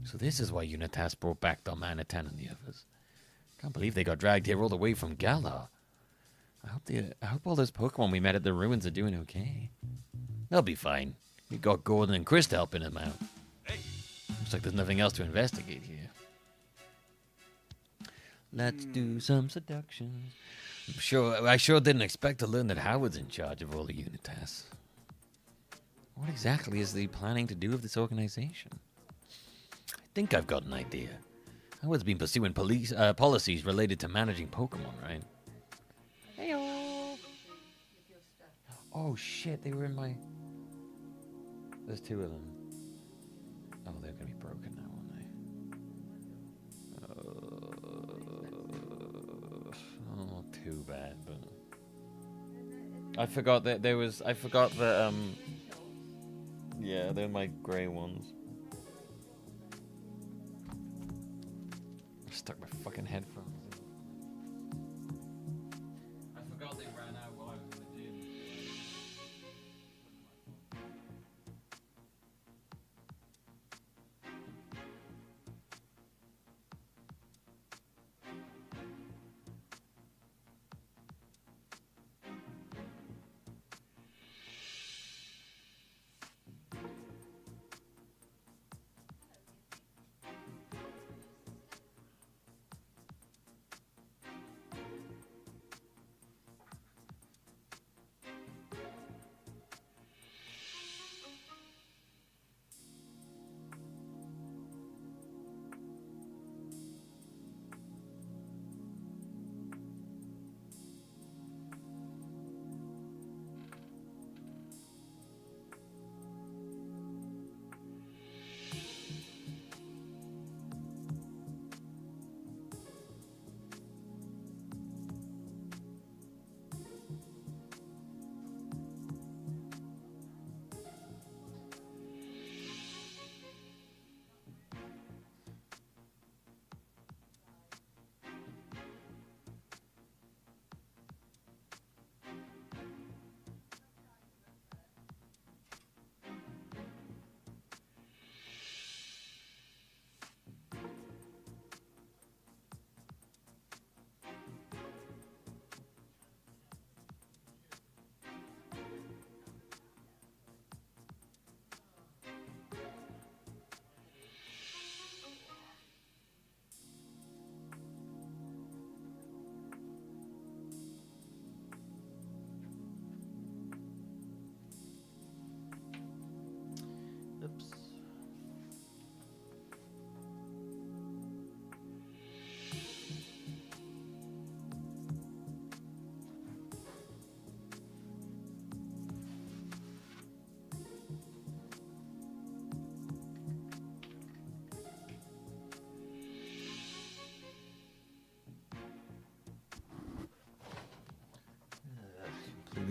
So this is why Unitas brought back Darmanitan and the others. Can't believe they got dragged here all the way from Galar. I hope all those Pokemon we met at the ruins are doing okay. They'll be fine. We got Gordon and Chris helping them out. Hey. Looks like there's nothing else to investigate here. Let's do some seductions. I sure didn't expect to learn that Howard's in charge of all the Unitas. What exactly is he planning to do with this organization? I think I've got an idea. Howard's been pursuing policies related to managing Pokemon, right? Heyo. Oh shit, they were in my... There's two of them. Oh, they're gonna be broken now, aren't they? Oh, too bad, but... I forgot that there was... Yeah, they're my grey ones. I stuck my fucking headphones in. I forgot they ran out while I was in the gym.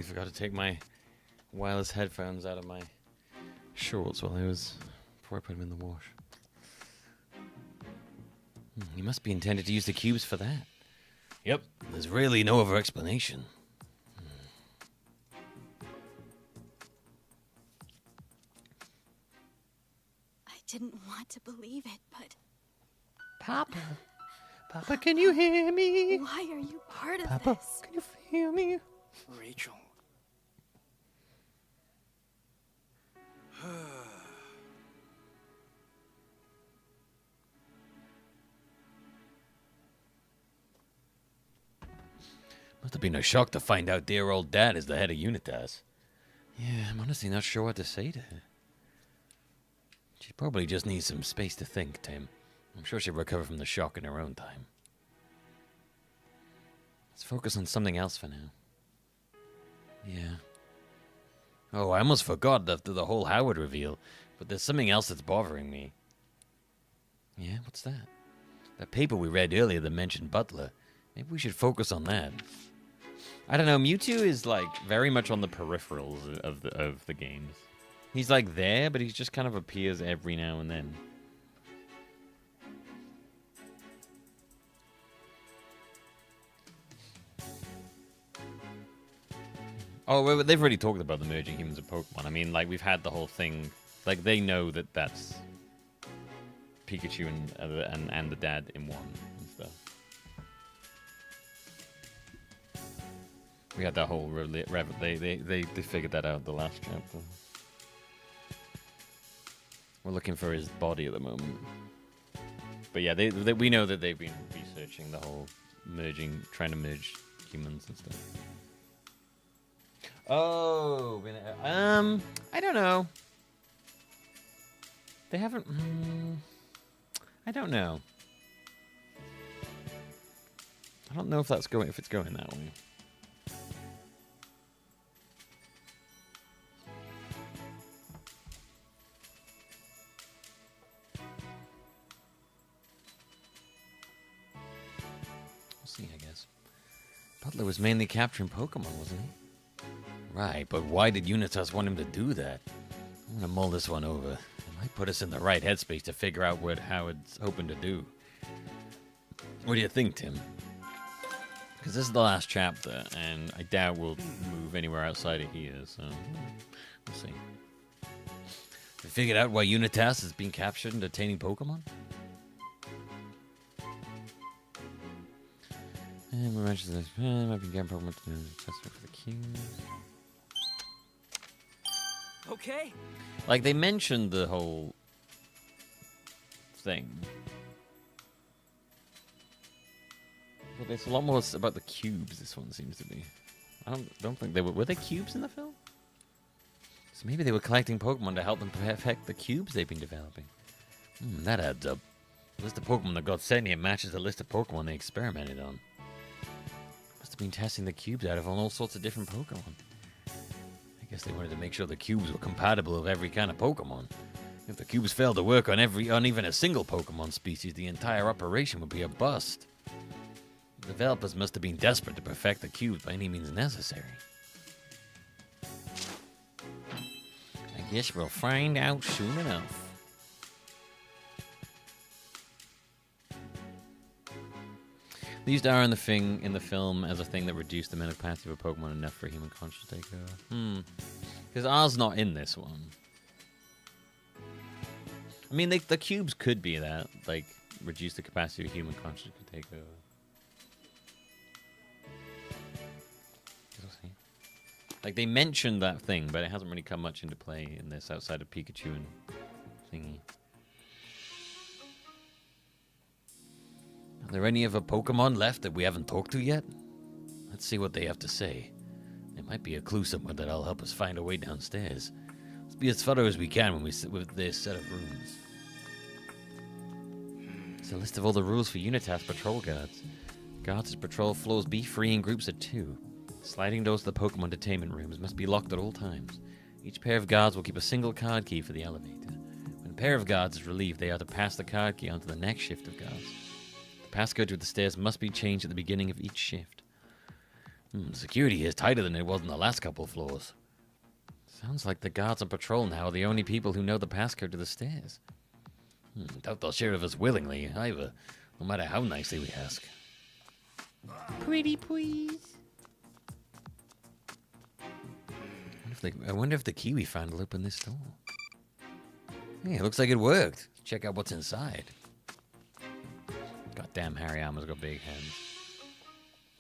completely forgot to take my wireless headphones out of my shorts before I put them in the wash. You must be intended to use the cubes for that. Yep, there's really no other explanation. I didn't want to believe it, but... Papa, can you hear me? Why are you part of Papa, this? can you hear me? Rachel. Must have been a shock to find out dear old Dad is the head of Unitas. Yeah, I'm honestly not sure what to say to her. She probably just needs some space to think, Tim. I'm sure she'll recover from the shock in her own time. Let's focus on something else for now. Yeah. Oh, I almost forgot the whole Howard reveal, but there's something else that's bothering me. Yeah, what's that? That paper we read earlier that mentioned Butler. Maybe we should focus on that. I don't know, Mewtwo is like very much on the peripherals of the games. He's like there, but he just kind of appears every now and then. Oh, well, they've already talked about the merging humans and Pokemon. I mean, like, we've had the whole thing. Like, they know that that's Pikachu and the dad in one and stuff. We had that whole... They figured that out the last chapter. We're looking for his body at the moment. But yeah, we know that they've been researching the whole merging, trying to merge humans and stuff. Oh, I don't know. They haven't. I don't know. I don't know if it's going that way. We'll see, I guess. Butler was mainly capturing Pokemon, wasn't he? Right, but why did Unitas want him to do that? I'm gonna mull this one over. It might put us in the right headspace to figure out what Howard's hoping to do. What do you think, Tim? Because this is the last chapter, and I doubt we'll move anywhere outside of here, so we'll see. We figured out why Unitas is being captured and detaining Pokemon? And we mentioned this. Might be getting Pokemon to test for the cubes. Okay. Like, they mentioned the whole thing. But it's a lot more about the cubes, this one seems to be. I don't think they were... Were they cubes in the film? So maybe they were collecting Pokemon to help them perfect the cubes they've been developing. That adds up. The list of Pokemon that got sent here matches the list of Pokemon they experimented on. Must have been testing the cubes out of all sorts of different Pokemon. I guess they wanted to make sure the cubes were compatible with every kind of Pokemon. If the cubes failed to work on even a single Pokemon species, the entire operation would be a bust. The developers must have been desperate to perfect the cubes by any means necessary. I guess we'll find out soon enough. They used R in the film as a thing that reduced the amount of passive of Pokemon enough for a human conscious to take over. Because R's not in this one. I mean, the cubes could be that, like, reduce the capacity of human conscious to take over. Like, they mentioned that thing, but it hasn't really come much into play in this outside of Pikachu and thingy. Are there any other Pokemon left that we haven't talked to yet? Let's see what they have to say. There might be a clue somewhere that'll help us find a way downstairs. Let's be as thorough as we can when we sit with this set of rooms. It's a list of all the rules for Unitas patrol guards. Guards at patrol floors be free in groups of 2. Sliding doors to the Pokemon detainment rooms must be locked at all times. Each pair of guards will keep a single card key for the elevator. When a pair of guards is relieved, they are to pass the card key onto the next shift of guards. The passcode to the stairs must be changed at the beginning of each shift. Security here is tighter than it was in the last couple of floors. Sounds like the guards on patrol now are the only people who know the passcode to the stairs. Doubt they'll share with us willingly, either, no matter how nicely we ask. Pretty please. I wonder if the key we found will open this door. Hey, it looks like it worked. Let's check out what's inside. Goddamn, Hariyama's got big hands.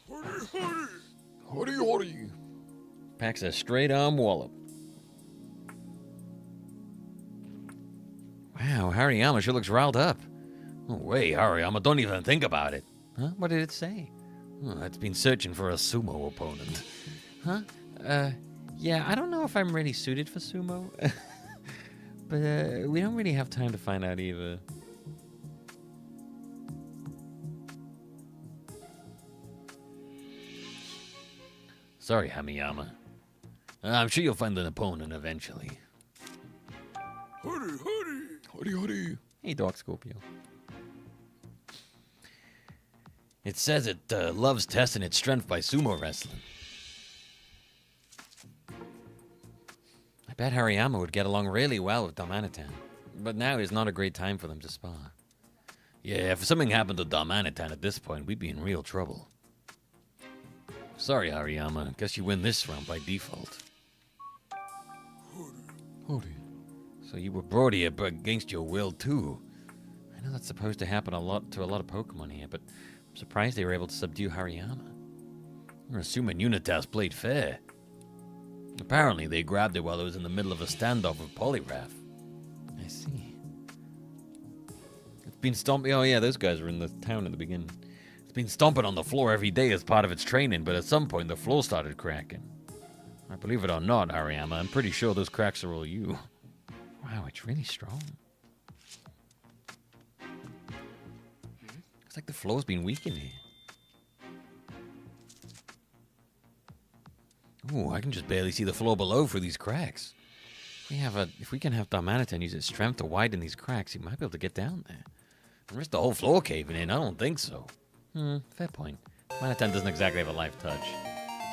Hurry, hurry. Packs a straight arm wallop. Wow, Hariyama sure looks riled up. Oh, wait, Hariyama, don't even think about it. Huh? What did it say? Oh, it's been searching for a sumo opponent. Huh? Yeah, I don't know if I'm really suited for sumo. But, we don't really have time to find out either. Sorry, Hamiyama. I'm sure you'll find an opponent eventually. Hurry, hurry. Hurry, hurry. Hey, Dark Scorpio. It says it loves testing its strength by sumo wrestling. I bet Hariyama would get along really well with Damanitan, but now is not a great time for them to spar. Yeah, if something happened to Damanitan at this point, we'd be in real trouble. Sorry, Hariyama. Guess you win this round by default. So you were brought here against your will, too. I know that's supposed to happen to a lot of Pokemon here, but I'm surprised they were able to subdue Hariyama. We're assuming Unitas played fair. Apparently, they grabbed it while it was in the middle of a standoff with Poliwrath. I see. It's been stomping... Oh, yeah, those guys were in the town at the beginning. It's been stomping on the floor every day as part of its training, but at some point, the floor started cracking. I believe it or not, Hariyama, I'm pretty sure those cracks are all you. Wow, it's really strong. It's like the floor's been weak in here. Ooh, I can just barely see the floor below through these cracks. If we can have Darmanitan use its strength to widen these cracks, he might be able to get down there. The rest of the whole floor caving in, I don't think so. Fair point. Darmanitan doesn't exactly have a life touch.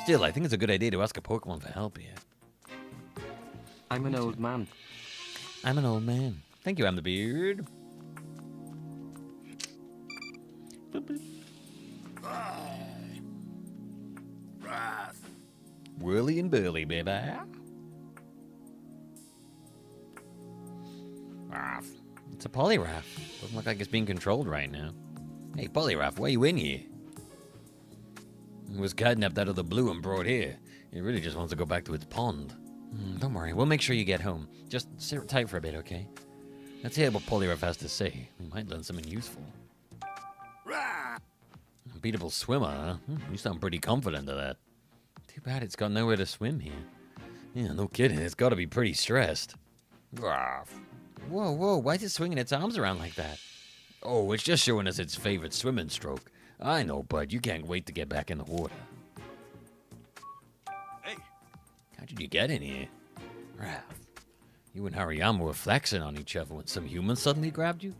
Still, I think it's a good idea to ask a Pokemon for help here. I'm an old man. I'm an old man. Thank you, I'm the beard. Whirly and burly, baby. It's a Poliwrath. Doesn't look like it's being controlled right now. Hey, Poliwrath, why you in here? It was kidnapped out of the blue and brought here. It really just wants to go back to its pond. Don't worry, we'll make sure you get home. Just sit tight for a bit, okay? Let's hear what Poliwrath has to say. We might learn something useful. Unbeatable swimmer, huh? You sound pretty confident of that. Too bad it's got nowhere to swim here. Yeah, no kidding. It's got to be pretty stressed. Whoa, whoa. Why is it swinging its arms around like that? Oh, it's just showing us its favorite swimming stroke. I know, bud. You can't wait to get back in the water. Hey. How did you get in here? Raph, you and Hariyama were flexing on each other when some human suddenly grabbed you?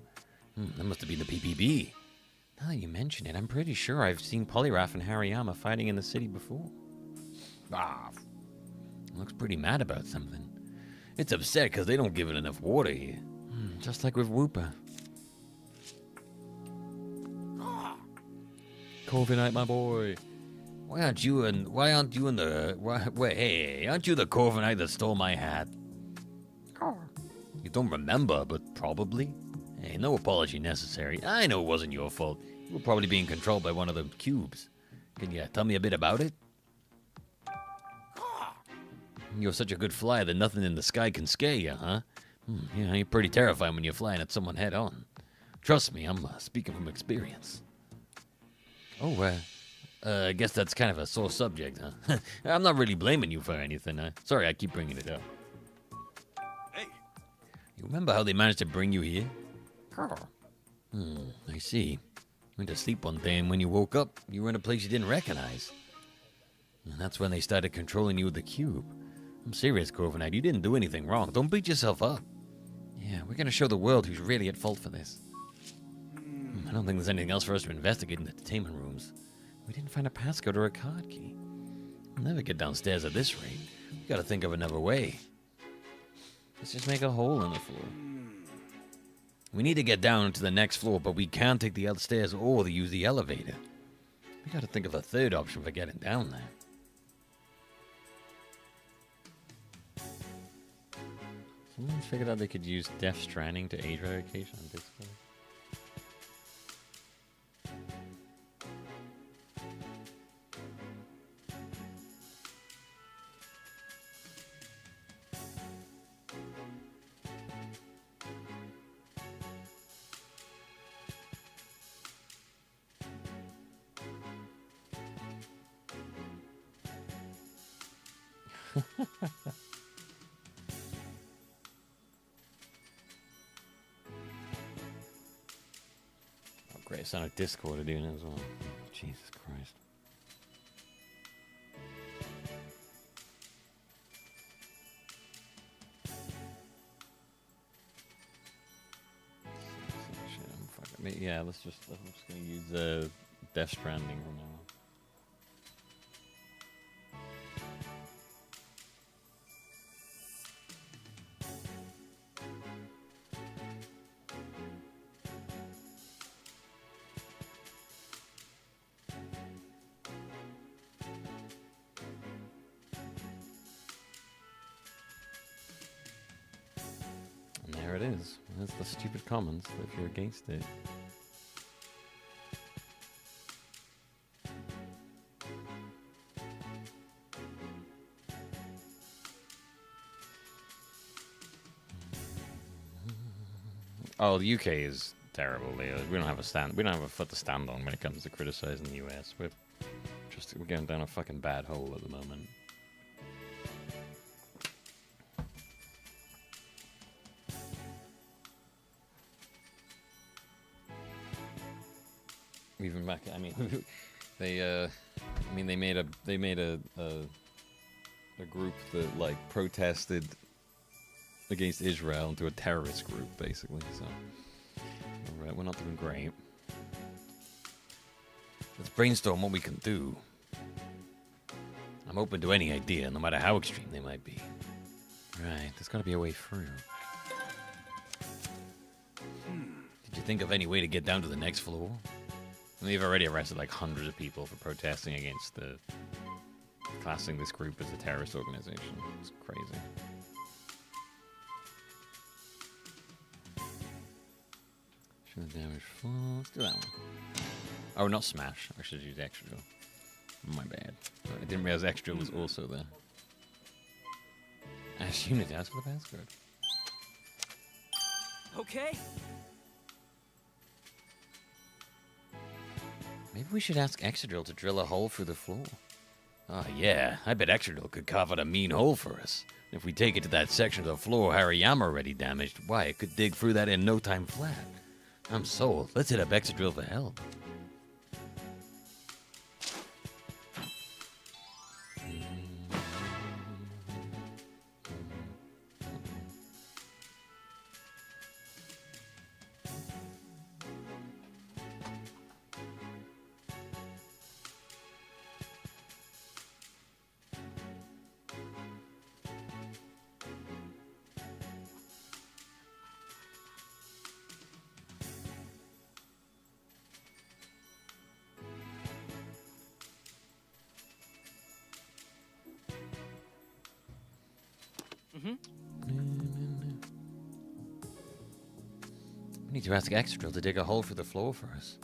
That must have been the PPB. Now that you mention it, I'm pretty sure I've seen Poliwrath and Hariyama fighting in the city before. Looks pretty mad about something. It's upset because they don't give it enough water here. Just like with Wooper. Corviknight, my boy. Aren't you the Corviknight that stole my hat? You don't remember, but probably. Hey, no apology necessary. I know it wasn't your fault. You were probably being controlled by one of the cubes. Can you tell me a bit about it? You're such a good flyer that nothing in the sky can scare you, huh? Yeah, you're pretty terrifying when you're flying at someone head on. Trust me, I'm speaking from experience. Oh, I guess that's kind of a sore subject, huh? I'm not really blaming you for anything. Sorry, I keep bringing it up. Hey. You remember how they managed to bring you here? I see. Went to sleep one day, and when you woke up, you were in a place you didn't recognize. And that's when they started controlling you with the cube. I'm serious, Corviknight. You didn't do anything wrong. Don't beat yourself up. Yeah, we're gonna show the world who's really at fault for this. I don't think there's anything else for us to investigate in the entertainment rooms. We didn't find a passcode or a card key. We'll never get downstairs at this rate. We gotta think of another way. Let's just make a hole in the floor. We need to get down to the next floor, but we can't take the upstairs or use the elevator. We gotta think of a third option for getting down there. Someone figured out they could use Death Stranding to age verification on Discord. Oh, great. It's on a Discord to doing it as well. Jesus Christ. Shit, I'm fucking... Yeah, I'm just gonna use Death Stranding from now on. And there it is. That's the stupid comments if you're against it. Oh, the UK is terrible. We don't have a stand. We don't have a foot to stand on when it comes to criticizing the US. We're going down a fucking bad hole at the moment. Even back, I mean, they made a group that like protested against Israel into a terrorist group, basically. So, all right, we're not doing great. Let's brainstorm what we can do. I'm open to any idea, no matter how extreme they might be. Right, there's got to be a way through. Did you think of any way to get down to the next floor? They've already arrested like hundreds of people for protesting against classing this group as a terrorist organization. It's crazy. Show the damage floor. Let's do that one. Oh, not smash. I should use extra. My bad. I didn't realize extra was also there. Ash unit, ask for the passcode. Okay. Maybe we should ask Exadrill to drill a hole through the floor. Oh, yeah. I bet Exadrill could carve out a mean hole for us. If we take it to that section of the floor Hariyama already damaged, why, it could dig through that in no time flat. I'm sold. Let's hit up Exadrill for help. We need to ask Exadrill to dig a hole through the floor for us.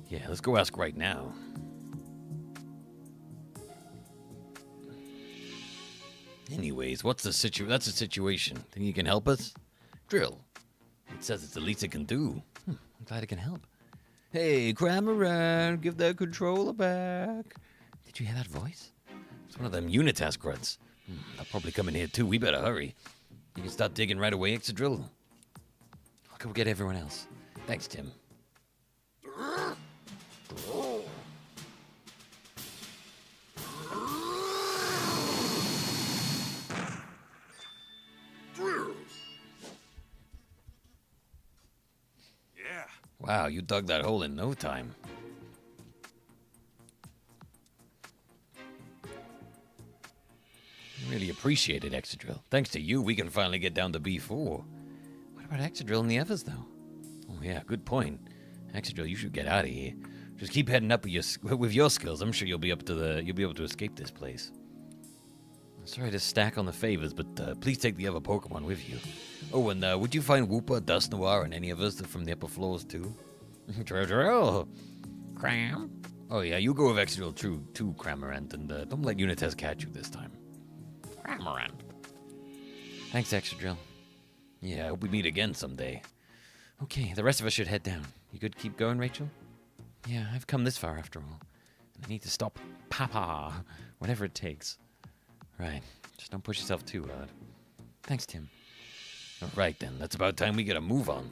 Yeah, let's go ask right now. Anyways, what's the That's the situation. Think you can help us? Drill. It says it's the least it can do. I'm glad it can help. Hey, cram around. Give that controller back. Did you hear that voice? It's one of them Unitas grunts. They'll probably come in here too. We better hurry. You can start digging right away, Exadrill. I'll go get everyone else. Thanks, Tim. Yeah. Wow, you dug that hole in no time. Really appreciate it, Exadrill. Thanks to you, we can finally get down to B4. What about Exadrill and the others, though? Oh, yeah, good point. Exadrill, you should get out of here. Just keep heading up with your skills. I'm sure you'll be able to escape this place. I'm sorry to stack on the favors, but please take the other Pokemon with you. Oh, and would you find Wooper, Dust Noir, and any of us from the upper floors, too? Drill. Cram. Oh, yeah, you go with Exadrill too, Cramorant, and don't let Unitas catch you this time. Cramorant. Thanks, Exadrill. Yeah, I hope we meet again someday. Okay, the rest of us should head down. You good to keep going, Rachel? Yeah, I've come this far after all. And I need to stop Papa, whatever it takes. Right, just don't push yourself too hard. Thanks, Tim. All right, then, that's about time we get a move on.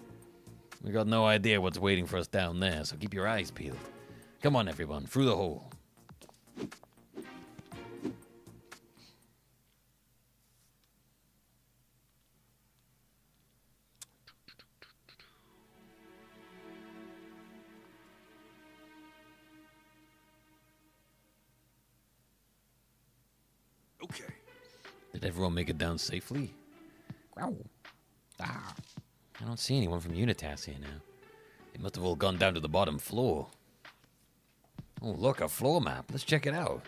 We got no idea what's waiting for us down there, so keep your eyes peeled. Come on, everyone, through the hole. Okay. Did everyone make it down safely? Wow. Ah. I don't see anyone from Unitas here now. They must have all gone down to the bottom floor. Oh, look, a floor map. Let's check it out.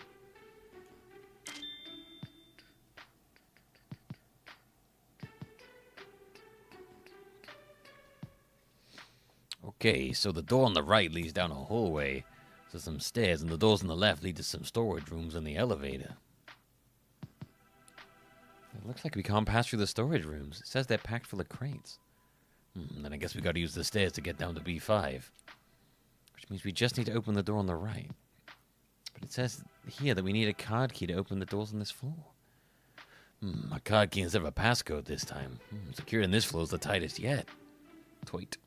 Okay, so the door on the right leads down a hallway to some stairs, and the doors on the left lead to some storage rooms and the elevator. It looks like we can't pass through the storage rooms. It says they're packed full of crates. Then I guess we gotta use the stairs to get down to B5. Which means we just need to open the door on the right. But it says here that we need a card key to open the doors on this floor. A card key instead of a passcode this time. Securing this floor is the tightest yet. Tweet.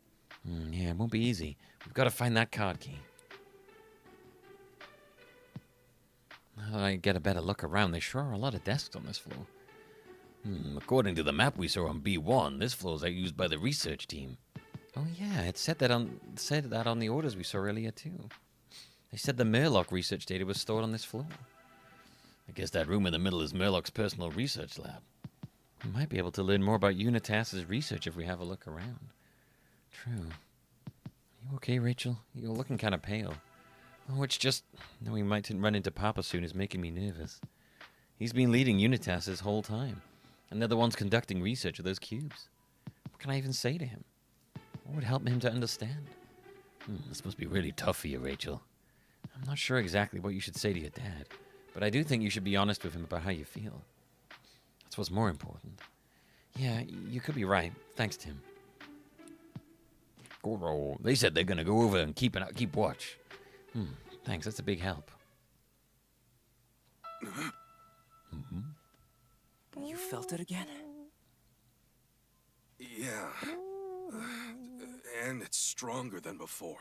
Yeah, it won't be easy. We've got to find that card key. Now that I get a better look around, there sure are a lot of desks on this floor. According to the map we saw on B1, this floor is used by the research team. Oh yeah, it said that on the orders we saw earlier too. They said the Murloc research data was stored on this floor. I guess that room in the middle is Murloc's personal research lab. We might be able to learn more about Unitas's research if we have a look around. True. Are you okay, Rachel? You're looking kind of pale. Oh, it's just knowing we might run into Papa soon is making me nervous. He's been leading Unitas this whole time, and they're the ones conducting research of those cubes. What can I even say to him? What would help him to understand? This must be really tough for you, Rachel. I'm not sure exactly what you should say to your dad, but I do think you should be honest with him about how you feel. That's what's more important. Yeah, you could be right. Thanks, Tim. They said they're gonna go over and keep watch. Thanks, that's a big help. You felt it again? Yeah. And it's stronger than before.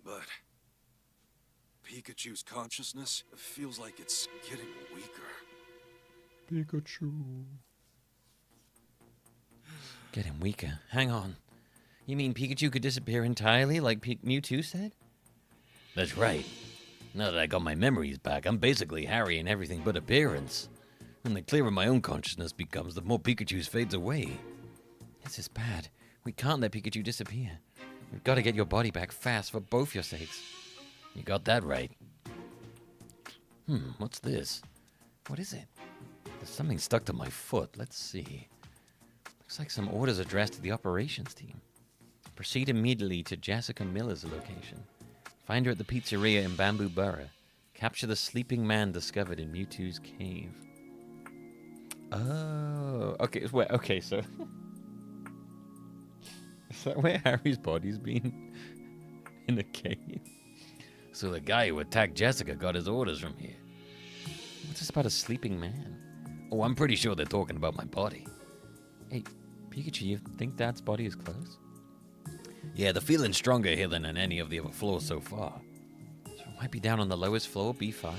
But Pikachu's consciousness feels like it's getting weaker. Pikachu. Getting weaker. Hang on. You mean Pikachu could disappear entirely like Mewtwo said? That's right. Now that I got my memories back, I'm basically Harry in everything but appearance. And the clearer my own consciousness becomes, the more Pikachu's fades away. This is bad. We can't let Pikachu disappear. We've got to get your body back fast for both your sakes. You got that right. What's this? What is it? There's something stuck to my foot. Let's see. Looks like some orders addressed to the operations team. Proceed immediately to Jessica Miller's location. Find her at the pizzeria in Bamboo Borough. Capture the sleeping man discovered in Mewtwo's cave. Oh, okay. Okay, so is that where Harry's body's been? In a cave? So the guy who attacked Jessica got his orders from here. What's this about a sleeping man? Oh, I'm pretty sure they're talking about my body. Hey, Pikachu, you think Dad's body is close? Yeah, the feeling's stronger here than on any of the other floors so far. So it might be down on the lowest floor, B5?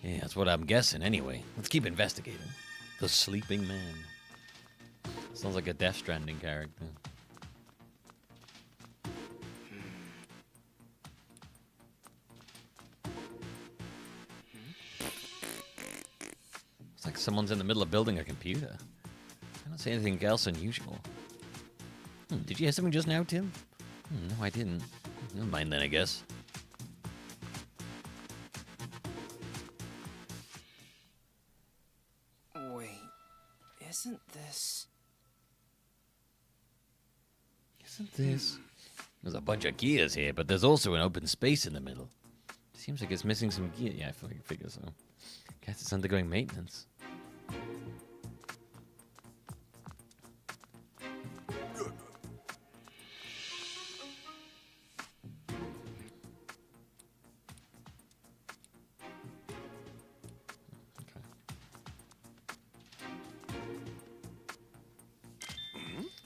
Yeah, that's what I'm guessing anyway. Let's keep investigating. The sleeping man. Sounds like a Death Stranding character. someone's in the middle of building a computer. I don't see anything else unusual. Did you hear something just now, Tim? No, I didn't. Never mind then, I guess. Wait, isn't this... Isn't this? There's a bunch of gears here, but there's also an open space in the middle. Seems like it's missing some gear. Yeah, I figure so. Guess it's undergoing maintenance.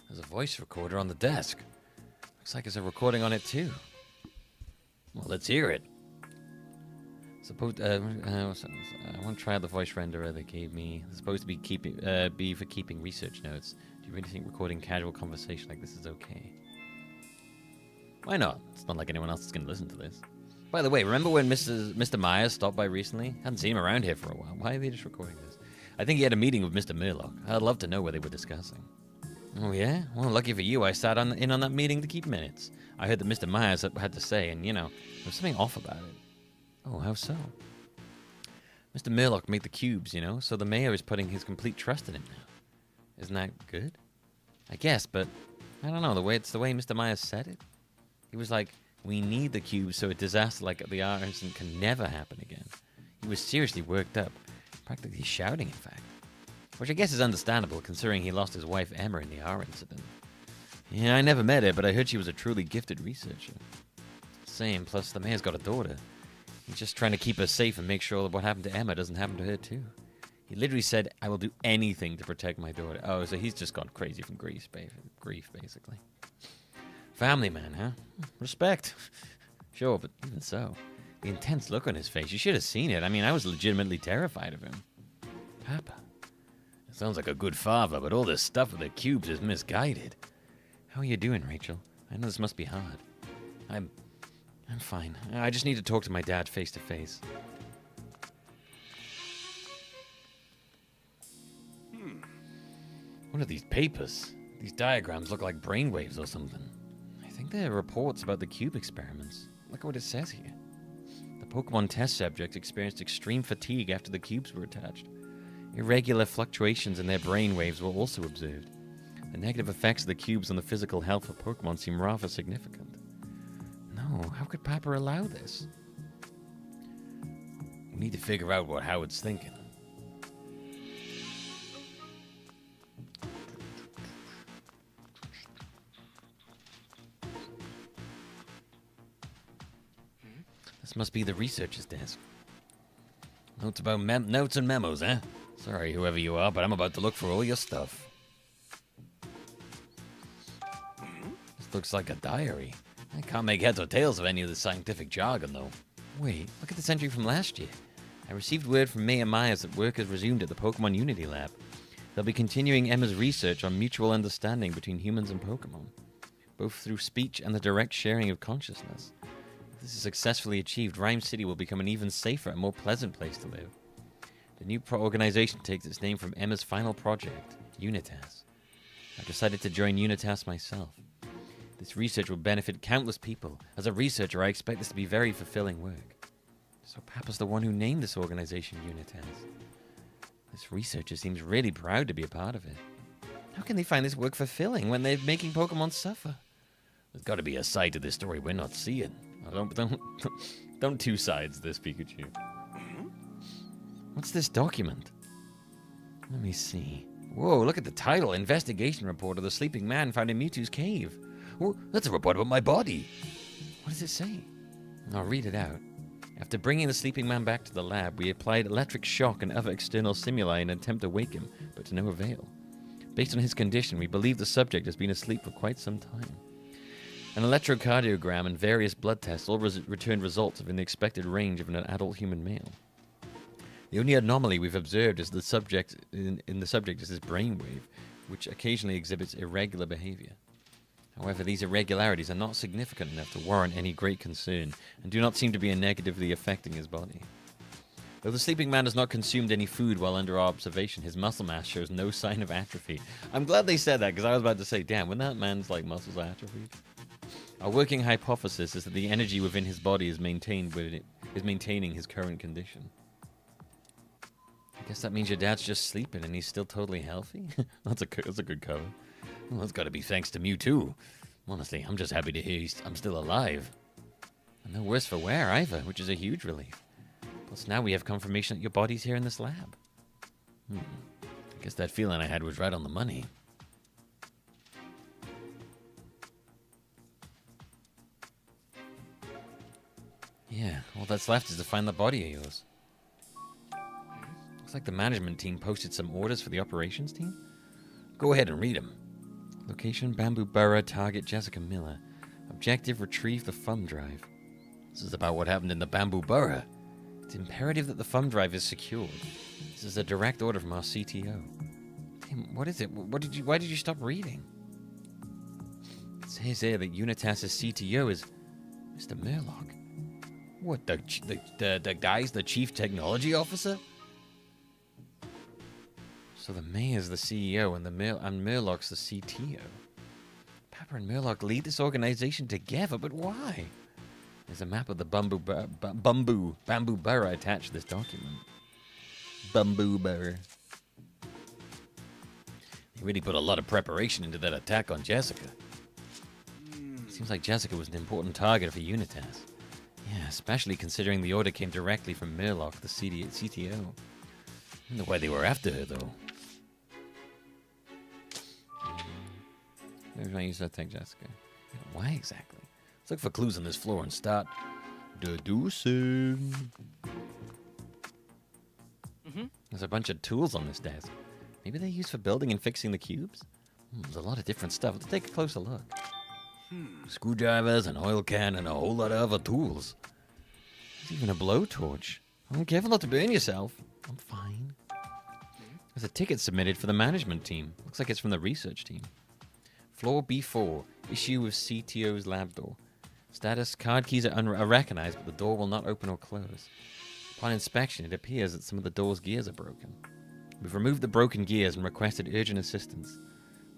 There's a voice recorder on the desk. Looks like there's a recording on it too. Well, let's hear it. Suppose I want to try out the voice renderer they gave me. It's supposed to be for keeping research notes. Do you really think recording casual conversation like this is okay? Why not? It's not like anyone else is going to listen to this. By the way, remember when Mr. Myers stopped by recently? Hadn't seen him around here for a while. Why are they just recording this? I think he had a meeting with Mr. Murlock. I'd love to know what they were discussing. Oh yeah? Well, lucky for you, I sat in on that meeting to keep minutes. I heard that Mr. Myers had to say, and there was something off about it. Oh, how so? Mr. Murlock made the cubes, so the mayor is putting his complete trust in him now. Isn't that good? I guess, but I don't know, it's the way Mr. Myers said it. He was like, we need the cubes so a disaster like the arson can never happen again. He was seriously worked up, practically shouting, in fact. Which I guess is understandable, considering he lost his wife Emma in the R incident. Yeah, I never met her, but I heard she was a truly gifted researcher. Same, plus the mayor's got a daughter. He's just trying to keep her safe and make sure that what happened to Emma doesn't happen to her too. He literally said, I will do anything to protect my daughter. Oh, so he's just gone crazy from grief, basically. Family man, huh? Respect. Sure, but even so. The intense look on his face, you should have seen it. I mean, I was legitimately terrified of him. Papa. It sounds like a good father, but all this stuff with the cubes is misguided. How are you doing, Rachel? I know this must be hard. I'm fine. I just need to talk to my dad face to face. What are these papers? These diagrams look like brainwaves or something. I think they're reports about the cube experiments. Look at what it says here. The Pokemon test subjects experienced extreme fatigue after the cubes were attached. Irregular fluctuations in their brainwaves were also observed. The negative effects of the cubes on the physical health of Pokemon seem rather significant. No, how could Papa allow this? We need to figure out what Howard's thinking. This must be the researcher's desk. Notes about notes and memos, eh? Sorry, whoever you are, but I'm about to look for all your stuff. This looks like a diary. I can't make heads or tails of any of the scientific jargon, though. Wait, look at this entry from last year. I received word from Mayor Myers that work has resumed at the Pokemon Unity Lab. They'll be continuing Emma's research on mutual understanding between humans and Pokemon, both through speech and the direct sharing of consciousness. If this is successfully achieved, Rhyme City will become an even safer and more pleasant place to live. The new organization takes its name from Emma's final project, Unitas. I've decided to join Unitas myself. This research will benefit countless people. As a researcher, I expect this to be very fulfilling work. So Papa's the one who named this organization Unitas. This researcher seems really proud to be a part of it. How can they find this work fulfilling when they're making Pokemon suffer? There's got to be a side to this story we're not seeing. Don't two sides this, Pikachu. What's this document? Let me see. Whoa, look at the title. Investigation report of the sleeping man found in Mewtwo's cave. Oh, that's a report about my body. What does it say? I'll read it out. After bringing the sleeping man back to the lab, we applied electric shock and other external stimuli in an attempt to wake him, but to no avail. Based on his condition, we believe the subject has been asleep for quite some time. An electrocardiogram and various blood tests all returned results within the expected range of an adult human male. The only anomaly we've observed is the subject in the subject is his brainwave, which occasionally exhibits irregular behavior. However, these irregularities are not significant enough to warrant any great concern, and do not seem to be negatively affecting his body. Though the sleeping man has not consumed any food while under our observation, his muscle mass shows no sign of atrophy. I'm glad they said that, because I was about to say, damn, when that man's like muscles are atrophied. Our working hypothesis is that the energy within his body is maintaining his current condition. I guess that means your dad's just sleeping and he's still totally healthy? That's a good cover. Well, that's got to be thanks to Mew too. Honestly, I'm just happy to hear I'm still alive. And no worse for wear either, which is a huge relief. Plus now we have confirmation that your body's here in this lab. I guess that feeling I had was right on the money. Yeah, all that's left is to find the body of yours. Looks like the management team posted some orders for the operations team. Go ahead and read them. Location, Bamboo Borough, target Jessica Miller. Objective, retrieve the thumb drive. This is about what happened in the Bamboo Borough. It's imperative that the thumb drive is secured. This is a direct order from our CTO. Damn, what is it? Why did you stop reading? It says here that Unitas's CTO is Mr. Murloc. What, the guy's the chief technology officer? So the mayor's the CEO and Murloc's the CTO. Pepper and Murloc lead this organization together, but why? There's a map of the Bamboo Borough attached to this document. Bamboo Borough. They really put a lot of preparation into that attack on Jessica. Seems like Jessica was an important target for Unitas. Yeah, especially considering the order came directly from Murloc, the CTO. I don't know why they were after her, though. Maybe I use that attack Jessica. Why exactly? Let's look for clues on this floor and start deducing. There's a bunch of tools on this desk. Maybe they're used for building and fixing the cubes? There's a lot of different stuff. Let's take a closer look. Screwdrivers, an oil can, and a whole lot of other tools. There's even a blowtorch. Oh, careful not to burn yourself. I'm fine. There's a ticket submitted for the management team. Looks like it's from the research team. Floor B4. Issue with CTO's lab door. Status, card keys are recognized, but the door will not open or close. Upon inspection, it appears that some of the door's gears are broken. We've removed the broken gears and requested urgent assistance.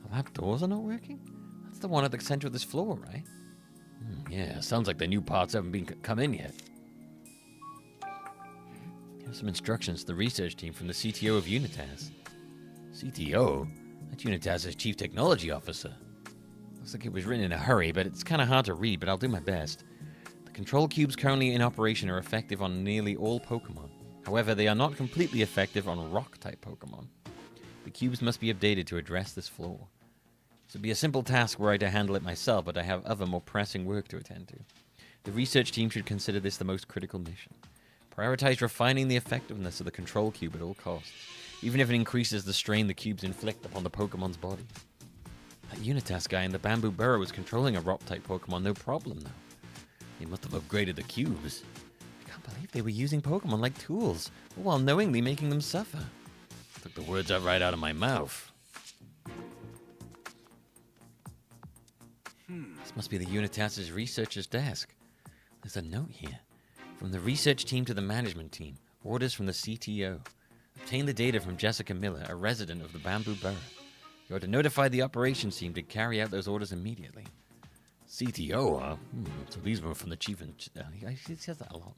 The lab doors are not working? That's the one at the center of this floor, right? Yeah, sounds like the new parts haven't come in yet. Here's some instructions to the research team from the CTO of Unitas. CTO? That's Unitas's chief technology officer. Looks like it was written in a hurry, but it's kind of hard to read, but I'll do my best. The control cubes currently in operation are effective on nearly all Pokemon. However, they are not completely effective on rock-type Pokemon. The cubes must be updated to address this flaw. This would be a simple task were I to handle it myself, but I have other more pressing work to attend to. The research team should consider this the most critical mission. Prioritize refining the effectiveness of the control cube at all costs, even if it increases the strain the cubes inflict upon the Pokemon's body. That Unitas guy in the Bamboo Borough was controlling a rock-type Pokemon, no problem though. They must have upgraded the cubes. I can't believe they were using Pokemon like tools, while knowingly making them suffer. Took the words right out of my mouth. This must be the Unitas's researcher's desk. There's a note here. From the research team to the management team. Orders from the CTO. Obtain the data from Jessica Miller, a resident of the Bamboo Borough. You are to notify the operations team to carry out those orders immediately. CTO, huh? So these were from the chief. He says that a lot.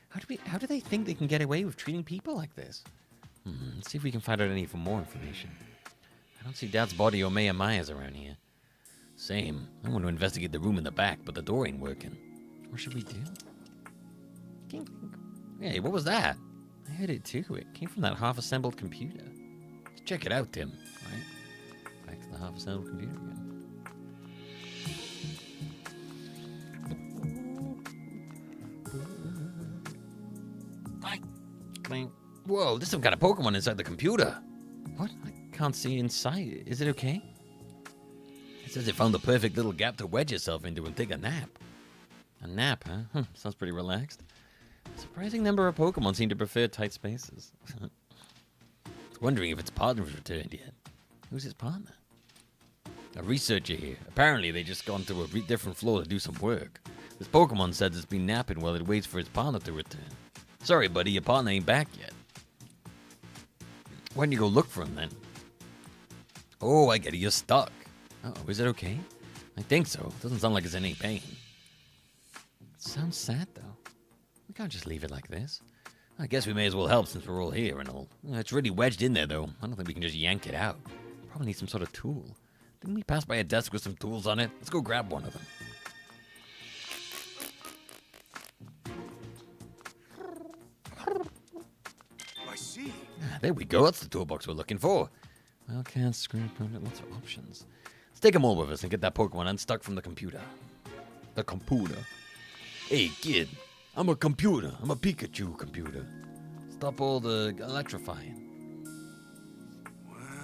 How do they think they can get away with treating people like this? Let's see if we can find out any more information. I don't see Dad's body or Mayor Myers around here. Same. I want to investigate the room in the back, but the door ain't working. What should we do? Hey, what was that? I heard it too. It came from that half-assembled computer. Let's check it out, Tim. Right? Back to the half-assembled computer again. Clink. Whoa, there's some kind of Pokemon inside the computer. What? I can't see inside. Is it okay? It says it found the perfect little gap to wedge itself into and take a nap. A nap, huh? Sounds pretty relaxed. A surprising number of Pokemon seem to prefer tight spaces. I was wondering if its partner has returned yet. Who's his partner? A researcher here. Apparently they just gone to a different floor to do some work. This Pokemon says it's been napping while it waits for its partner to return. Sorry, buddy, your partner ain't back yet. Why don't you go look for him then? Oh, I get it, you're stuck. Oh, is it okay? I think so. Doesn't sound like it's in any pain. It sounds sad, though. We can't just leave it like this. I guess we may as well help since we're all here and all. It's really wedged in there, though. I don't think we can just yank it out. Probably need some sort of tool. Didn't we pass by a desk with some tools on it? Let's go grab one of them. I see. There we go. That's the toolbox we're looking for. Well, can't screw permanent. Lots of options. Let's take them all with us and get that Pokemon unstuck from the computer. The computer. Hey, kid. I'm a computer. I'm a Pikachu computer. Stop all the electrifying.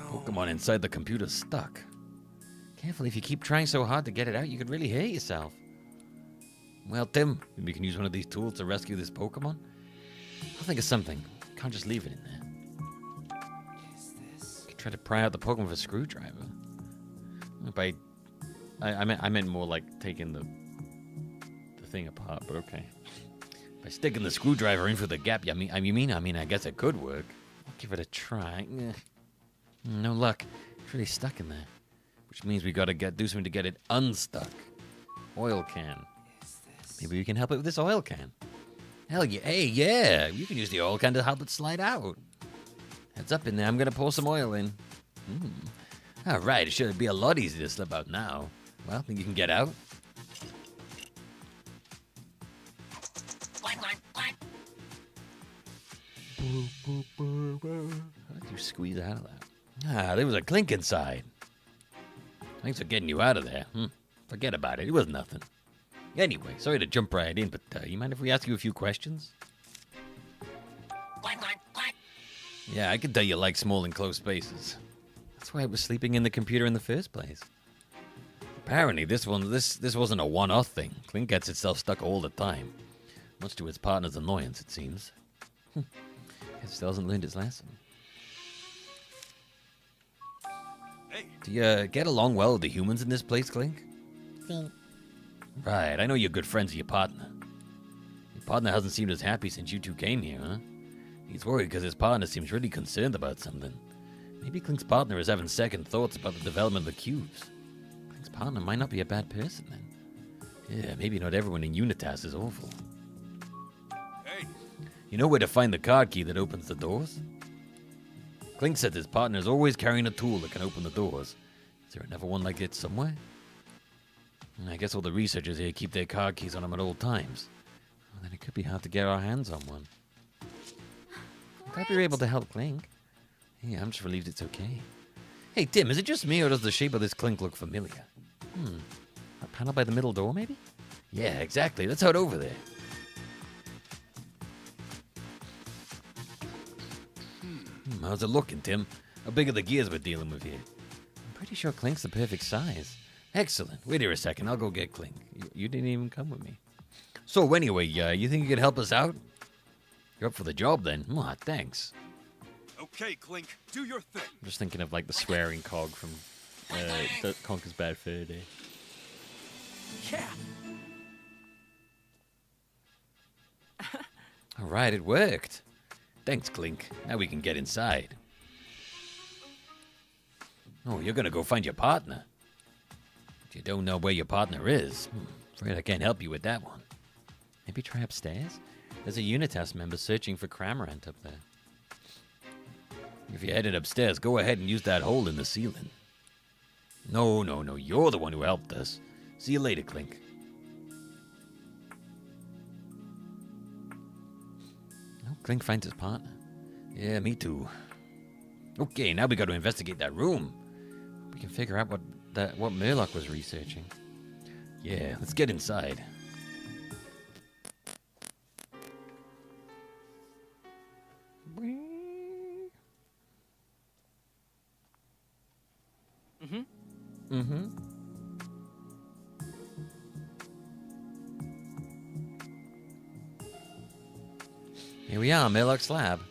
Pokemon inside the computer's stuck. Careful, if you keep trying so hard to get it out, you could really hurt yourself. Well, Tim, maybe we can use one of these tools to rescue this Pokemon? I'll think of something. Can't just leave it in there. Could try to pry out the Pokemon with a screwdriver. I meant more like taking the thing apart, but okay. By sticking the screwdriver in through the gap, I mean, I guess it could work. I'll give it a try. No luck. It's really stuck in there. Which means we gotta do something to get it unstuck. Oil can. Maybe we can help it with this oil can. Hell yeah. Hey, yeah. You can use the oil can to help it slide out. Heads up in there. I'm gonna pour some oil in. Alright, it should be a lot easier to slip out now. Well, think you can get out? How did you squeeze out of that? There was a clink inside. Thanks for getting you out of there. Forget about it. It was nothing. Anyway, sorry to jump right in, but you mind if we ask you a few questions? Yeah, I can tell you like small enclosed spaces. That's why I was sleeping in the computer in the first place. Apparently, this wasn't a one-off thing. Clink gets itself stuck all the time. Much to its partner's annoyance, it seems. Guess it still hasn't learned its lesson. Hey. Do you get along well with the humans in this place, Clink? See. Right, I know you're good friends with your partner. Your partner hasn't seemed as happy since you two came here, huh? He's worried because his partner seems really concerned about something. Maybe Clink's partner is having second thoughts about the development of the cubes. Clink's partner might not be a bad person, then. Yeah, maybe not everyone in Unitas is awful. Hey. You know where to find the card key that opens the doors? Clink said his partner is always carrying a tool that can open the doors. Is there another one like it somewhere? I guess all the researchers here keep their card keys on them at all times. Well, then it could be hard to get our hands on one. I'm glad we were able to help Clink. Hey, I'm just relieved it's okay. Hey, Tim, is it just me or does the shape of this Clink look familiar? That panel by the middle door, maybe? Yeah, exactly. Let's head over there. How's it looking, Tim? How big are the gears we're dealing with here? I'm pretty sure Clink's the perfect size. Excellent. Wait here a second. I'll go get Clink. You didn't even come with me. So anyway, you think you could help us out? You're up for the job then? Thanks. Okay, Clink, do your thing. I'm just thinking of like the swearing cog from the Conker's Bad Fur Day. Yeah. All right, it worked. Thanks, Clink. Now we can get inside. Oh, you're gonna go find your partner. But you don't know where your partner is. Afraid I can't help you with that one. Maybe try upstairs? There's a Unitas member searching for Cramorant up there. If you're headed upstairs, go ahead and use that hole in the ceiling. No, you're the one who helped us. See you later, Clink. Oh, Clink finds his partner. Yeah, me too. Okay, now we got to investigate that room. We can figure out what Murloc was researching. Yeah, let's get inside. Here we are, Murloc's lab.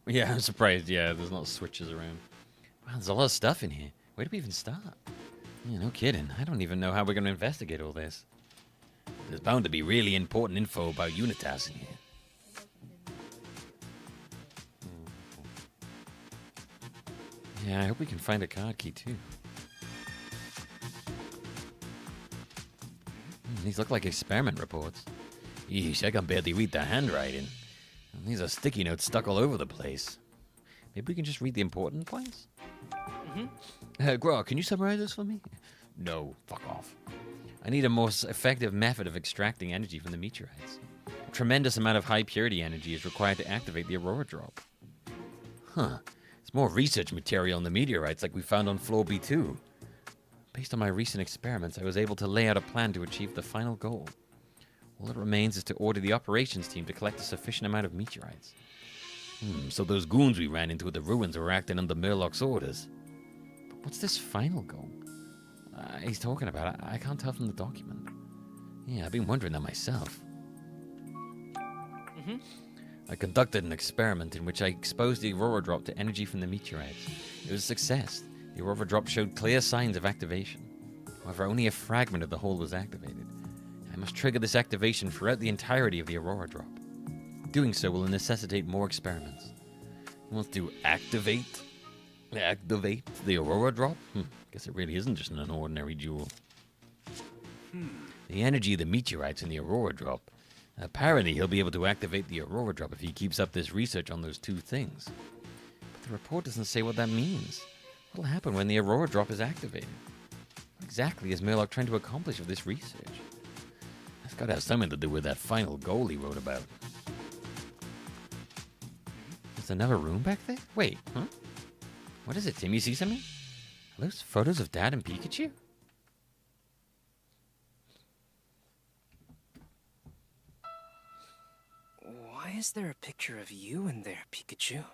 Yeah, I'm surprised. Yeah, there's not switches around. Wow, there's a lot of stuff in here. Where do we even start? Yeah, no kidding. I don't even know how we're going to investigate all this. There's bound to be really important info about Unitas in here. Yeah, I hope we can find a card key, too. These look like experiment reports. Yeesh, I can barely read the handwriting. And these are sticky notes stuck all over the place. Maybe we can just read the important points? Grog, can you summarize this for me? No, fuck off. I need a more effective method of extracting energy from the meteorites. A tremendous amount of high purity energy is required to activate the Aurora Drop. Huh. It's more research material on the meteorites like we found on floor B2. Based on my recent experiments, I was able to lay out a plan to achieve the final goal. All that remains is to order the operations team to collect a sufficient amount of meteorites. So those goons we ran into at the ruins were acting under Murlock's orders. But what's this final goal he's talking about? I can't tell from the document. Yeah, I've been wondering that myself. I conducted an experiment in which I exposed the Aurora Drop to energy from the meteorites. It was a success. The Aurora Drop showed clear signs of activation. However, only a fragment of the whole was activated. I must trigger this activation throughout the entirety of the Aurora Drop. Doing so will necessitate more experiments. He wants to activate the Aurora Drop? Guess it really isn't just an ordinary jewel. The energy of the meteorites in the Aurora Drop. Apparently, he'll be able to activate the Aurora Drop if he keeps up this research on those two things. But the report doesn't say what that means. What'll happen when the Aurora Drop is activated? What exactly is Murlock trying to accomplish with this research? That's got to have something to do with that final goal he wrote about. There's another room back there? Wait, What is it, Tim? You see something? Are those photos of Dad and Pikachu? Why is there a picture of you in there, Pikachu?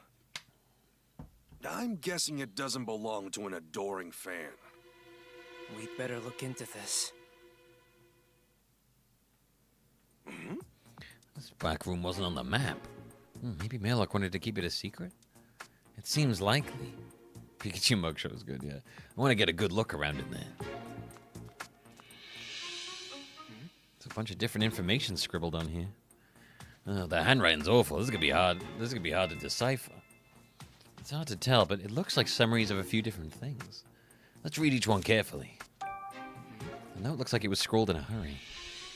I'm guessing it doesn't belong to an adoring fan. We'd better look into this. This back room wasn't on the map. Maybe Murlock wanted to keep it a secret? It seems likely. Pikachu mugshot is good, yeah. I want to get a good look around in there. There's a bunch of different information scribbled on here. Oh, the handwriting's awful. This is gonna be hard. This is gonna be hard to decipher. It's hard to tell, but it looks like summaries of a few different things. Let's read each one carefully. The note looks like it was scrawled in a hurry.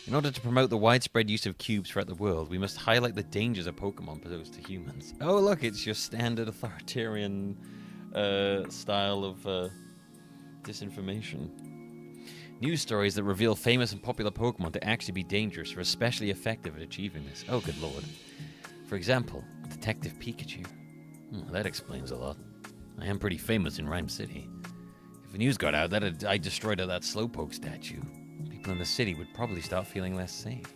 In order to promote the widespread use of cubes throughout the world, we must highlight the dangers of Pokemon posed to humans. Oh, look, it's your standard authoritarian style of disinformation. News stories that reveal famous and popular Pokemon to actually be dangerous are especially effective at achieving this. Oh, good lord. For example, Detective Pikachu. That explains a lot. I am pretty famous in Rhyme City. If the news got out that I destroyed that Slowpoke statue, people in the city would probably start feeling less safe.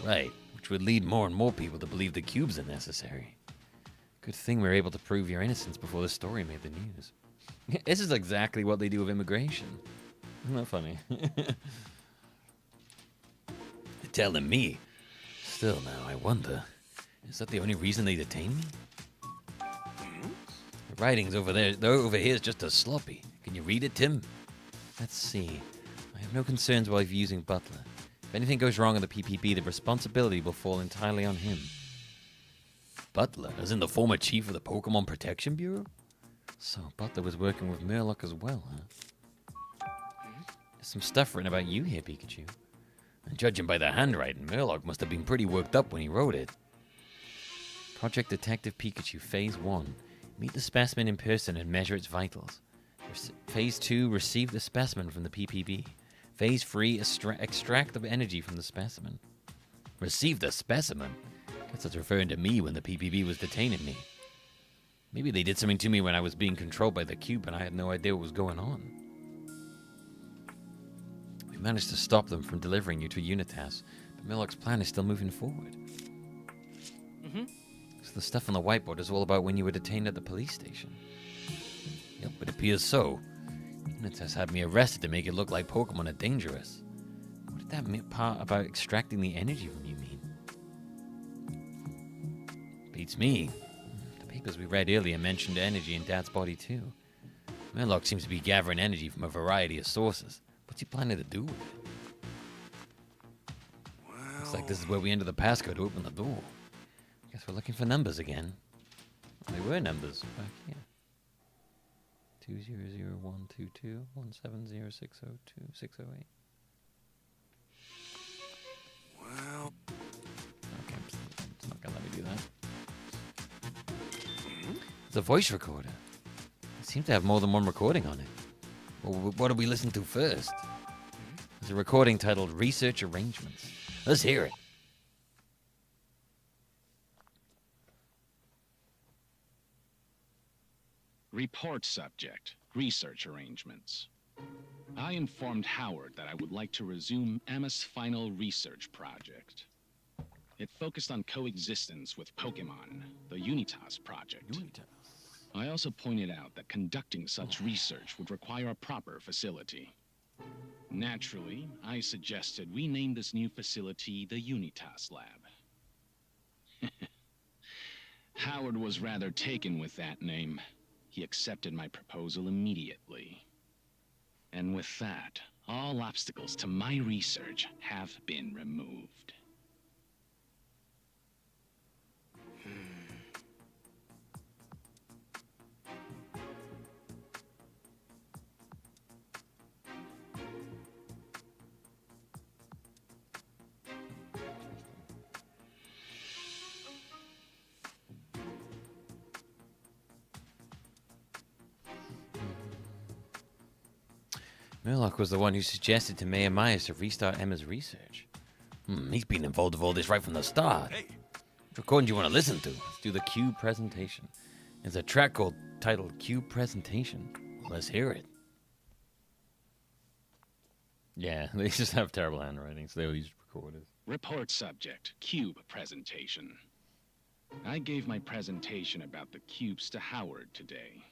Right, which would lead more and more people to believe the cubes are necessary. Good thing we were able to prove your innocence before the story made the news. This is exactly what they do with immigration. Isn't that funny? They're telling me. Still now, I wonder, is that the only reason they detain me? The writing's over there. Over here is just as sloppy. Can you read it, Tim? Let's see. I have no concerns while using Butler. If anything goes wrong in the PPB, the responsibility will fall entirely on him. Butler, as in the former chief of the Pokemon Protection Bureau? So Butler was working with Murlock as well, huh? There's some stuff written about you here, Pikachu. And judging by the handwriting, Murlock must have been pretty worked up when he wrote it. Project Detective Pikachu, Phase 1. Meet the specimen in person and measure its vitals. Phase 2, receive the specimen from the PPB. Phase 3, extract the energy from the specimen. Receive the specimen? Guess that's referring to me when the PPB was detaining me. Maybe they did something to me when I was being controlled by the cube and I had no idea what was going on. We managed to stop them from delivering you to Unitas, but Murlock's plan is still moving forward. So the stuff on the whiteboard is all about when you were detained at the police station. Yep, it appears so. Unitas had me arrested to make it look like Pokemon are dangerous. What did that part about extracting the energy from you mean? Beats me. The papers we read earlier mentioned energy in Dad's body too. Murlock seems to be gathering energy from a variety of sources. What's he planning to do with it? Looks like this is where we enter the passcode to open the door. Guess we're looking for numbers again. They were numbers back here. 200122170602608. Well... Okay, it's not gonna let me do that. It's a voice recorder. It seems to have more than one recording on it. Well, what did we listen to first? There's a recording titled Research Arrangements. Let's hear it. Report subject, research arrangements. I informed Howard that I would like to resume Emma's final research project. It focused on coexistence with Pokemon, the Unitas project. I also pointed out that conducting such research would require a proper facility. Naturally, I suggested we name this new facility the Unitas Lab. Howard was rather taken with that name. He accepted my proposal immediately. And with that, all obstacles to my research have been removed. Murloc was the one who suggested to Mayor Myers to restart Emma's research. He's been involved with all this right from the start. Hey. Which recording do you want to listen to? Let's do the Cube presentation. There's a track titled Cube Presentation. Let's hear it. Yeah, they just have terrible handwriting, so they use recorders. Report subject, Cube presentation. I gave my presentation about the cubes to Howard today.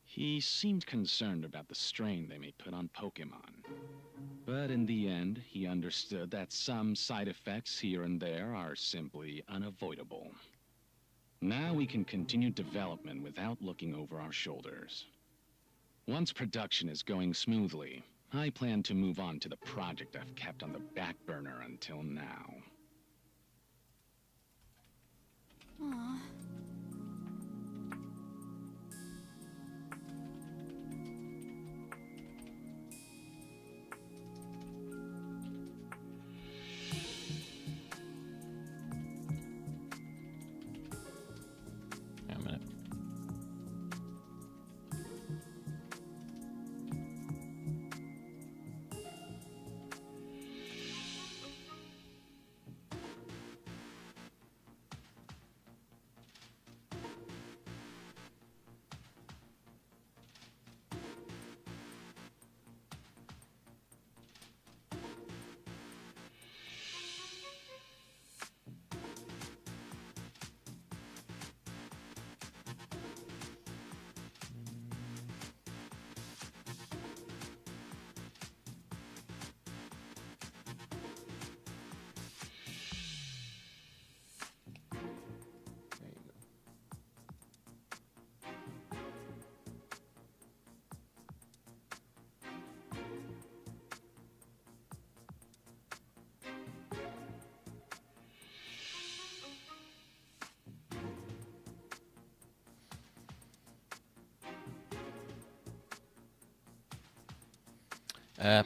He seemed concerned about the strain they may put on Pokemon. But in the end, he understood that some side effects here and there are simply unavoidable. Now we can continue development without looking over our shoulders. Once production is going smoothly, I plan to move on to the project I've kept on the back burner until now. Aww. Wait a minute.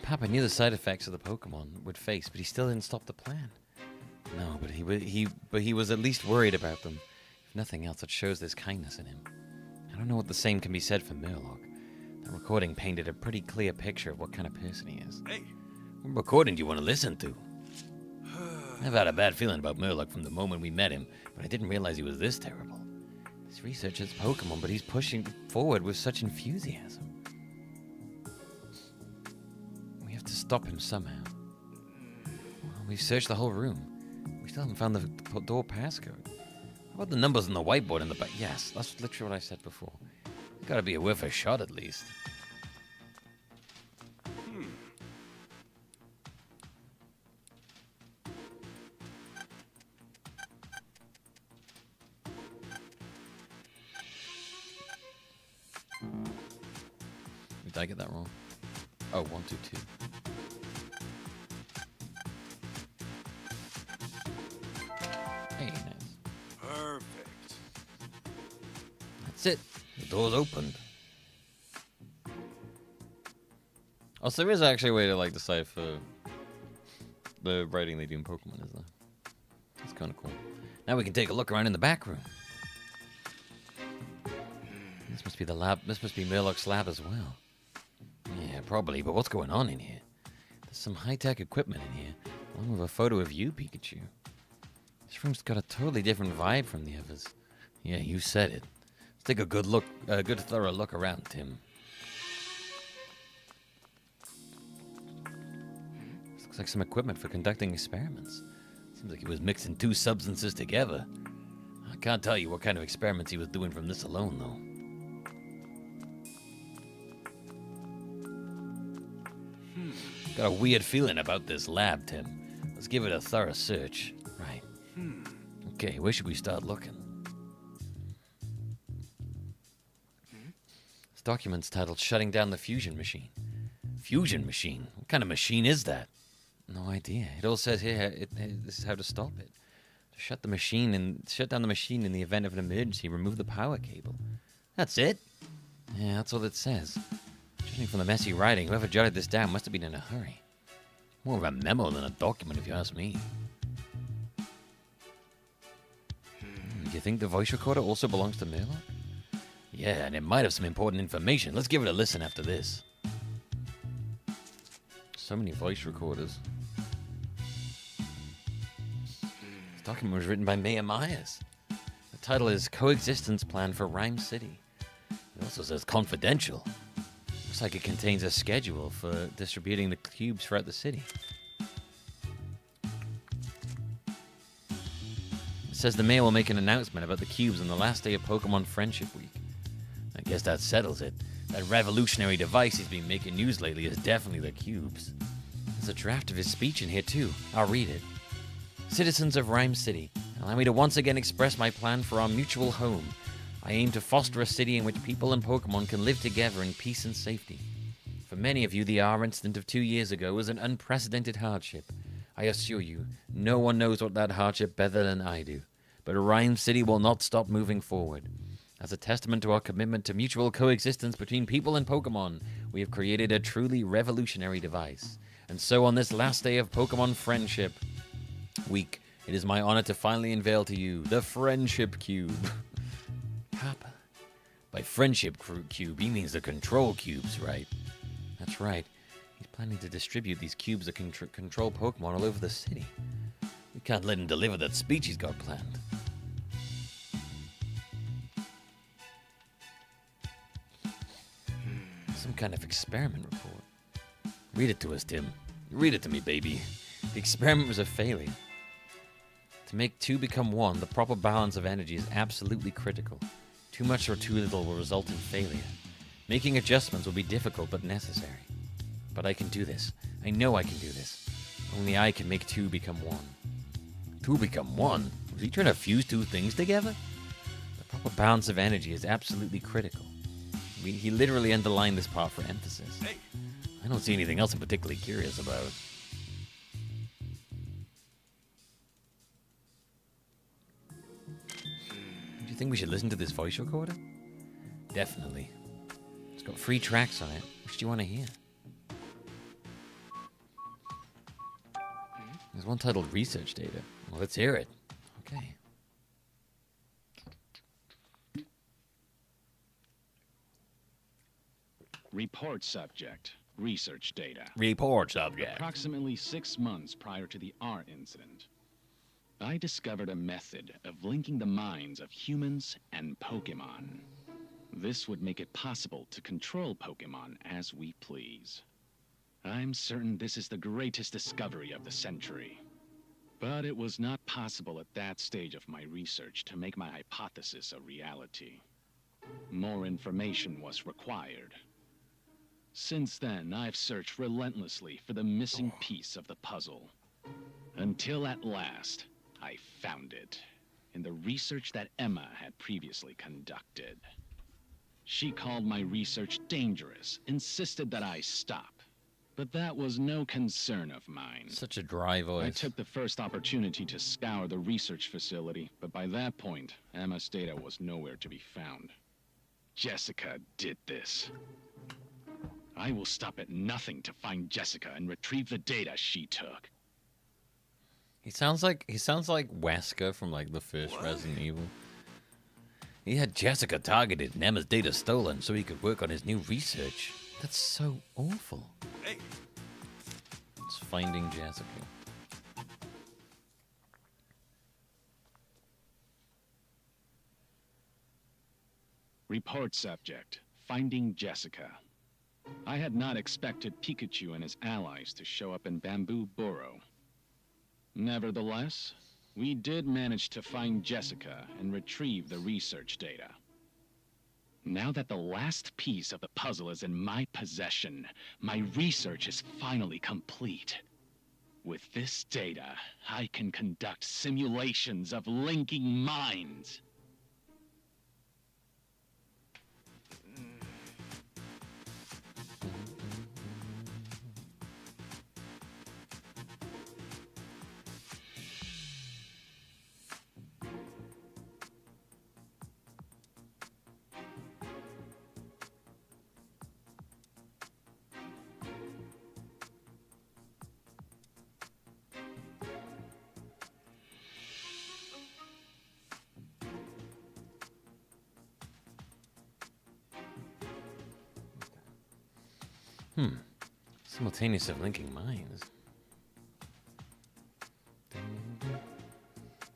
Papa knew the side effects of the Pokemon would face, but he still didn't stop the plan. No, but he was at least worried about them. If nothing else, it shows there's kindness in him. I don't know what the same can be said for Murloc. The recording painted a pretty clear picture of what kind of person he is. Hey. What recording do you want to listen to? I've had a bad feeling about Murloc from the moment we met him, but I didn't realize he was this terrible. His research is Pokemon, but he's pushing forward with such enthusiasm. We have to stop him somehow. Well, we've searched the whole room. We still haven't found the door passcode. How about the numbers on the whiteboard in the back? Yes, that's literally what I said before. Gotta be worth a shot at least. Did I get that wrong? Oh, 1, 2, 2. Sit. The door's opened. Oh, so there is actually a way to, like, decipher the writing they do in Pokemon, isn't there? That's kind of cool. Now we can take a look around in the back room. This must be the lab. This must be Murloc's lab as well. Yeah, probably, but what's going on in here? There's some high-tech equipment in here, along with a photo of you, Pikachu. This room's got a totally different vibe from the others. Yeah, you said it. Let's take a good look, good thorough look around, Tim. This looks like some equipment for conducting experiments. Seems like he was mixing two substances together. I can't tell you what kind of experiments he was doing from this alone, though. Got a weird feeling about this lab, Tim. Let's give it a thorough search. Right. Okay, where should we start looking? This document's titled Shutting Down the Fusion Machine. Fusion machine? What kind of machine is that? No idea. It all says here this is how to stop it. To shut down the machine in the event of an emergency, remove the power cable. That's it? Yeah, that's all it says. Judging from the messy writing, whoever jotted this down must have been in a hurry. More of a memo than a document, if you ask me. Do you think the voice recorder also belongs to Murloc? Yeah, and it might have some important information. Let's give it a listen after this. So many voice recorders. This document was written by Maya Myers. The title is Coexistence Plan for Rhyme City. It also says confidential. Looks like it contains a schedule for distributing the cubes throughout the city. It says the mayor will make an announcement about the cubes on the last day of Pokemon Friendship Week. I guess that settles it. That revolutionary device he's been making news lately is definitely the cubes. There's a draft of his speech in here too. I'll read it. Citizens of Rhyme City, allow me to once again express my plan for our mutual home. I aim to foster a city in which people and Pokemon can live together in peace and safety. For many of you, the R incident of 2 years ago was an unprecedented hardship. I assure you, no one knows what that hardship better than I do. But Rhyme City will not stop moving forward. As a testament to our commitment to mutual coexistence between people and Pokemon, we have created a truly revolutionary device. And so on this last day of Pokemon Friendship Week, it is my honor to finally unveil to you the Friendship Cube. Papa. By Friendship Cube, he means the control cubes, right? That's right. He's planning to distribute these cubes that can control Pokemon all over the city. We can't let him deliver that speech he's got planned. Some kind of experiment report. Read it to us, Tim. Read it to me, baby. The experiment was a failure. To make two become one, the proper balance of energy is absolutely critical. Too much or too little will result in failure. Making adjustments will be difficult but necessary. But I can do this. I know I can do this. Only I can make two become one. Two become one? Was he trying to fuse two things together? The proper balance of energy is absolutely critical. I mean, he literally underlined this part for emphasis. Hey. I don't see anything else I'm particularly curious about. Do you think we should listen to this voice recorder? Definitely. It's got 3 tracks on it. Which do you want to hear? There's one titled Research Data. Well, let's hear it. Okay. Report subject. Research data. Report subject. Approximately 6 months prior to the R incident, I discovered a method of linking the minds of humans and Pokemon. This would make it possible to control Pokemon as we please. I'm certain this is the greatest discovery of the century. But it was not possible at that stage of my research to make my hypothesis a reality. More information was required. Since then, I've searched relentlessly for the missing piece of the puzzle. Until at last, I found it in the research that Emma had previously conducted. She called my research dangerous, insisted that I stop. But that was no concern of mine. Such a dry voice. I took the first opportunity to scour the research facility, but by that point, Emma's data was nowhere to be found. Jessica did this. I will stop at nothing to find Jessica and retrieve the data she took. He sounds like Wesker from like the first Resident Evil. He had Jessica targeted and Emma's data stolen so he could work on his new research. That's so awful. Hey. It's finding Jessica. Report subject, finding Jessica. I had not expected Pikachu and his allies to show up in Bamboo Burrow. Nevertheless, we did manage to find Jessica and retrieve the research data. Now that the last piece of the puzzle is in my possession, my research is finally complete. With this data, I can conduct simulations of linking minds. Simultaneous of linking minds.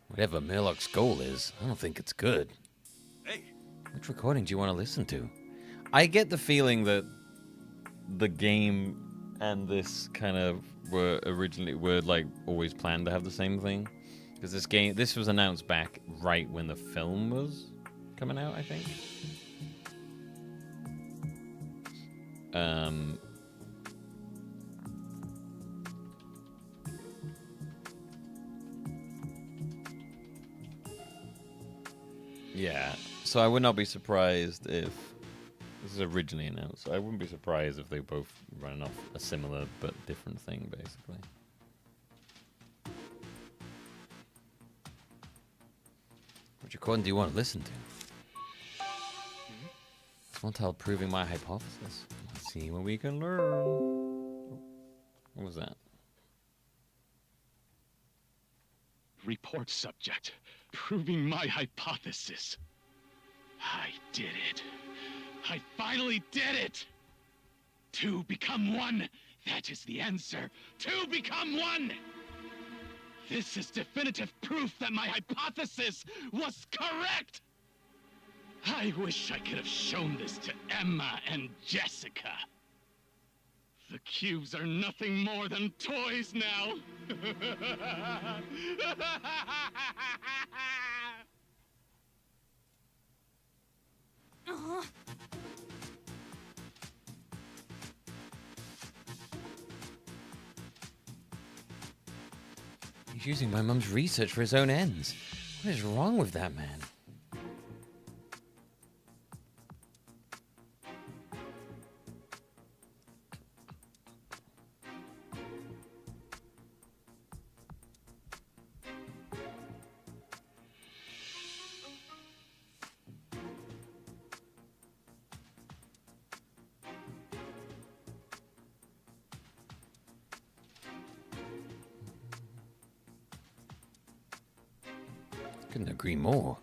Whatever Murloc's goal is, I don't think it's good. Hey. Which recording do you want to listen to? I get the feeling that the game and this kind of were like always planned to have the same thing. Because this was announced back right when the film was coming out, I think. Yeah, so I would not be surprised if this is originally announced. I wouldn't be surprised if they both run off a similar but different thing, basically. Which recording do you want to listen to? This one titled Proving My Hypothesis. Let's see what we can learn. What was that? Report subject, proving my hypothesis. I did it. I finally did it! 2 become 1. That is the answer. 2 become 1! This is definitive proof that my hypothesis was correct! I wish I could have shown this to Emma and Jessica. The cubes are nothing more than toys now. He's using my mum's research for his own ends. What is wrong with that man? Couldn't agree more.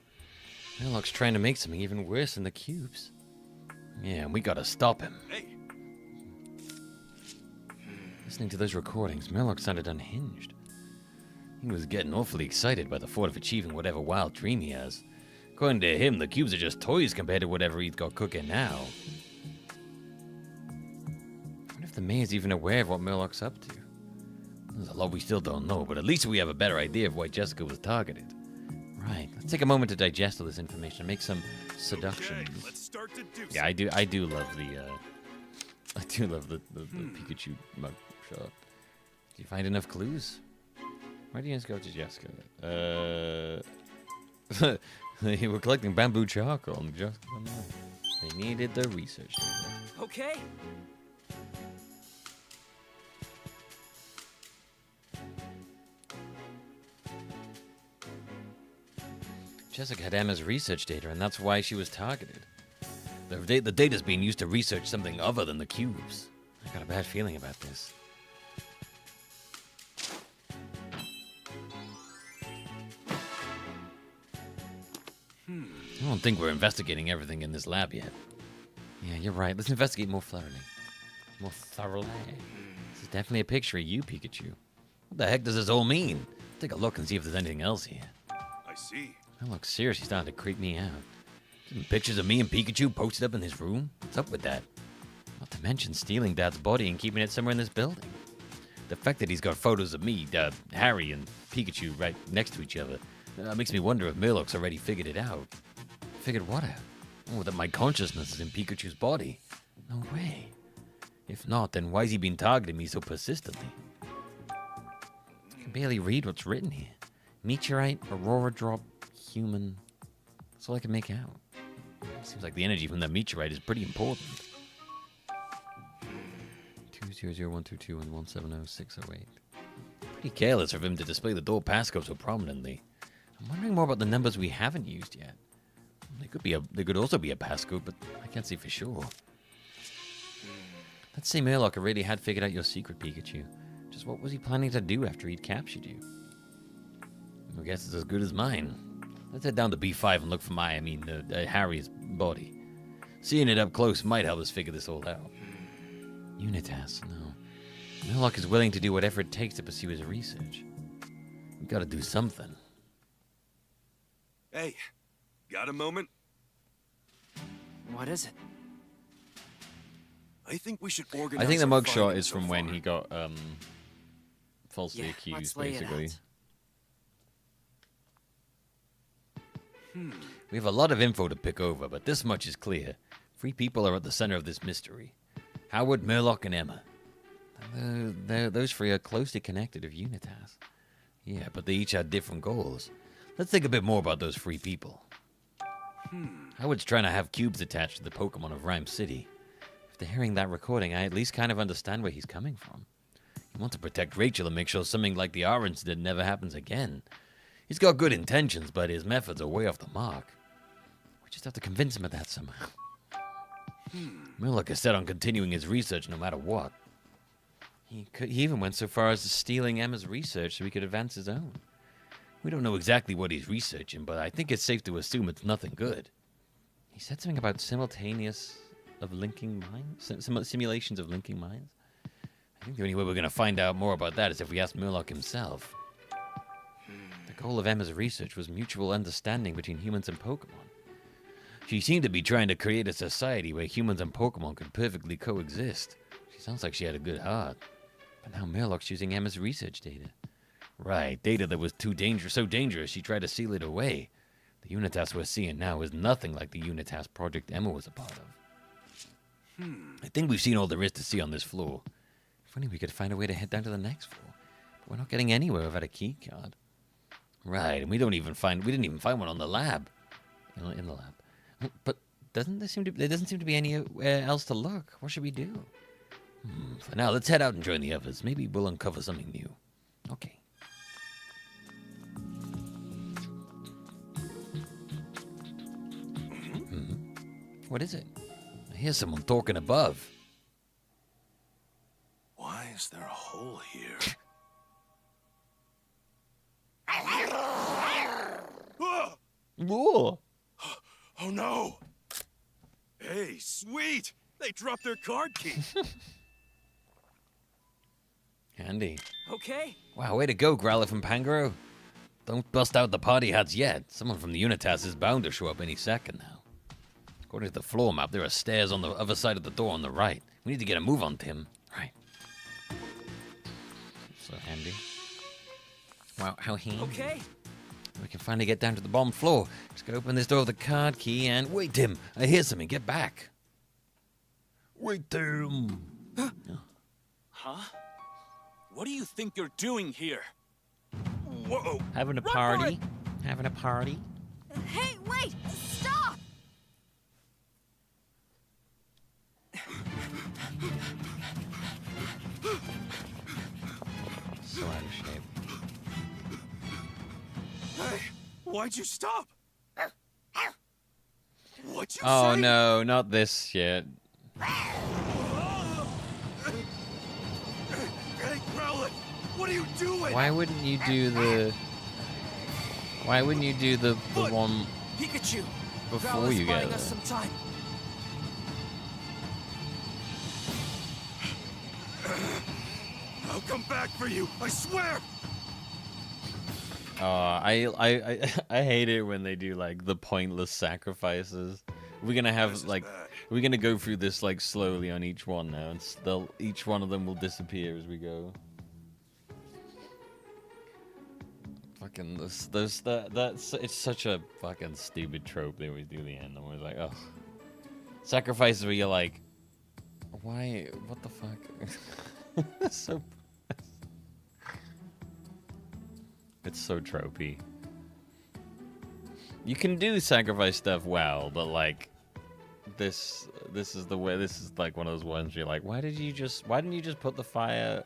Murloc's trying to make something even worse than the cubes. Yeah, we gotta stop him. Hey. Listening to those recordings, Murloc sounded unhinged. He was getting awfully excited by the thought of achieving whatever wild dream he has. According to him, the cubes are just toys compared to whatever he's got cooking now. I wonder if the mayor's even aware of what Murloc's up to. There's a lot we still don't know, but at least we have a better idea of why Jessica was targeted. Right, let's take a moment to digest all this information and make some seductions. Okay, let's start to do Yeah, I do love the Pikachu mug shot. Did you find enough clues? Why do you guys go to Jessica? They were collecting bamboo charcoal and just they needed the research data. Okay. Jessica had Emma's research data, and that's why she was targeted. The data's being used to research something other than the cubes. I got a bad feeling about this. I don't think we're investigating everything in this lab yet. Yeah, you're right. Let's investigate more thoroughly. More thoroughly. This is definitely a picture of you, Pikachu. What the heck does this all mean? Take a look and see if there's anything else here. I see. That looks seriously starting to creep me out. Some pictures of me and Pikachu posted up in his room? What's up with that? Not to mention stealing Dad's body and keeping it somewhere in this building. The fact that he's got photos of me, Harry, and Pikachu right next to each other makes me wonder if Murlock's already figured it out. Figured what out? Oh, that my consciousness is in Pikachu's body. No way. If not, then why's he been targeting me so persistently? I can barely read what's written here. Meteorite, Aurora Drop, Human. That's all I can make out. Seems like the energy from that meteorite is pretty important. 2001221 170-608. Pretty careless of him to display the door passcode so prominently. I'm wondering more about the numbers we haven't used yet. They could also be a passcode, but I can't see for sure. Let's say Murlock already had figured out your secret, Pikachu. Just what was he planning to do after he'd captured you? I guess it's as good as mine. Let's head down to B5 and look for Harry's body. Seeing it up close might help us figure this all out. Unitas, no. Murlock is willing to do whatever it takes to pursue his research. We gotta do something. Hey, got a moment? What is it? I think we should organize. I think the our mugshot findings is from when he got falsely accused, basically. We have a lot of info to pick over, but this much is clear. 3 people are at the center of this mystery. Howard, Murlock, and Emma. Those 3 are closely connected of Unitas. Yeah, but they each had different goals. Let's think a bit more about those 3 people. Howard's trying to have cubes attached to the Pokemon of Rhyme City. After hearing that recording, I at least kind of understand where he's coming from. He wants to protect Rachel and make sure something like the R incident never happens again. He's got good intentions, but his methods are way off the mark. We just have to convince him of that somehow. Murlock is set on continuing his research no matter what. He even went so far as to stealing Emma's research so he could advance his own. We don't know exactly what he's researching, but I think it's safe to assume it's nothing good. He said something about simultaneous of linking minds? Simulations of linking minds? I think the only way we're going to find out more about that is if we ask Murlock himself. The goal of Emma's research was mutual understanding between humans and Pokemon. She seemed to be trying to create a society where humans and Pokemon could perfectly coexist. She sounds like she had a good heart. But now Murlock's using Emma's research data. Right, data that was so dangerous she tried to seal it away. The Unitas we're seeing now is nothing like the Unitas project Emma was a part of. I think we've seen all there is to see on this floor. If only we could find a way to head down to the next floor. But we're not getting anywhere without a key card. Right, and we didn't even find one on the lab. In the lab. But there doesn't seem to be anywhere else to look. What should we do? For now, let's head out and join the others. Maybe we'll uncover something new. Okay. What is it? I hear someone talking above. Why is there a hole here? Whoa! Oh no! Hey, sweet! They dropped their card key. Handy. Okay. Wow, way to go, Growlithe and Pangoro. Don't bust out the party hats yet. Someone from the Unitas is bound to show up any second now. According to the floor map, there are stairs on the other side of the door on the right. We need to get a move on Tim. Right. So handy. Wow, how handy. Okay. We can finally get down to the bottom floor. Just gotta open this door with the card key and... Wait, Tim! I hear something. Get back. Wait, Tim! Huh? What do you think you're doing here? Whoa! Having a party. Having a party. Hey, wait! Stop! So out of shape. Hey, why'd you stop? What'd you Oh say? no, not this shit. Hey, Growlithe! What are you doing? Why wouldn't you do the... Why wouldn't you do the one Pikachu! before Growlithe's you get buying there? us some time. I'll come back for you, I swear! I hate it when they do like the pointless sacrifices. We're gonna have like we're gonna go through this like slowly on each one now, and each one of them will disappear as we go. Fucking that's it's such a fucking stupid trope that we do the end. I'm always like, oh, sacrifices where you're like, why? What the fuck? It's so. It's so tropey. You can do sacrifice stuff well, but like this is the way. This is like one of those ones where you're like, why didn't you just put the fire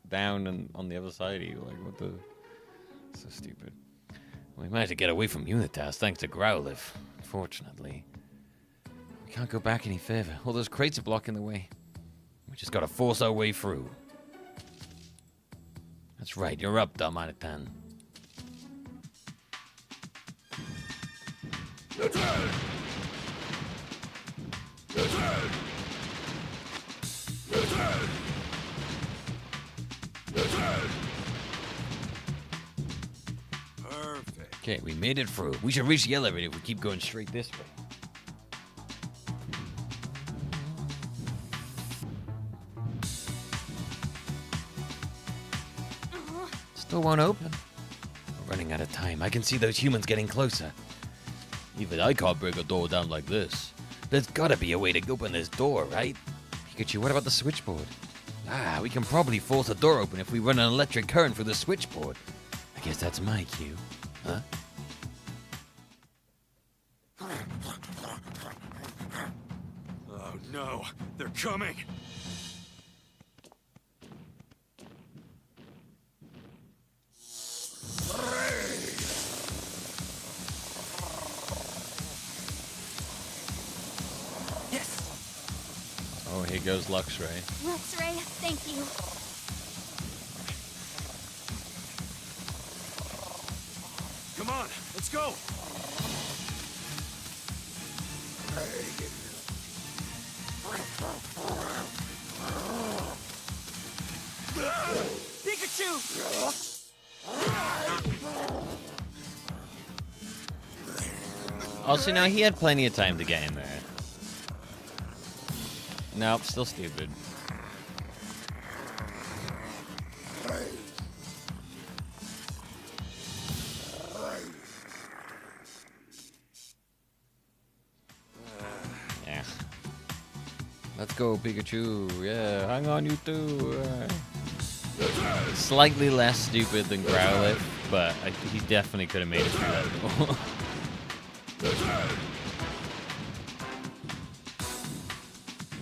down and on the other side of you? Like, what the? So stupid. We managed to get away from Unitas thanks to Growlithe. Unfortunately, we can't go back any further. All those crates are blocking the way. We just gotta force our way through. That's right, you're up, Dalmatitan. Perfect. Okay, we made it through. We should reach the elevator if we keep going straight this way. Still won't open. We're running out of time. I can see those humans getting closer. Even I can't break a door down like this. There's gotta be a way to open this door, right? Pikachu, what about the switchboard? Ah, we can probably force the door open if we run an electric current through the switchboard. I guess that's my cue. Huh? Oh no, they're coming! Oh, here goes Luxray. Luxray, thank you. Come on, let's go! Pikachu! Also, now he had plenty of time to get in there. Nope, still stupid. Yeah. Let's go, Pikachu. Yeah, hang on, you two. Slightly less stupid than Growlithe, but he definitely could have made it through that door.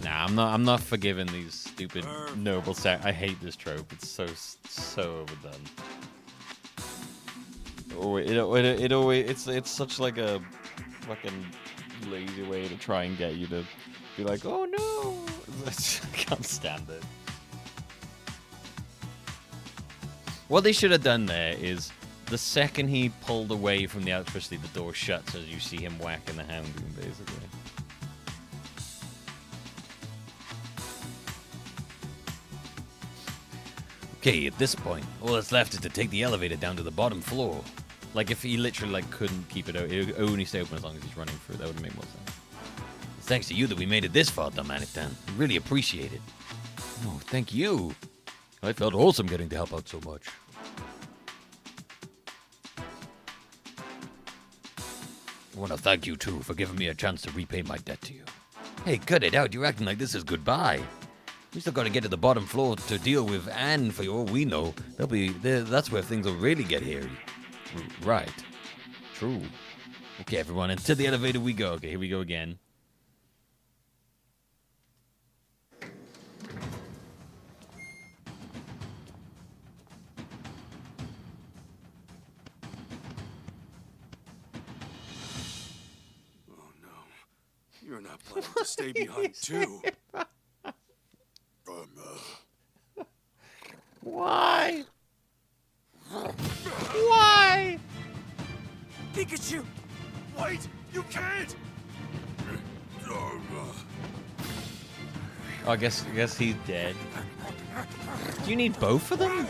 Nah, I'm not forgiving these stupid noble I hate this trope. It's so overdone. Oh, it always it's such like a fucking lazy way to try and get you to be like, oh no, I can't stand it. What they should have done there is the second he pulled away from the electricity, the door shuts as you see him whacking the Houndoom, basically. Okay, at this point, all that's left is to take the elevator down to the bottom floor. Like, if he literally, like, couldn't keep it out, it would only stay open as long as he's running through. That would make more sense. It's thanks to you that we made it this far, Dalmatitan. We really appreciate it. Oh, thank you. I felt awesome getting to help out so much. I want to thank you, too, for giving me a chance to repay my debt to you. Hey, cut it out. You're acting like this is goodbye. We still got to get to the bottom floor to deal with, and for all we know, that's where things will really get hairy. Right. True. Okay, everyone, into the elevator we go. Okay, here we go again. Oh no. not planning to stay behind too. Why? Why? Pikachu! Wait! You can't! Oh, I guess he's dead. Do you need both of them?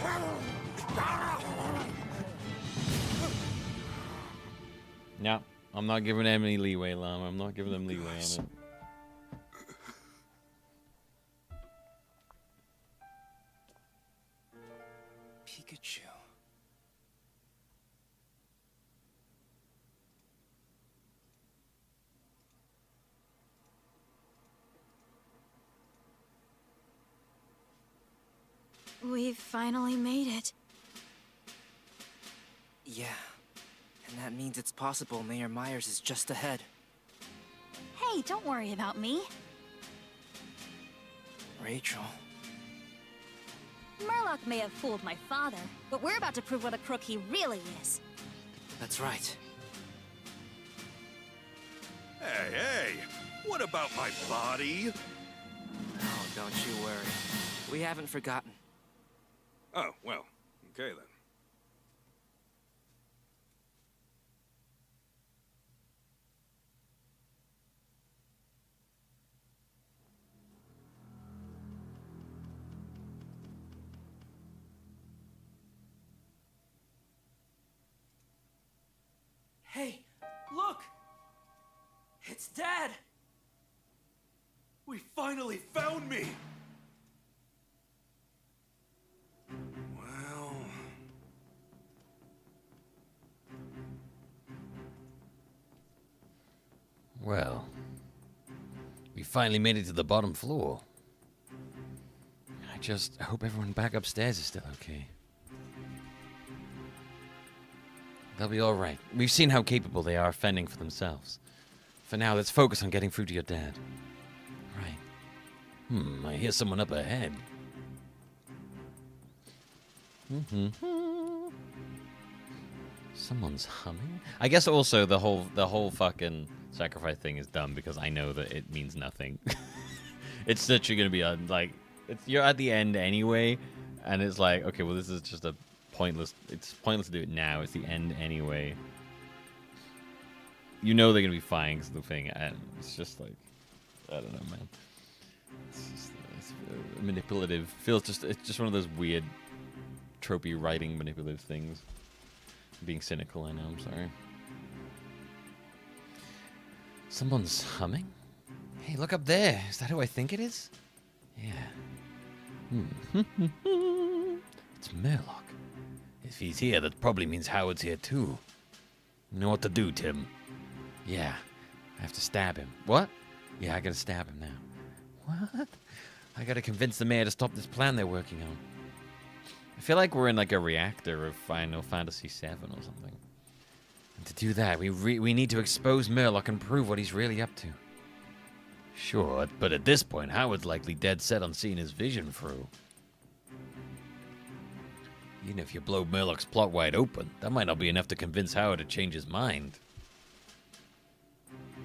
No, I'm not giving them any leeway, Llama. I'm not giving them leeway on it. Pikachu. We've finally made it. Yeah. And that means it's possible Mayor Myers is just ahead. Hey, don't worry about me. Rachel. Murloc may have fooled my father, but we're about to prove what a crook he really is. That's right. Hey! What about my body? Oh, don't you worry. We haven't forgotten. Oh, well, okay then. Hey, look! It's Dad! We finally found me! Well... Well, we finally made it to the bottom floor. I just hope everyone back upstairs is still okay. They'll be all right. We've seen how capable they are fending for themselves. For now, let's focus on getting through to your dad. Right. I hear someone up ahead. Someone's humming? I guess also the whole fucking sacrifice thing is dumb because I know that it means nothing. It's literally gonna be you're at the end anyway, and it's like, okay, well this is just a pointless. It's pointless to do it now. It's the end anyway. You know they're gonna be fine because of the thing, and it's just like, I don't know, man. It's manipulative. It's just one of those weird, tropey writing manipulative things. Being cynical, I know. I'm sorry. Someone's humming? Hey, look up there. Is that who I think it is? Yeah. It's Murloc. If he's here, that probably means Howard's here too. You know what to do, Tim. Yeah. I have to stab him. What? Yeah, I gotta stab him now. What? I gotta convince the mayor to stop this plan they're working on. I feel like we're in like a reactor of Final Fantasy VII or something. And to do that, we need to expose Murloc and prove what he's really up to. Sure, but at this point, Howard's likely dead set on seeing his vision through. Even if you blow Murloc's plot wide open, that might not be enough to convince Howard to change his mind.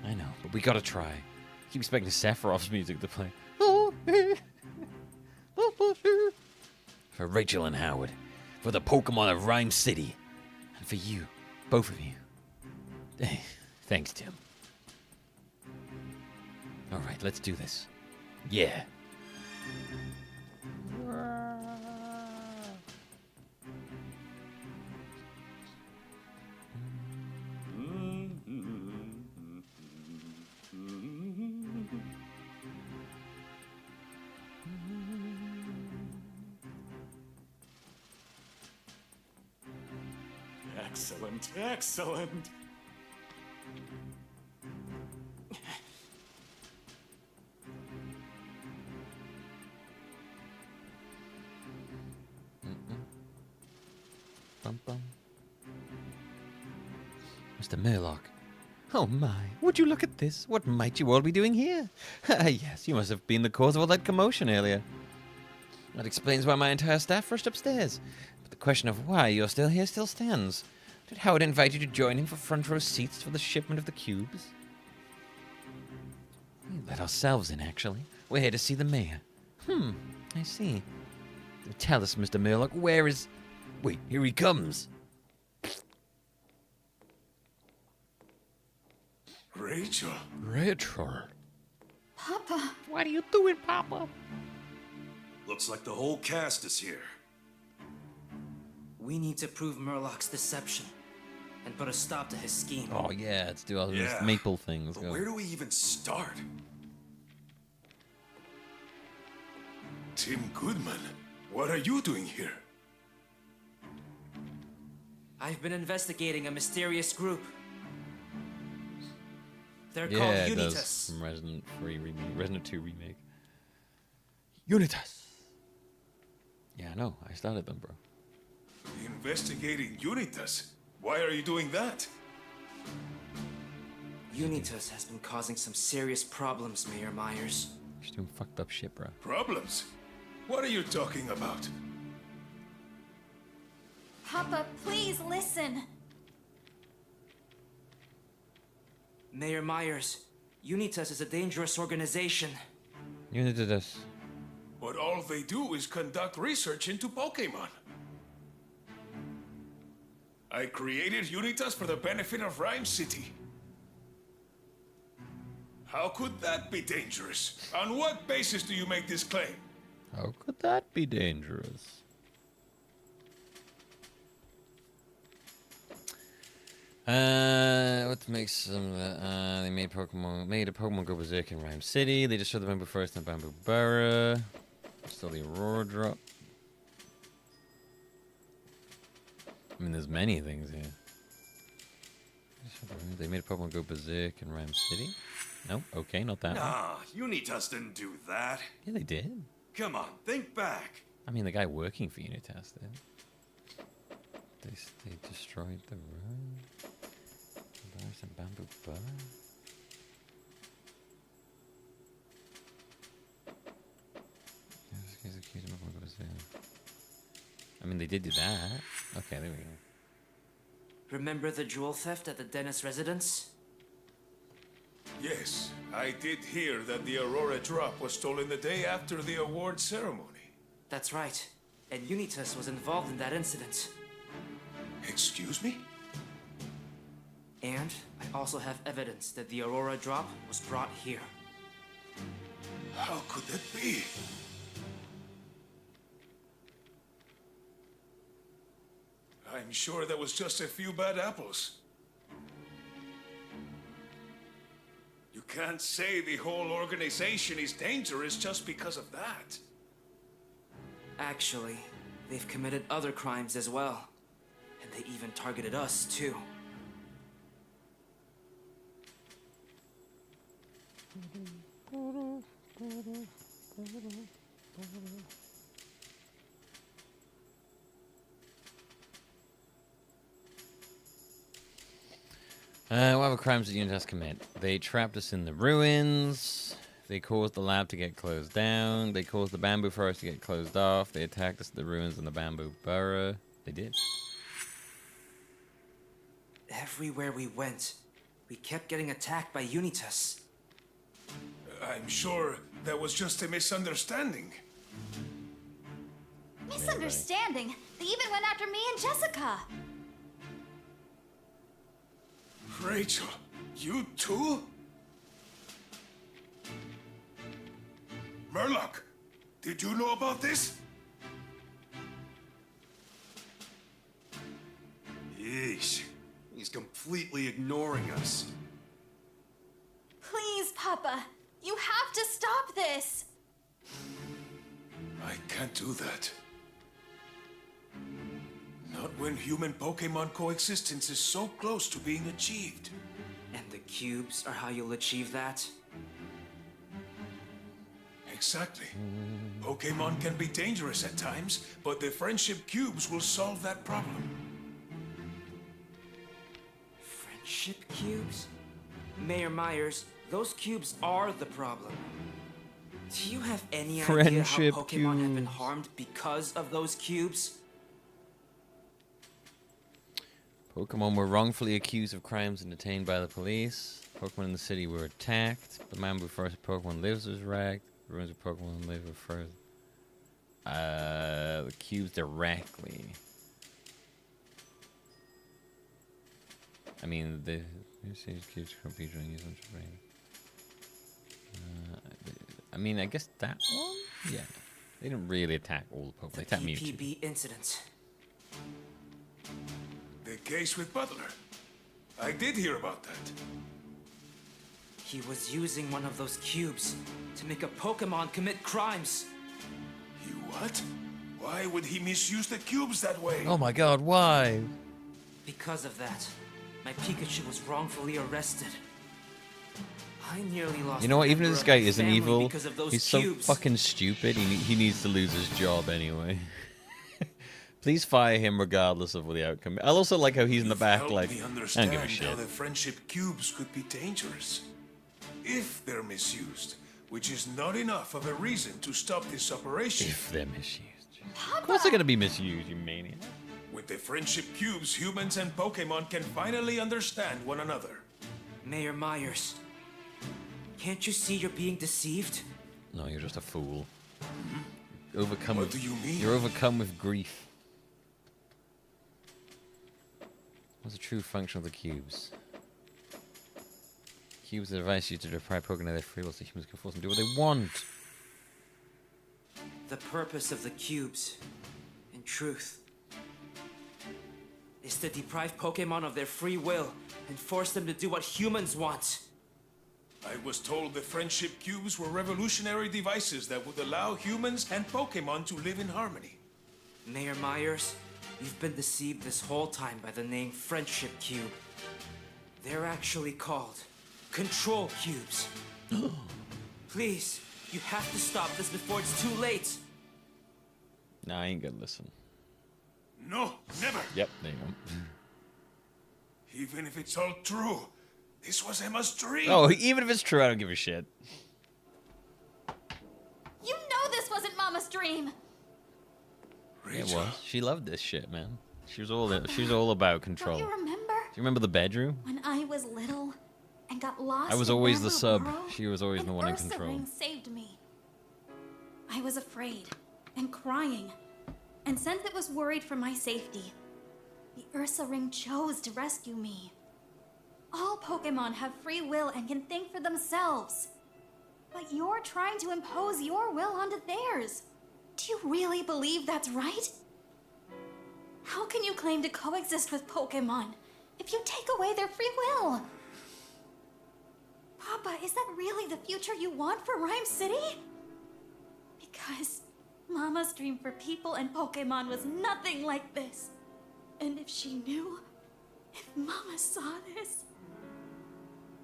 I know, but we gotta try. I keep expecting Sephiroth's music to play. For Rachel and Howard. For the Pokemon of Rhyme City. And for you. Both of you. Hey, thanks, Tim. Alright, let's do this. Yeah. Excellent, excellent. Bum, bum. Mr. Murloc. Oh my, would you look at this? What might you all be doing here? Yes, you must have been the cause of all that commotion earlier. That explains why my entire staff rushed upstairs. But the question of why you're still here still stands. Did Howard invite you to join him for front row seats for the shipment of the cubes? Let ourselves in, actually. We're here to see the mayor. I see. Tell us, Mr. Murloc, where is... Wait, here he comes. Rachel. Rachel. Papa. What are you doing, Papa? Looks like the whole cast is here. We need to prove Murloc's deception and put a stop to his scheme. Oh, yeah, let's do all these maple things. But Go. where do we even start? Tim Goodman, what are you doing here? I've been investigating a mysterious group. They're Yeah, called it does, Unitas. from Resident 2 remake. Unitas. Yeah, I know. I started them, bro. Investigating Unitas? Why are you doing that? Unitas has been causing some serious problems, Mayor Myers. She's doing fucked up shit, bro. Problems? What are you talking about? Papa, please listen. Mayor Myers, Unitas is a dangerous organization. Unitas. But all they do is conduct research into Pokemon. I created Unitas for the benefit of Rhyme City. How could that be dangerous? On what basis do you make this claim? How could that be dangerous? What makes some? They made a Pokemon go berserk in Rhyme City. They destroyed the Bamboo Forest and Bamboo Burrow. Stole the Aurora Drop. I mean, there's many things here. They made a Pokemon go berserk in Rhyme City. No, okay, not that one. Nah, Unitas didn't do that. Yeah, they did. Come on, think back. I mean, the guy working for Unitas did. They destroyed the road. There's some Bamboo Burrow. I mean, they did do that. Okay, there we go. Remember the jewel theft at the Dennis residence? Yes, I did hear that the Aurora Drop was stolen the day after the award ceremony. That's right. And Unitas was involved in that incident. Excuse me? And I also have evidence that the Aurora Drop was brought here. How could that be? I'm sure that was just a few bad apples. You can't say the whole organization is dangerous just because of that. Actually, they've committed other crimes as well. And they even targeted us, too. What other crimes did Unitas commit? They trapped us in the ruins. They caused the lab to get closed down. They caused the bamboo forest to get closed off. They attacked us at the ruins in the bamboo burrow. They did. Everywhere we went, we kept getting attacked by Unitas. I'm sure that was just a misunderstanding. Misunderstanding? They even went after me and Jessica. Rachel, you too? Murloc, did you know about this? Yeesh. He's completely ignoring us. Please, Papa. You have to stop this. I can't do that. Not when human-Pokemon coexistence is so close to being achieved. And the cubes are how you'll achieve that? Exactly. Pokemon can be dangerous at times, but the friendship cubes will solve that problem. Friendship cubes? Mayor Myers, those cubes are the problem. Do you have any idea how Friendship Pokemon have been cubes. harmed because of those cubes? Pokemon were wrongfully accused of crimes and detained by the police. Pokemon in the city were attacked. The man before us Pokemon lives was wrecked. The ruins of Pokemon live were frozen. The cubes directly. I mean, the cubes compete during use on I mean, I guess that one? Yeah. They didn't really attack all the Pokemon. They attacked Mewtwo. PPB incident. The case with Butler. I did hear about that. He was using one of those cubes to make a Pokemon commit crimes. You what? Why would he misuse the cubes that way? Oh my god, why? Because of that, my Pikachu was wrongfully arrested. I nearly lost. You know what? Even if this guy isn't evil, because of those he's cubes. so fucking stupid. He needs to lose his job anyway. Please fire him regardless of what the outcome. I also like how he's in the back, like, I don't give a shit. How the friendship cubes could be dangerous if they're misused, which is not enough of a reason to stop this operation. If they're misused, of course they're gonna be misused, you maniac. With the friendship cubes, humans and Pokemon can finally understand one another. Mayor Myers, can't you see you're being deceived? No, you're just a fool. Overcome What with, do you mean? You're overcome with grief. What's the true function of the cubes? Cubes are a device used to deprive Pokemon of their free will so humans can force them to do what they want. The purpose of the cubes, in truth, is to deprive Pokemon of their free will and force them to do what humans want. I was told the friendship cubes were revolutionary devices that would allow humans and Pokemon to live in harmony. Mayor Myers, you've been deceived this whole time by the name Friendship Cube. They're actually called Control Cubes. Please, you have to stop this before it's too late. Nah, I ain't gonna listen. No, never. Yep, there you go. Even if it's all true, this was Emma's dream. Oh, even if it's true, I don't give a shit. You know this wasn't Mama's dream. It was. She loved this shit, man. She was all about control. Don't you remember? Do you remember the bedroom? When I was little and got lost I was in always the Bamboo sub. Burrow, She was always the one in Ursa control. Ring saved me. I was afraid and crying. And since it was worried for my safety, the Ursa Ring chose to rescue me. All Pokemon have free will and can think for themselves. But you're trying to impose your will onto theirs. Do you really believe that's right? How can you claim to coexist with Pokemon if you take away their free will? Papa, is that really the future you want for Rhyme City? Because Mama's dream for people and Pokemon was nothing like this. And if she knew, if Mama saw this,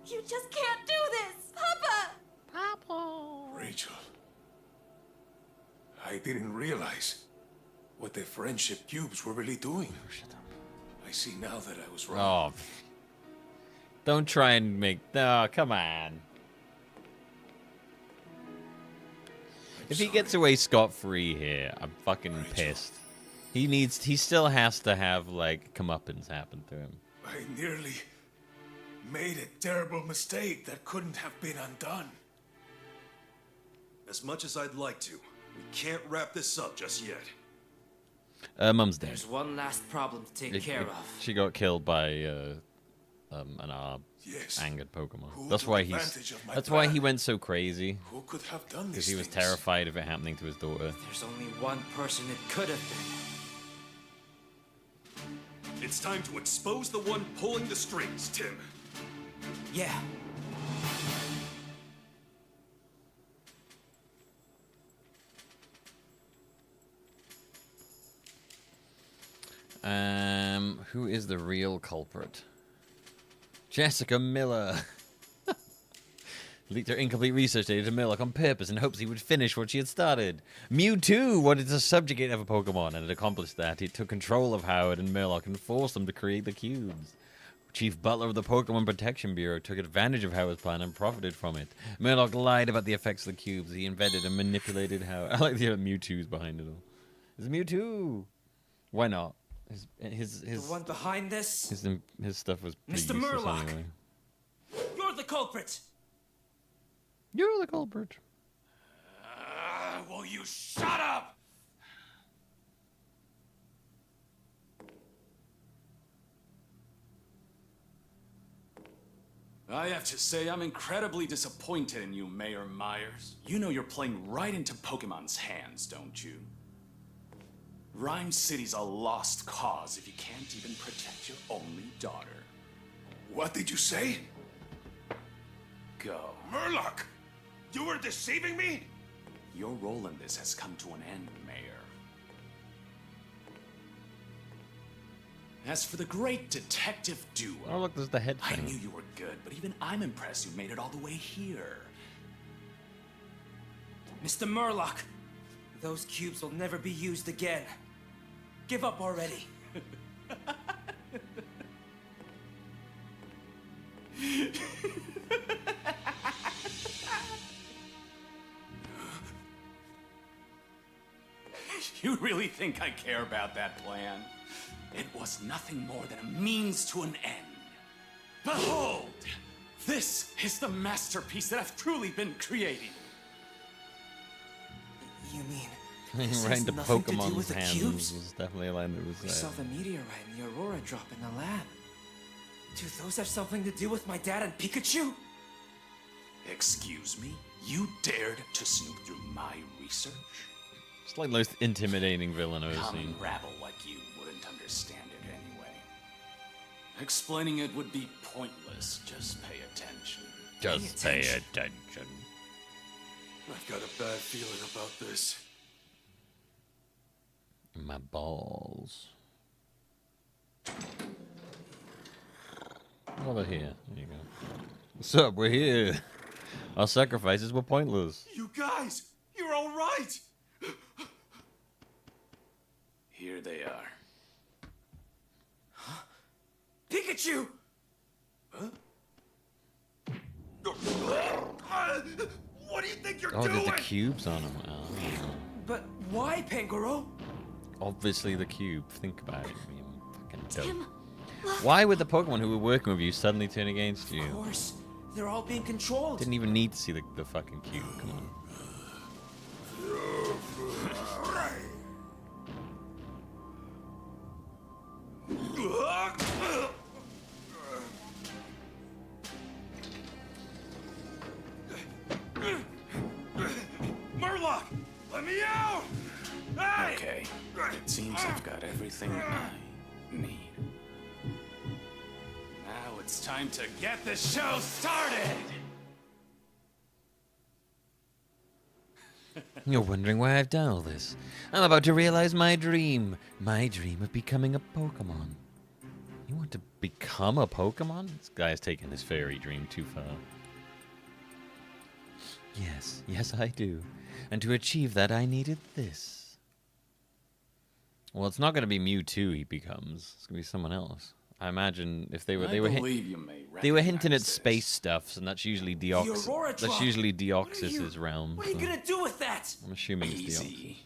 you just can't do this, Papa! Papa! Rachel, I didn't realize what the friendship cubes were really doing. I see now that I was wrong. Oh. Don't try and make... Oh, come on. If he gets away scot-free here, I'm fucking pissed. He still has to have, like, comeuppance happen to him. I nearly made a terrible mistake that couldn't have been undone. As much as I'd like to, we can't wrap this up just yet. Mum's dead. There's one last problem to take care of. She got killed by an angered Pokemon. That's why That's why he went so crazy. Who could have done Because this? he was terrified of it happening to his daughter. There's only one person it could have been. It's time to expose the one pulling the strings, Tim. Yeah. Who is the real culprit? Jessica Miller. Leaked her incomplete research data to Murloc on purpose in hopes he would finish what she had started. Mewtwo wanted to subjugate other Pokemon, and it accomplished that. He took control of Howard and Murloc and forced them to create the cubes. Chief Butler of the Pokemon Protection Bureau took advantage of Howard's plan and profited from it. Murloc lied about the effects of the cubes. He invented and manipulated Howard. I like the Mewtwo's behind it all. It's Mewtwo! Why not? His the one behind this? His stuff was pretty Mr. useless Murloc. anyway. You're the culprit. You're the culprit. Will you shut up? I have to say, I'm incredibly disappointed in you, Mayor Myers. You know you're playing right into Pokemon's hands, don't you? Rhyme City's a lost cause if you can't even protect your only daughter. What did you say? Go. Murloc! You were deceiving me? Your role in this has come to an end, Mayor. As for the great detective duo... Oh, look, there's the head I thing. knew you were good, but even I'm impressed you made it all the way here. Mr. Murloc, those cubes will never be used again. Give up already. You really think I care about that plan? It was nothing more than a means to an end. Behold! This is the masterpiece that I've truly been creating. You mean Right into nothing to do Pokemon's with the hands cubes? was definitely a line that was We saw the meteorite and the Aurora drop in the lab. Do those have something to do with my dad and Pikachu? Excuse me? You dared to snoop through my research? It's like the most intimidating villain I've ever Common seen. rabble like you wouldn't understand it anyway. Explaining it would be pointless. Just pay attention. Just pay attention. I've got a bad feeling about this. My balls. Over here. There you go. What's up? We're here. Our sacrifices were pointless. You guys, you're all right. Here they are. Pikachu! Huh? What do you think you're Oh, doing? there's the cubes on them. Oh. But why, Pangoro? Obviously the cube. Think about it. You fucking Tim, dope. look. Why would the Pokemon who were working with you suddenly turn against you? Of course, they're all being controlled. Didn't even need to see the fucking cube. Come on. Murloc, let me out! Hey! Okay, it seems I've got everything I need. Now it's time to get the show started! You're wondering why I've done all this. I'm about to realize my dream. My dream of becoming a Pokemon. You want to become a Pokemon? This guy's taking his fairy dream too far. Yes, I do. And to achieve that, I needed this. Well, it's not going to be Mewtwo he becomes. It's going to be someone else. I imagine if they were believe you may they were hinting at recognize space stuff, and that's usually Deoxys. Aurora That's drop. usually Deoxys's realm. What are you so gonna do with that? I'm assuming it's Deoxys. Easy.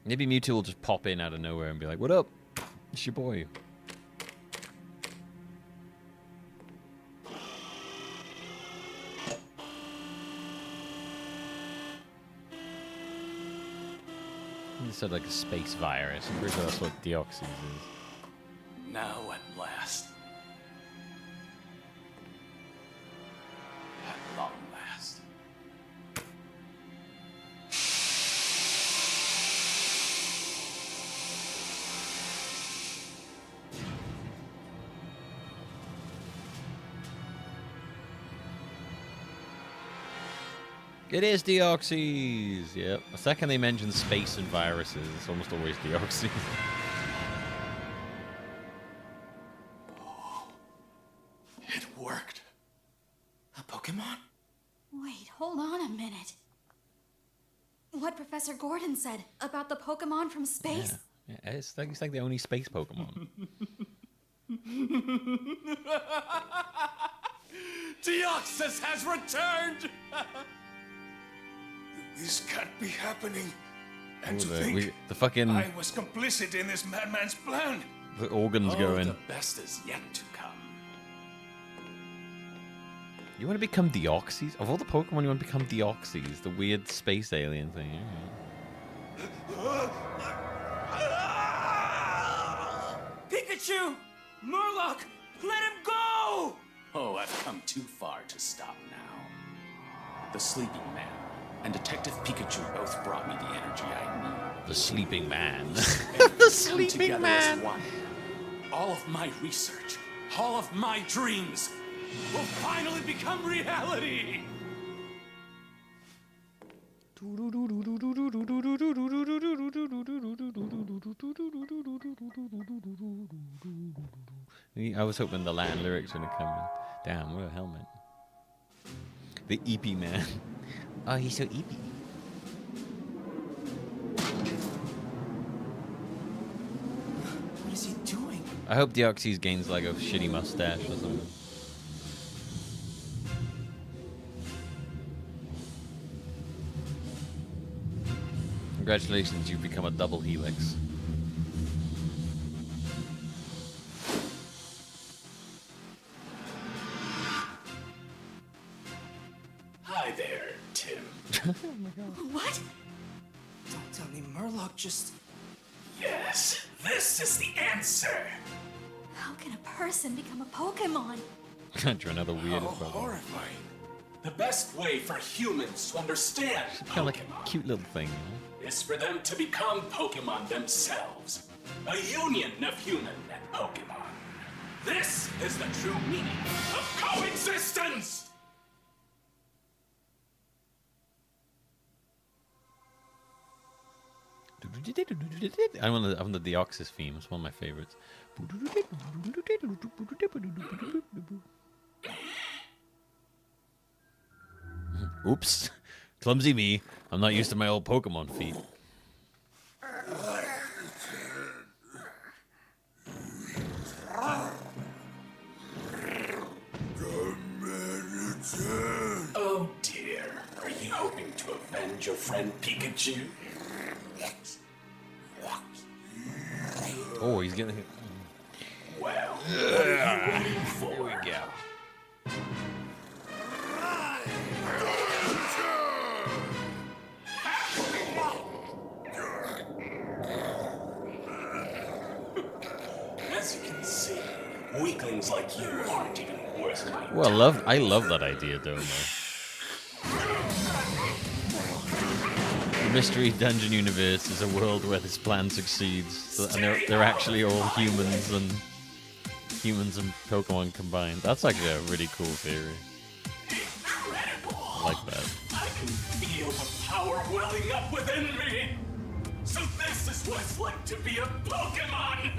Maybe Mewtwo will just pop in out of nowhere and be like, "What up? It's your boy." He said like a space virus. I'm pretty sure that's what Deoxys is. Now at last. At long last. It is Deoxys! Yep. The second they mention space and viruses, it's almost always Deoxys. It worked. A Pokemon? Wait, hold on a minute. What Professor Gordon said about the Pokemon from space? Yeah, it's like the only space Pokemon. Deoxys has returned! This can't be happening. Ooh, And to think the fucking... I was complicit in this madman's plan. The organs going. The best is yet to come. You want to become Deoxys? Of all the Pokemon, you want to become Deoxys, the weird space alien thing. Pikachu! Murloc! Let him go! Oh, I've come too far to stop now. The Sleeping Man and Detective Pikachu both brought me the energy I need. The Sleeping Man. The Sleeping Man! One. All of my research, all of my dreams will finally become reality! I was hoping the Latin lyrics were going to come in. Damn, what a helmet. The Eepy Man. Oh, he's so eepy. What is he doing? I hope Deoxys gains like a shitty mustache or something. Congratulations, you've become a double helix. Hi there, Tim. Oh my god. What? Don't tell me Murloc just... Yes, this is the answer. How can a person become a Pokemon? Draw another weird How horrifying. The best way for humans to understand kind of like a cute little thing, is for them to become Pokemon themselves. A union of human and Pokemon. This is the true meaning of coexistence! I want the Deoxys theme. It's one of my favorites. Oops. Clumsy me. I'm not used to my old Pokemon feet. Oh dear. Are you hoping to avenge your friend Pikachu? Oh, he's getting hit. Well, what are you waiting for? Here we go. As you can see, weaklings like you aren't even worth my Well, I love that idea, though. The Mystery Dungeon universe is a world where this plan succeeds, and they're actually all humans and Pokemon combined. That's actually a really cool theory. Incredible. I like that. I can feel the power welling up within me. So this is what it's like to be a Pokemon.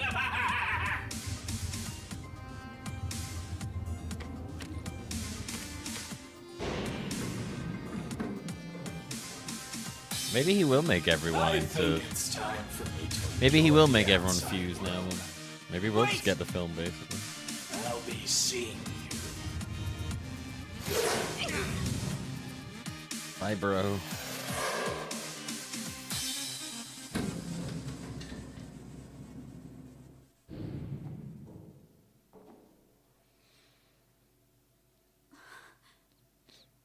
Maybe he will make everyone I into. think it's time for me to Maybe he will make enjoy everyone outside. fuse now. Maybe we'll just get the film basically. I'll be seeing you. Bye, bro.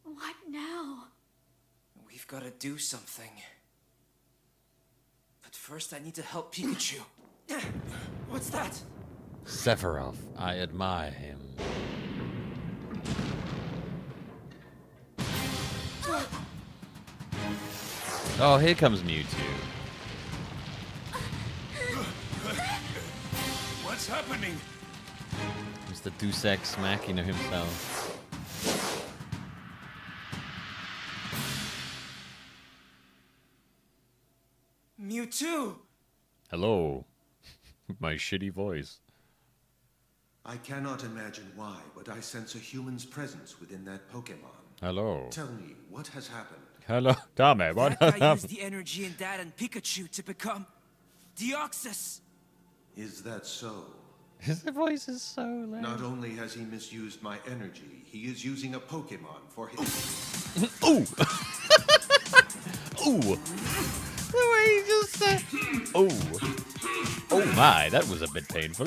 What now? We've got to do something. But first I need to help Pikachu. What's that? Sephiroth, I admire him. Oh, here comes Mewtwo. What's happening? He's the Deus Ex Machina himself. Mewtwo! Hello. My shitty voice. I cannot imagine why, but I sense a human's presence within that Pokemon. Hello. Tell me, what has happened? Hello. Tell me, what That has guy used happened? the energy in Dad and Pikachu to become Deoxys. Is that so? His voice is so loud. Not only has he misused my energy, he is using a Pokemon for his... Ooh! Ooh! The way he just said... Ooh. Oh. my, that was a bit painful.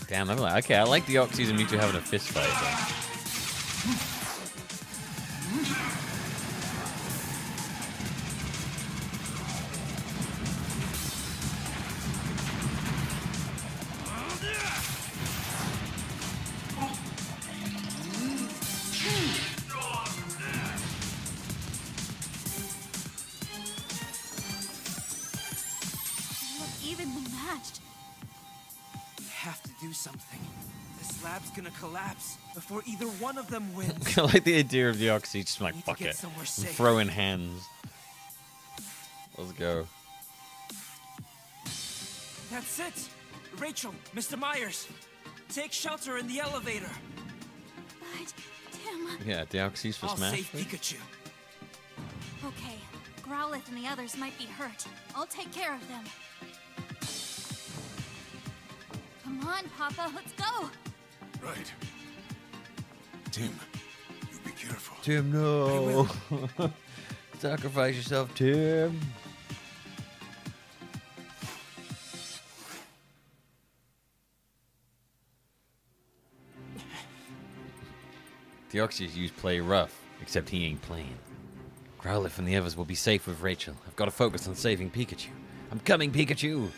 Damn, okay, I like the Oxys and Mewtwo having a fist fight though. Collapse before either one of them wins. I like the idea of the Oxy just like, fuck it. I'm throwing hands. Let's go. That's it. Rachel, Mr. Myers, take shelter in the elevator. But, Tim... Yeah, the Oxys for I'll Smash. save Pikachu. Okay, Growlithe and the others might be hurt. I'll take care of them. Come on, Papa, let's go. Right. Tim, you be careful. Tim, no. Sacrifice yourself, Tim. The Oxys use play rough, except he ain't playing. Growlithe and the others will be safe with Rachel. I've got to focus on saving Pikachu. I'm coming, Pikachu!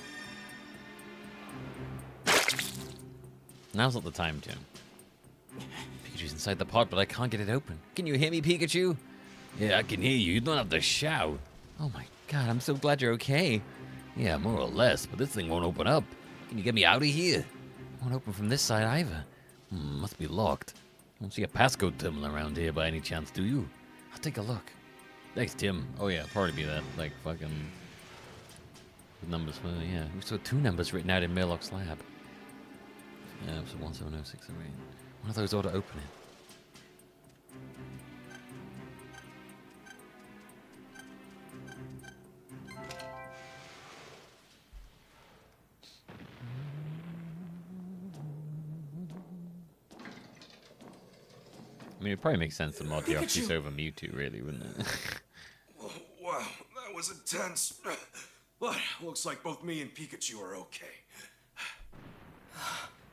Now's not the time, Tim. Pikachu's inside the pod, but I can't get it open. Can you hear me, Pikachu? Yeah, I can hear you. You don't have to shout. Oh my god, I'm so glad you're okay. Yeah, more or less, but this thing won't open up. Can you get me out of here? It won't open from this side either. Must be locked. I don't see a passcode terminal around here by any chance, do you? I'll take a look. Thanks, Tim. Oh yeah, probably be that, like, fucking... numbers for, yeah. We saw 2 numbers written out in Murloc's lab. Yeah, so 170608. One of those ought to open it. I mean, it probably makes sense to mod the Oxys over Mewtwo, really, wouldn't it? Oh, wow, that was intense. But looks like both me and Pikachu are okay.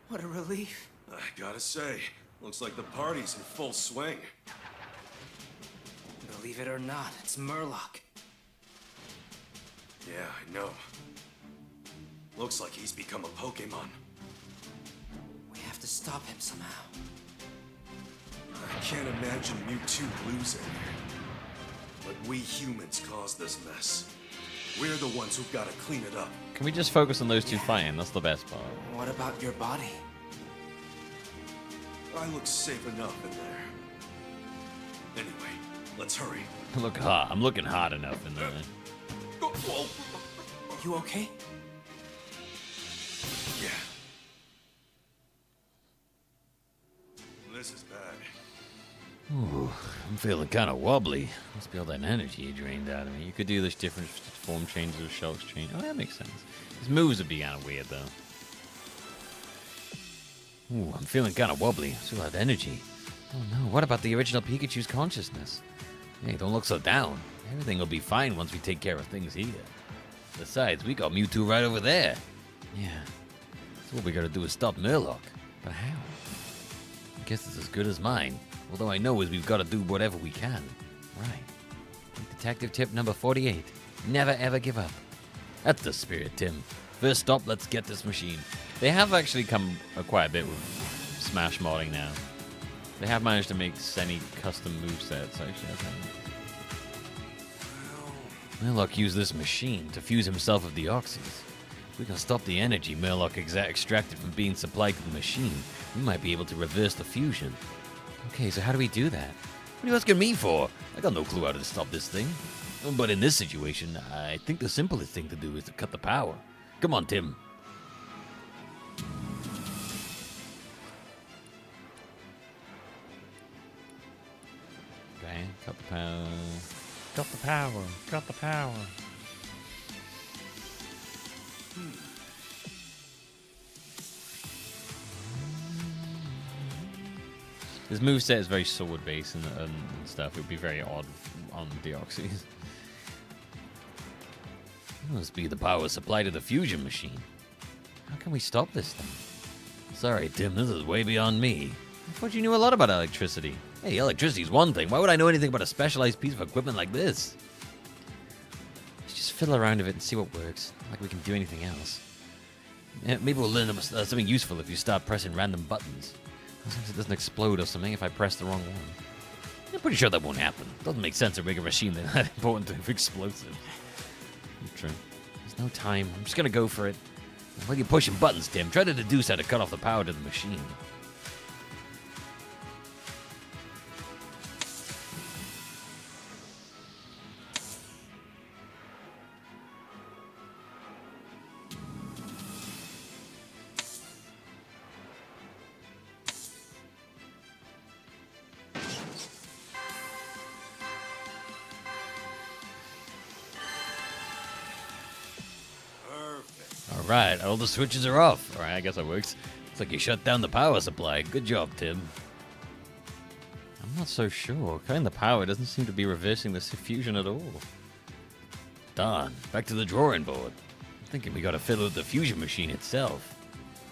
What a relief. I gotta say, looks like the party's in full swing. Believe it or not, it's Murloc. Yeah, I know. Looks like he's become a Pokemon. We have to stop him somehow. I can't imagine Mewtwo losing. But we humans caused this mess. We're the ones who've got to clean it up. Can we just focus on those two fighting? That's the best part. What about your body? I look safe enough in there. Anyway, let's hurry. Look hot. I'm looking hot enough in there. You okay? Yeah. This is bad. Ooh, I'm feeling kind of wobbly. Must be all that energy you drained out of me. You could do this different form changes of Shulk's chain. Oh, that makes sense. His moves would be kind of weird, though. Ooh, I'm feeling kind of wobbly. Still have energy. Oh no, what about the original Pikachu's consciousness? Hey, don't look so down. Everything will be fine once we take care of things here. Besides, we got Mewtwo right over there. Yeah. So what we gotta do is stop Murloc. But how? I guess it's as good as mine. Although I know is we've got to do whatever we can. Right. Detective tip number 48. Never ever give up. That's the spirit, Tim. First stop, let's get this machine. They have actually come quite a bit with Smash modding now. They have managed to make semi-custom movesets, actually, I think. Murloc used this machine to fuse himself with the Oxys. If we can stop the energy Murloc extracted from being supplied to the machine, we might be able to reverse the fusion. Okay, so how do we do that? What are you asking me for? I got no clue how to stop this thing. But in this situation, I think the simplest thing to do is to cut the power. Come on, Tim. Okay, cut the power. Cut the power. Cut the power. This moveset is very sword-based and stuff. It would be very odd on the Oxys. It must be the power supply to the fusion machine. How can we stop this thing? Sorry, Tim, this is way beyond me. I thought you knew a lot about electricity. Hey, electricity's one thing. Why would I know anything about a specialized piece of equipment like this? Let's just fiddle around with it and see what works. Not like we can do anything else. Yeah, maybe we'll learn something useful if you start pressing random buttons. Sometimes it doesn't explode or something if I press the wrong one. I'm pretty sure that won't happen. Doesn't make sense to make a machine that important to have explosives. True. There's no time. I'm just gonna go for it. While you're pushing buttons, Tim, try to deduce how to cut off the power to the machine. Alright, all the switches are off. Alright, I guess that works. Looks like you shut down the power supply. Good job, Tim. I'm not so sure. Cutting the power doesn't seem to be reversing the fusion at all. Darn, back to the drawing board. I'm thinking we gotta fiddle with the fusion machine itself.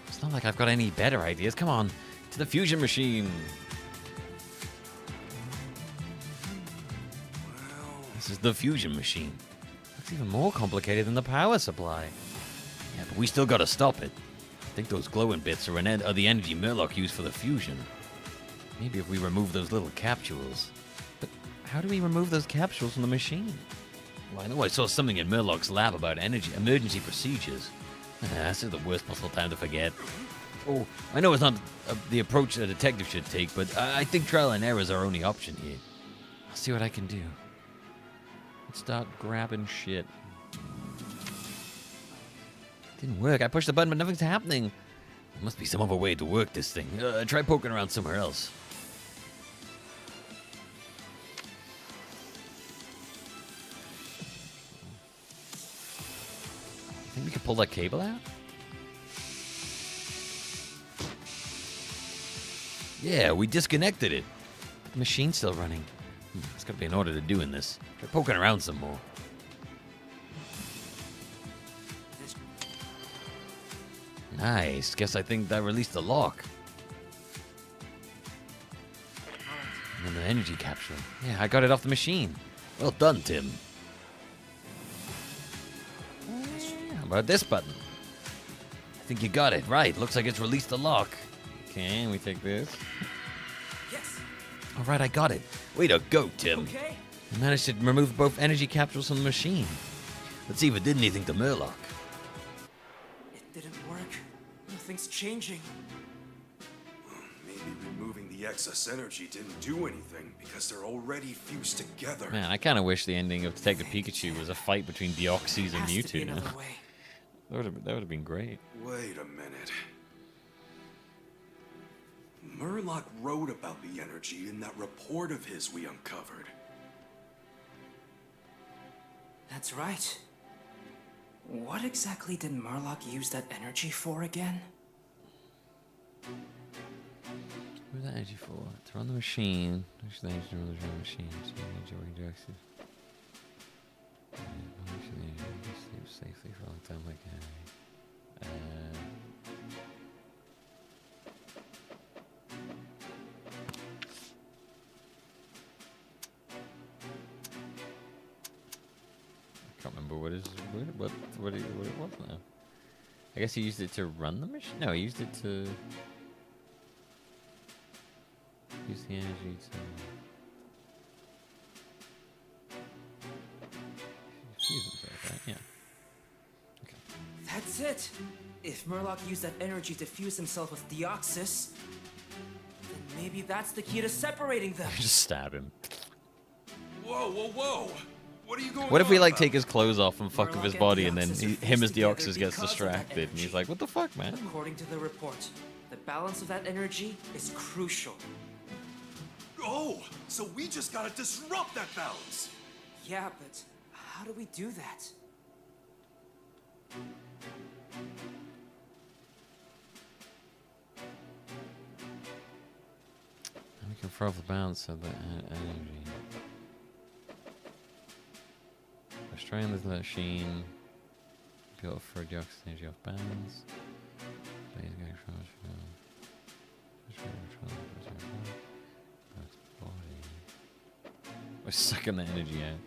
It's not like I've got any better ideas. Come on, to the fusion machine. This is the fusion machine. Looks even more complicated than the power supply. Yeah, but we still gotta stop it. I think those glowing bits are the energy Murloc used for the fusion. Maybe if we remove those little capsules. But how do we remove those capsules from the machine? Well, I know I saw something in Murloc's lab about emergency procedures. This is the worst possible time to forget. Oh, I know it's not the approach a detective should take, but I think trial and error is our only option here. I'll see what I can do. Let's start grabbing shit. Didn't work. I pushed the button, but nothing's happening. There must be some other way to work this thing. Try poking around somewhere else. Think we could pull that cable out? Yeah, we disconnected it. But the machine's still running. There's gotta be an order to doing this. Try poking around some more. Nice. Guess I think that released the lock. And then the energy capsule. Yeah, I got it off the machine. Well done, Tim. How about this button? I think you got it. Right. Looks like it's released the lock. Okay, we take this. Yes. All right, I got it. Way to go, Tim. Okay. I managed to remove both energy capsules from the machine. Let's see if it did anything to Murloc. Didn't work. Nothing's changing. Maybe removing the excess energy didn't do anything because they're already fused together. Man, I kind of wish the ending of Detective Pikachu was a fight between Deoxys and Mewtwo. That would have been great. Wait a minute. Murloc wrote about the energy in that report of his we uncovered. That's right. What exactly did Murloc use that energy for again? What was that energy for? To run the machine. Which the energy to run the machine. Sleep safely for a long time like I can't remember what it was now. I guess he used it to run the machine? No, he used it to use the energy to fuse himself, right? Yeah. Okay. That's it! If Murloc used that energy to fuse himself with Deoxys, then maybe that's the key to separating them. Just stab him. Whoa, whoa, whoa! What are you going What if we like about? take his clothes off and fuck with his body, and then him as Deoxys gets because of that distracted, and he's like, "What the fuck, man?" According to the report, the balance of that energy is crucial. Oh, so we just gotta disrupt that balance. Yeah, but how do we do that? And we can throw off the balance of the energy. By straying this machine, Built for dioxide energy off balance. We're sucking the energy out.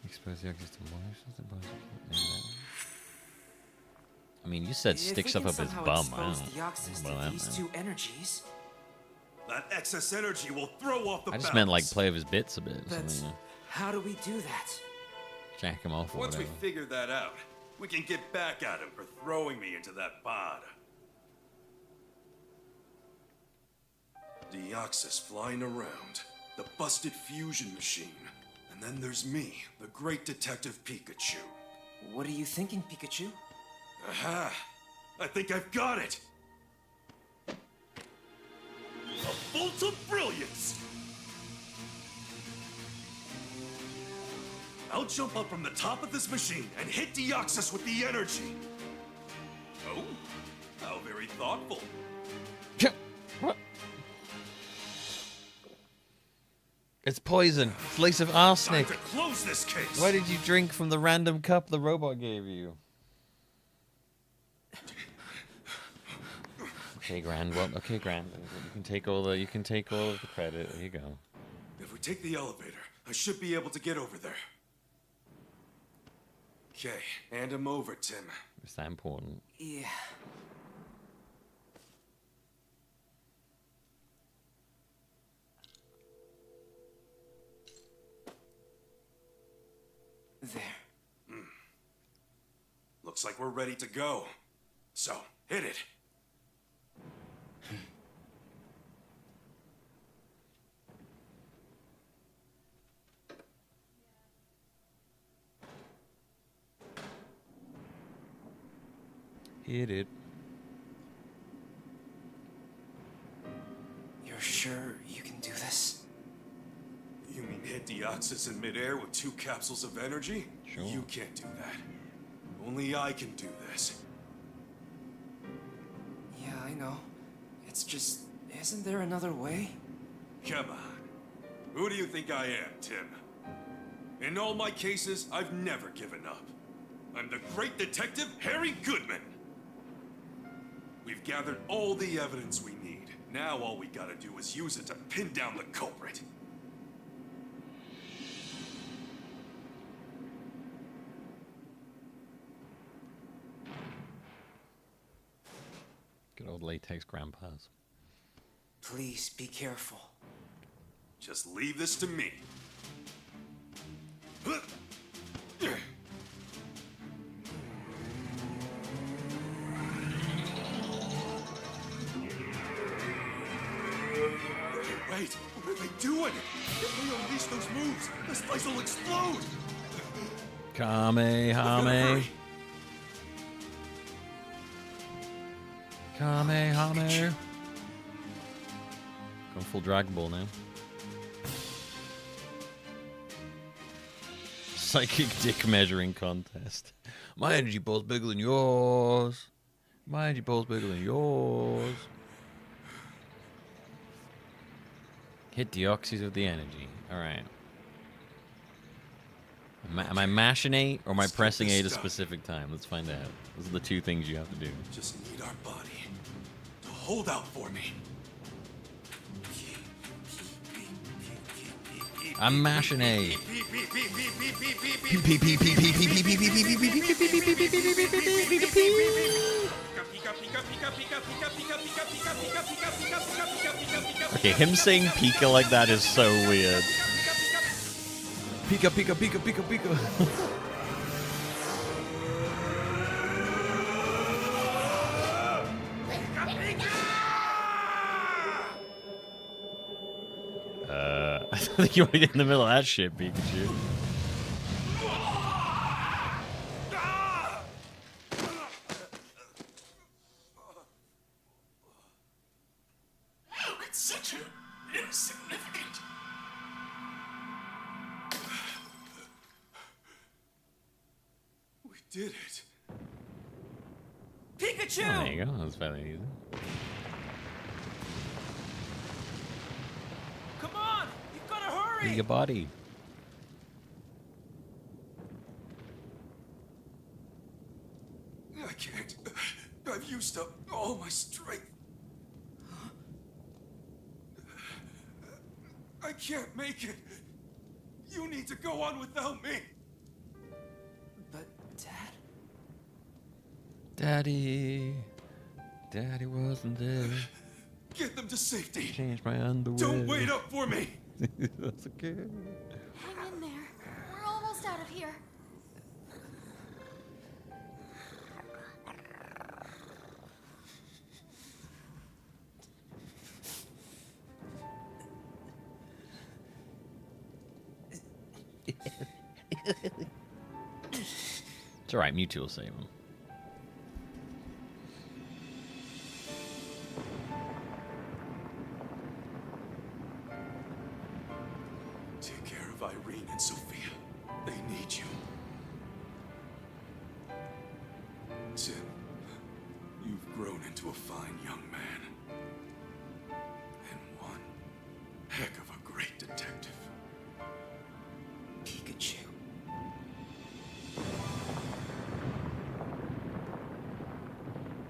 Expose the oxygen to moisture. I mean, you said stick stuff up his bum. I don't. These two energies. That excess energy will throw off the I just balance. meant like play with his bits a bit. But how do we do that? Jack him off or Once whatever. we figure that out, we can get back at him for throwing me into that pod. Deoxys flying around, the busted fusion machine, and then there's me, the great detective Pikachu. What are you thinking, Pikachu? Aha! I think I've got it! A bolt of brilliance! I'll jump up from the top of this machine and hit Deoxys with the energy. Oh, how very thoughtful. What? It's poison. Fleece of arsenic. Time to close this case. Why did you drink from the random cup the robot gave you? Okay, Grand. Well, okay, Grand. You can take all of the credit. There you go. If we take the elevator, I should be able to get over there. Okay, hand him over, Tim. Is that important? Yeah. There. Looks like we're ready to go. So, hit it. Hit it. You're sure you can do this? You mean hit Deoxys in midair with 2 capsules of energy? Sure. You can't do that. Only I can do this. Yeah, I know. It's just, isn't there another way? Come on. Who do you think I am, Tim? In all my cases, I've never given up. I'm the great detective Harry Goodman. We've gathered all the evidence we need. Now all we gotta do is use it to pin down the culprit. Good old latex grandpas. Please be careful. Just leave this to me. Wait, what are they doing? If we unleash those moves, this place will explode! Kamehame. Kamehame. Going full Dragon Ball now. Psychic dick measuring contest. My energy ball's bigger than yours. My energy ball's bigger than yours. Hit Deoxys with the energy. Alright. Am I mashing A or am I pressing A at a specific time? Let's find out. Those are the two things you have to do. Just need our body to hold out for me. I'm mashing A. Okay, him saying Pika like that is so weird. Pika, Pika, Pika, Pika, Pika. I think you want to get in the middle of that shit, Pikachu. How could such an insignificant... We did it. Pikachu! Oh, there you go. That was fairly easy. Come on! You've got to hurry! Your body. I can't. I've used up all my strength. I can't make it. You need to go on without me. But, Dad? Daddy wasn't there. Get them to safety. Change my underwear. Don't wait up for me. That's okay. Hang in there. We're almost out of here. It's alright, Mewtwo will save him. Take care of Irene and Sophia. They need you. Tim, you've grown into a fine young man. And one heck of a great detective. Pikachu.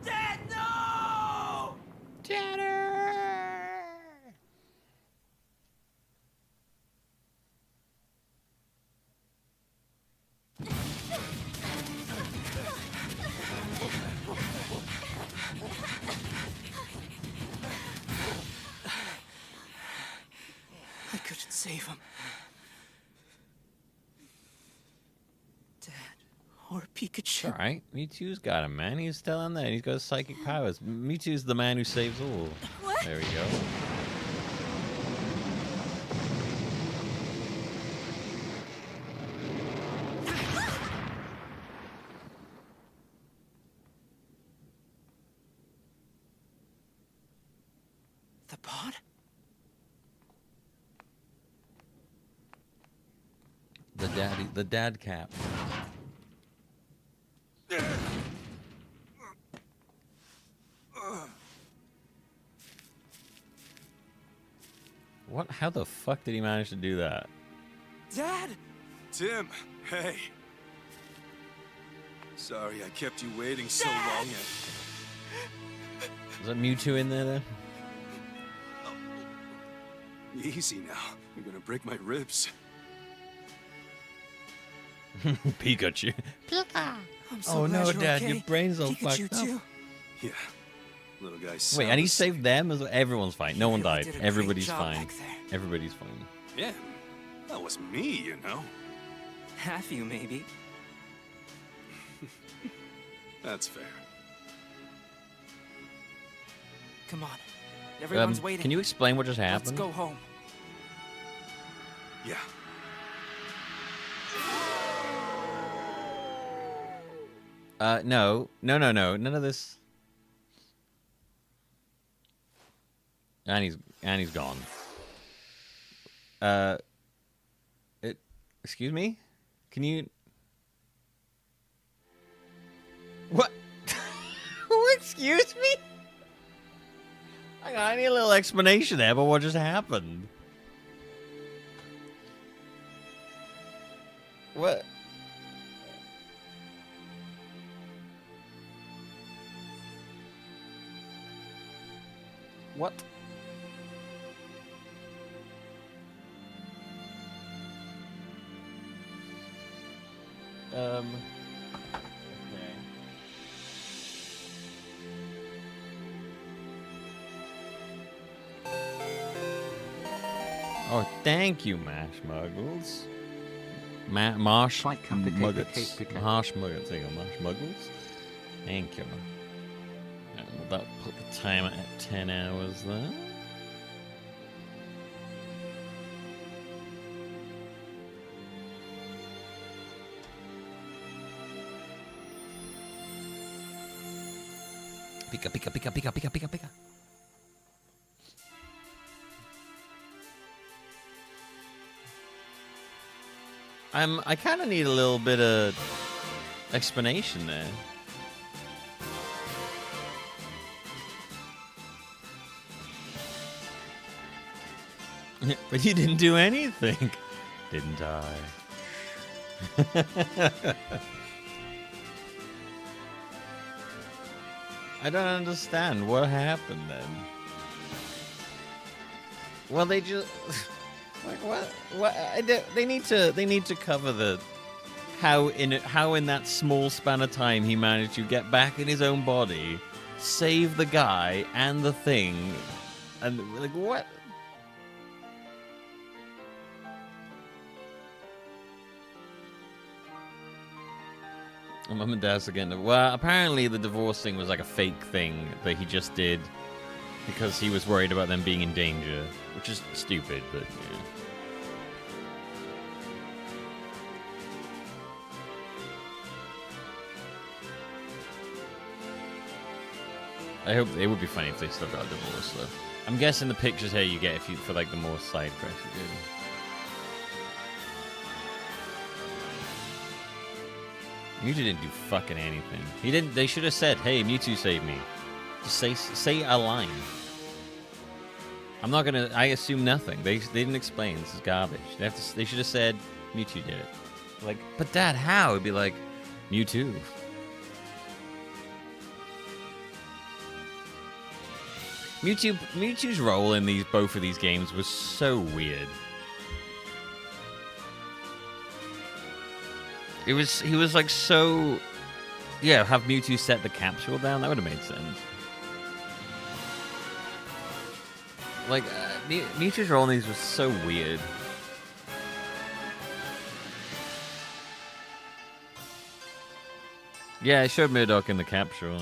Dad, no! I couldn't save him. Dad, or Pikachu. Alright, Mewtwo's got him, man. He's still in there. He's got psychic powers. Mewtwo's the man who saves all. What? There we go. The pod? The dad cap. What? How the fuck did he manage to do that? Dad! Tim, hey. Sorry I kept you waiting so long. Is that Mewtwo in there then? Easy now. You're gonna break my ribs. Pikachu. I'm so Oh glad no, you're Dad, okay. your brain's all Pikachu fucked up. too. Yeah. Little guy. Wait, and he saved them as well? Everyone's fine. No one really died. did a great Everybody's job fine. back there. Everybody's fine. Yeah. That was me, you know. Half you, maybe. That's fair. Come on. Everyone's waiting. Can you explain what just happened? Let's go home. Yeah. No. None of this. And he's gone. Excuse me? Can you... What? Excuse me? Hang on, I need a little explanation there about what just happened. What? What? Okay. Oh, thank you, Mash Muggles. Marsh Muggets. Marsh Muggets. There you go, Marsh Muggles. Thank you. And that put the timer at 10 hours there. Pika, pika, pika, pika, pika, pika, pika. I kind of need a little bit of explanation there. But you didn't do anything, didn't I? I don't understand what happened then. Well, they just like what? They need to cover the how in that small span of time he managed to get back in his own body, save the guy and the thing, and like what? Mum and Dad's again. Well, apparently the divorce thing was like a fake thing that he just did because he was worried about them being in danger, which is stupid, but yeah. I hope it would be funny if they still got a divorce, though. I'm guessing the pictures here you get if you for like the more side quest you did. Mewtwo didn't do fucking anything. He didn't. They should have said, "Hey, Mewtwo saved me." Just say a line. I'm not gonna. I assume nothing. They didn't explain. This is garbage. They should have said Mewtwo did it. Like, but Dad, how? It'd be like Mewtwo. Mewtwo's role in both of these games was so weird. He was like so, yeah. Have Mewtwo set the capsule down? That would have made sense. Like Mewtwo's role in these was so weird. Yeah, it showed Murdoch in the capsule.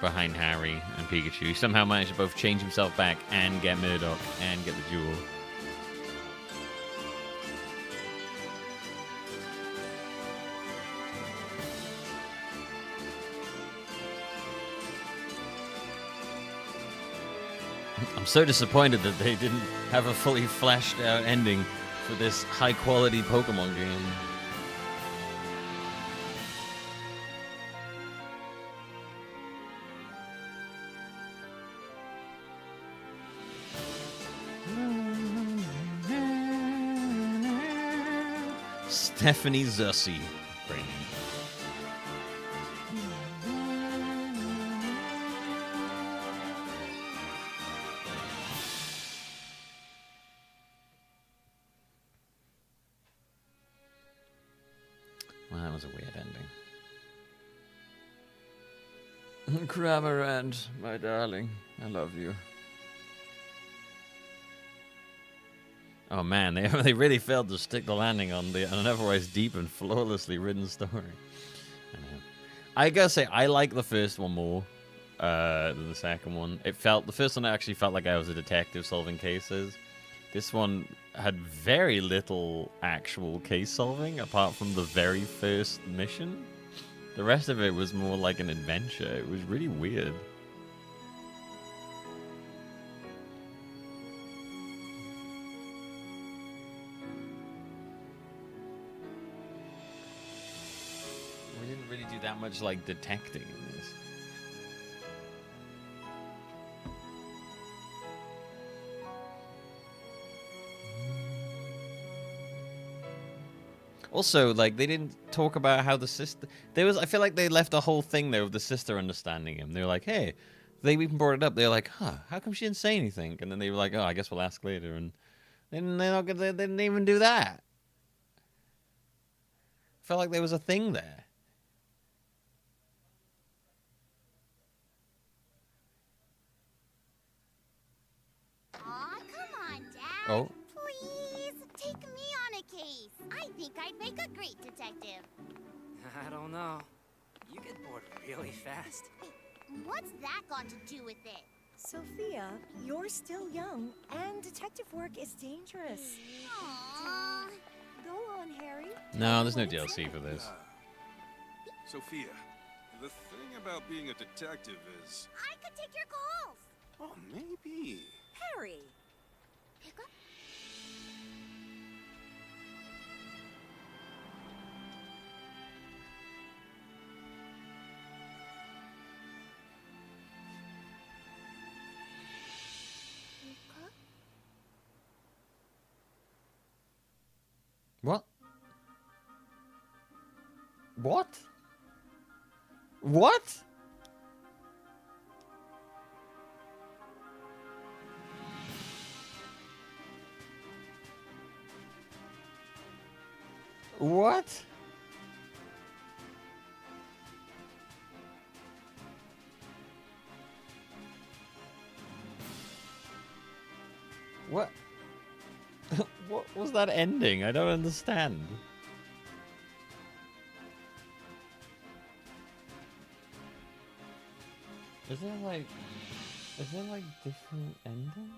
Behind Harry and Pikachu. He somehow managed to both change himself back and get Murdoch and get the jewel. I'm so disappointed that they didn't have a fully fleshed out ending for this high quality Pokemon game. Stephanie Zussi. Well, that was a weird ending. Cramorant, my darling, I love you. Oh man, they really failed to stick the landing on an otherwise deep and flawlessly written story. I know. I gotta say, I like the first one more than the second one. The first one actually felt like I was a detective solving cases. This one had very little actual case solving apart from the very first mission. The rest of it was more like an adventure. It was really weird. We didn't really do that much like detecting in this. Also, like, they didn't talk about how the sister... I feel like they left a whole thing there of the sister understanding him. They were like, hey... They even brought it up. They were like, huh, how come she didn't say anything? And then they were like, oh, I guess we'll ask later. And then they didn't even do that. Felt like there was a thing there. Aw, come on, Dad. Oh. Please, take me on a case. I think I'd make a great detective. I don't know. You get bored really fast. What's that got to do with it? Sophia, you're still young, and detective work is dangerous. Aww. Go on, Harry. No, there's no DLC for this. Sophia, the thing about being a detective is... I could take your calls. Oh, maybe. Harry. Pick up. What? What? What? What? What? What was that ending? I don't understand. Is there like different endings?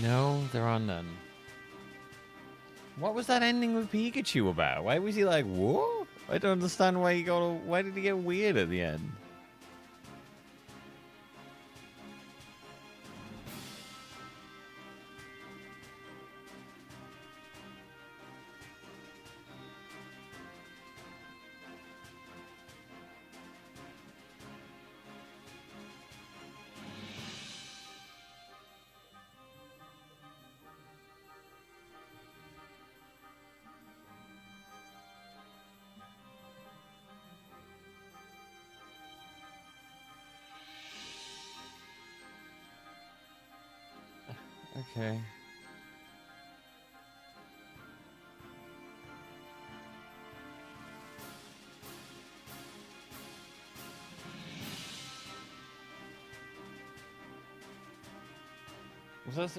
No, there are none. What was that ending with Pikachu about? Why was he like, whoa? I don't understand why why did he get weird at the end? Okay. Was that?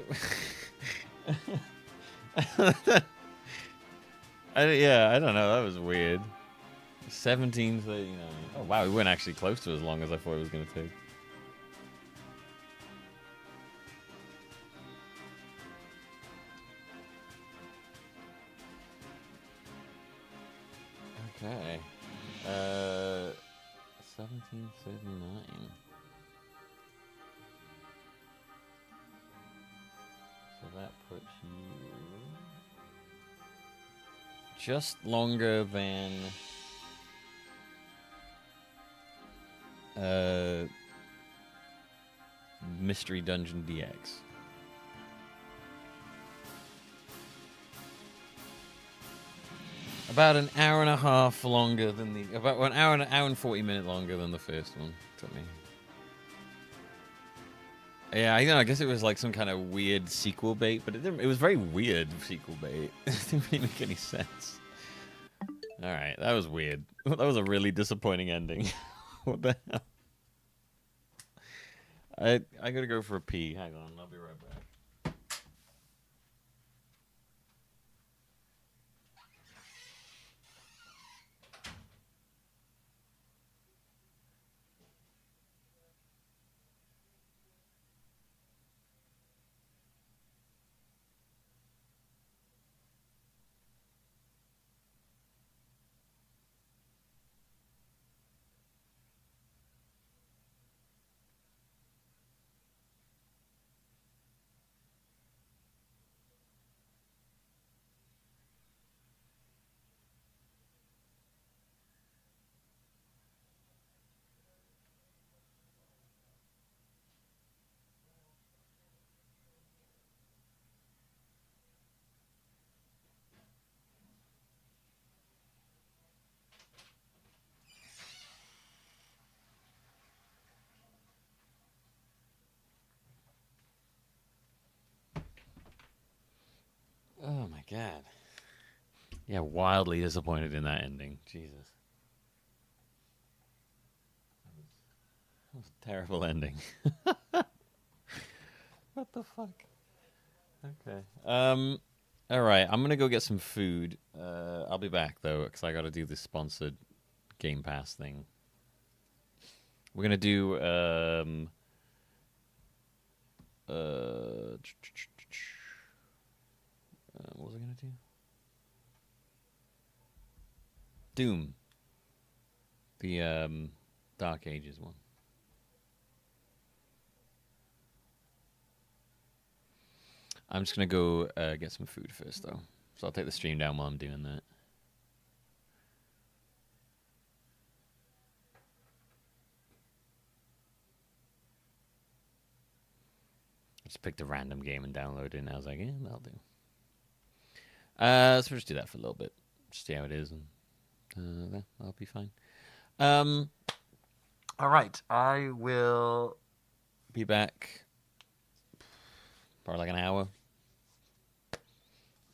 Yeah, I don't know. That was weird. 1739. Oh wow, we weren't actually close to as long as I thought it was going to take. Okay. 1739. So that puts you just longer than Mystery Dungeon DX. About an hour and a half longer than about an hour and 40 minutes longer than the first one took me. Yeah, I know. I guess it was like some kind of weird sequel bait, but it was very weird sequel bait. It didn't really make any sense. All right, that was weird. That was a really disappointing ending. What the hell? I gotta go for a pee. Hang on, I'll be right back. Oh my god. Yeah, wildly disappointed in that ending. Jesus. That was a terrible ending. What the fuck? Okay. All right. I'm gonna go get some food. I'll be back though, because I got to do this sponsored Game Pass thing. We're gonna do what was I gonna do? Doom. The Dark Ages one. I'm just gonna go get some food first, though. So I'll take the stream down while I'm doing that. Just picked a random game and downloaded it, and I was like, yeah, that'll do. So we'll just do that for a little bit. Just see how it is, and I'll be fine. All right, I will be back probably like an hour.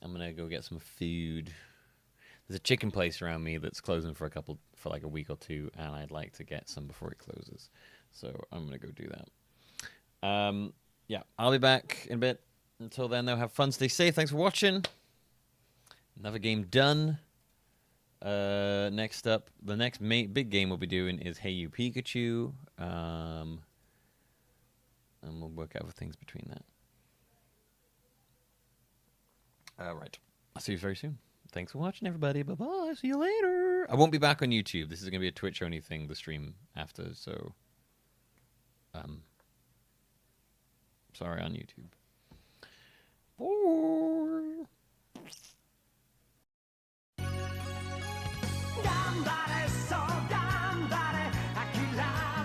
I'm gonna go get some food. There's a chicken place around me that's closing for like a week or two, and I'd like to get some before it closes. So I'm gonna go do that. Yeah, I'll be back in a bit. Until then, though, have fun, stay safe. Thanks for watching. Another game done. Next up, the next big game we'll be doing is Hey You Pikachu. And we'll work out things between that. Right. I'll see you very soon. Thanks for watching, everybody. Bye-bye. See you later. I won't be back on YouTube. This is going to be a Twitch-only thing, the stream after, so... sorry on YouTube. Bye. 頑張れそう頑張れ諦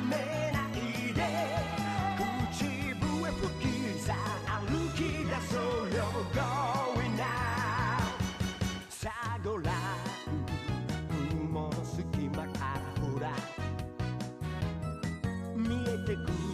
めないで口笛吹きさ歩き出そうよ Going now さあごらん雲の隙間からほら見えてくる